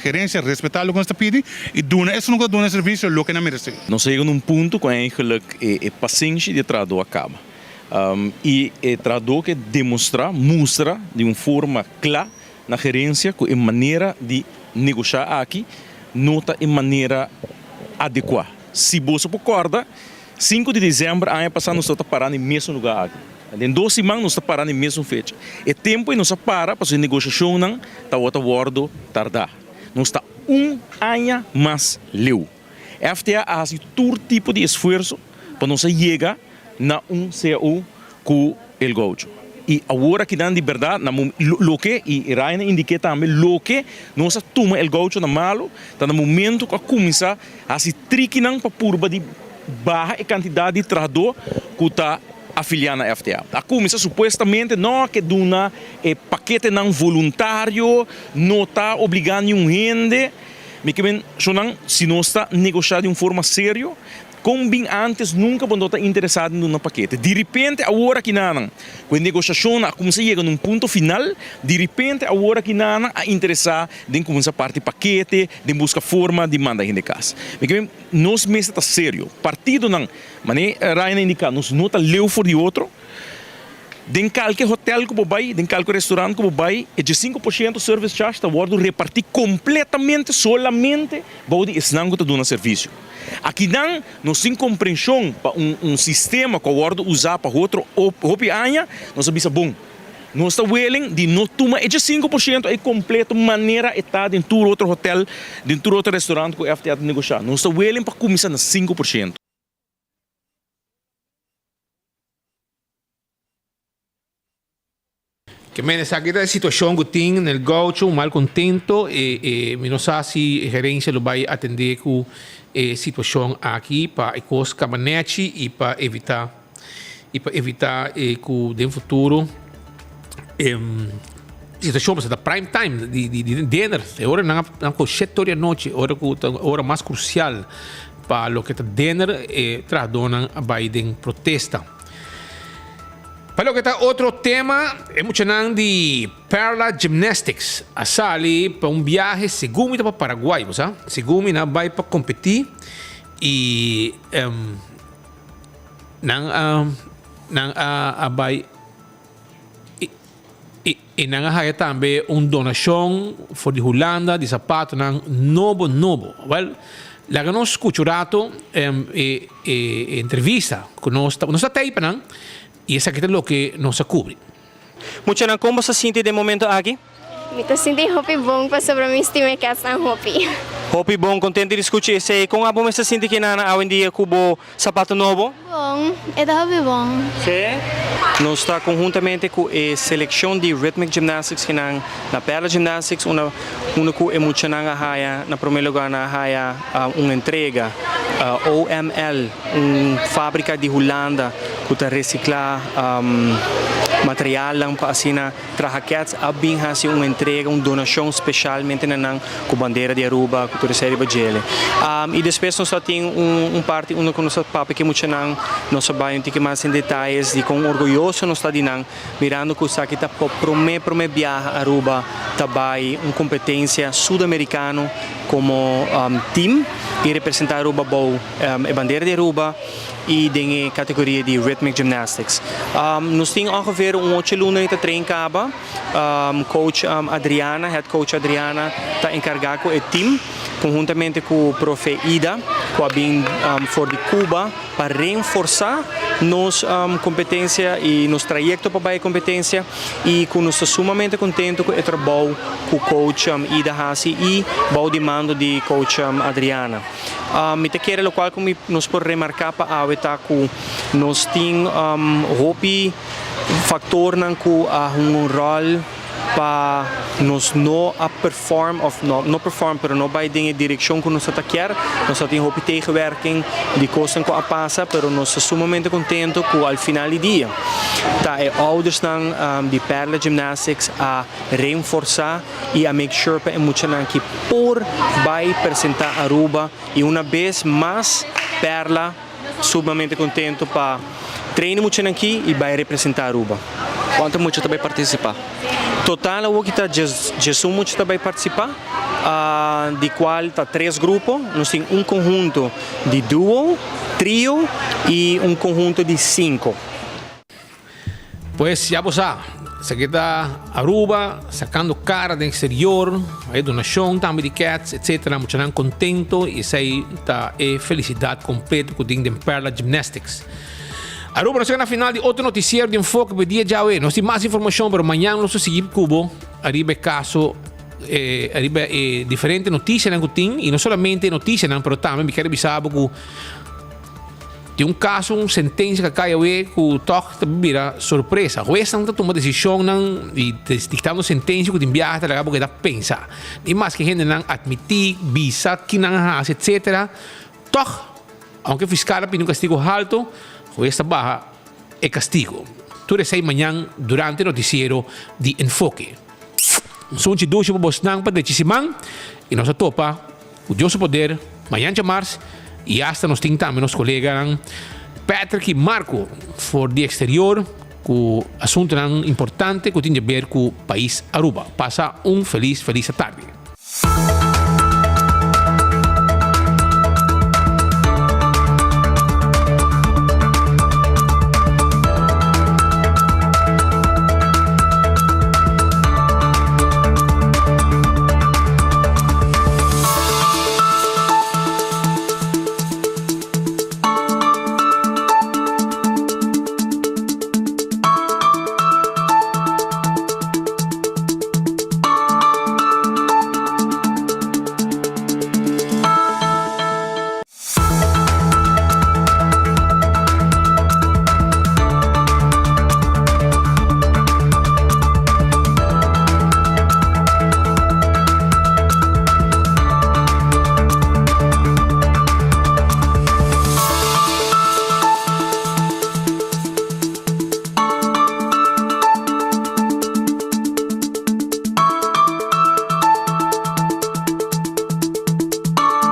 gerência respeitar o que nós está pedindo e isso não dá serviço o que não merece. Nós chegamos num ponto que eigenlijk a paciência de tradutor acaba. E o tradutor que mostra de uma forma clara na gerência que a maneira de negociar aqui não está em maneira adequada. Se você concorda, 5 de dezembro, ano passado, nós estamos parando no mesmo lugar aqui. Em 2 semanas, nós estamos parando na mesma fecha. É tempo que nós para a negociação não está outra bordo tardar. Nós está ano mais leu. A FTA faz todo tipo de esforço para nós chegar na CO com o gaucho. E agora que dá de verdade, o que, e Raina indica também, o que nós tomamos o gaucho na malo, está no momento que começa a se triquinar para curva de baixa quantidade de trabalhador que está afiliado na FTA. A comissão supostamente não que dá paquete não voluntário, não está obrigando nenhum gente, mas se não está negociando de uma forma séria, como bem antes nunca não está interessado em um paquete. De repente, agora que não, quando a negociação começa a chegar num ponto final, de repente, agora que não a interessar em começar a parte paquete, de buscar forma de mandar gente de casa. Porque nós mesmos está sério. Partido não, mas Raina indica, nós não está leu for de outro. Den qualquer hotel que você vai, den qualquer restaurante que você vai, é de 5% service charge está repartir completamente, solamente, para esse não está dando serviço. Aqui não, nós temos compreensão para sistema que você usar para outro ano, nós sabemos bom. Nós estamos willing de não tomar de 5% é completo maneira está dentro de outro hotel, dentro de outro restaurante que o FTA negociar. Nós estamos willing para começar na 5%. Que menos aqui da situação que tem no gaucho, mal contento e não sei se a gerência vai atender com a situação aqui para a coisa cabanete e para evitar que no futuro situação da prime time de dinner, hora não com 7 horas da noite, hora mais crucial para o que está dinner e tradona a Biden protesta. Para que está outro tema, é muito de Perla Gymnastics. A sali para viaje segundo para Paraguai, sabe? Segundo vai para competir e vai e há também donação for de Holanda de sapato novo. Well, lá que nós escutamos entrevista que nós está teipa, e essa aqui é o que nos cubre. Muito bem, como você se sente de momento aqui? Me sinto hopi bom para sobre a minha estima que é hopi. Hopi bom, contente de escutar isso. Como a você se sente que na hoje em dia cubo sapato novo? Bom, é hopi bom. Sim. Nós está conjuntamente com a seleção de Rhythmic Gymnastics que na Perla Gymnastics uma que é muito na primeiro lugar na uma entrega OML, uma fábrica de Holanda que está reciclar material para assim trabalhar bem assim uma entrega, uma donação especialmente com bandeira de Aruba, com toda a série de gele. E depois nós tem parte onde nós papo que muito não sabemos mais em detalhes de com orgulho orgulhoso nos está dinang mirando que sa kita po prome viaja a Aruba tabay uma competência sul-americano como team e representar Aruba bom a bandeira de Aruba e de categoria de Rhythmic Gymnastics. Nós temos ongeveer 8 lunas de trein caba. Coach Adriana, head coach Adriana, está encarregado com o team, conjuntamente com o profe Ida, que vem for de Cuba, para reforçar nossa competência e nosso trajeto para a competência e que nós estamos sumamente contentes com o trabalho com o coach Ida Hassi e o demando de coach Adriana. Me te quero, o qual nós podemos remarcar para a que nós temos factor que um rol para nós não perform of não perform, pero não vai em direção que nós atacar, nós temos tegenwerking de coisas que passa, pero nós estamos sumamente contentes que ao final do dia tá ouders de Perla Gymnastics a reforçar e a make sure para muitos que por vai apresentar Aruba e uma vez mais Perla sumamente contente para treinar muito aqui e vai representar Aruba. Quanto muito também participar? Total, o que está Jesus muito também participar, de qual está 3 grupos. Nós temos um conjunto de duo, trio e um conjunto de 5. Pues ya vos se queda Aruba sacando cara del exterior, hay donación también de cats, etc. Muchos están contentos y se está felicidad completa con de Perla Gymnastics. Aruba, nós chegamos na final de outro noticiário de enfoque para dia já nós temos mais informação, mas amanhã nós seguimos Cubo, arriba caso, arriba diferente notícia que tem e não somente notícia, mas também me quero avisar que tem caso, sentença que cai aí que toca vira surpresa. O juez está tomando decisão e dictando sentença que tem viagem para que dá pensar. E mais que gente não admitir, visa que não faz, etc. Toca, aunque o fiscal pediu castigo alto, o esta baja é castigo. Tudo isso amanhã durante o noticiero de Enfoque. Sunchi dushi po bos nang padecisimang e nós topa o Deus poder amanhã de março e hasta nos tintamos nos colegas Patrick e Marco for de exterior com assunto importante que tem a ver com o país Aruba. Passa feliz tarde.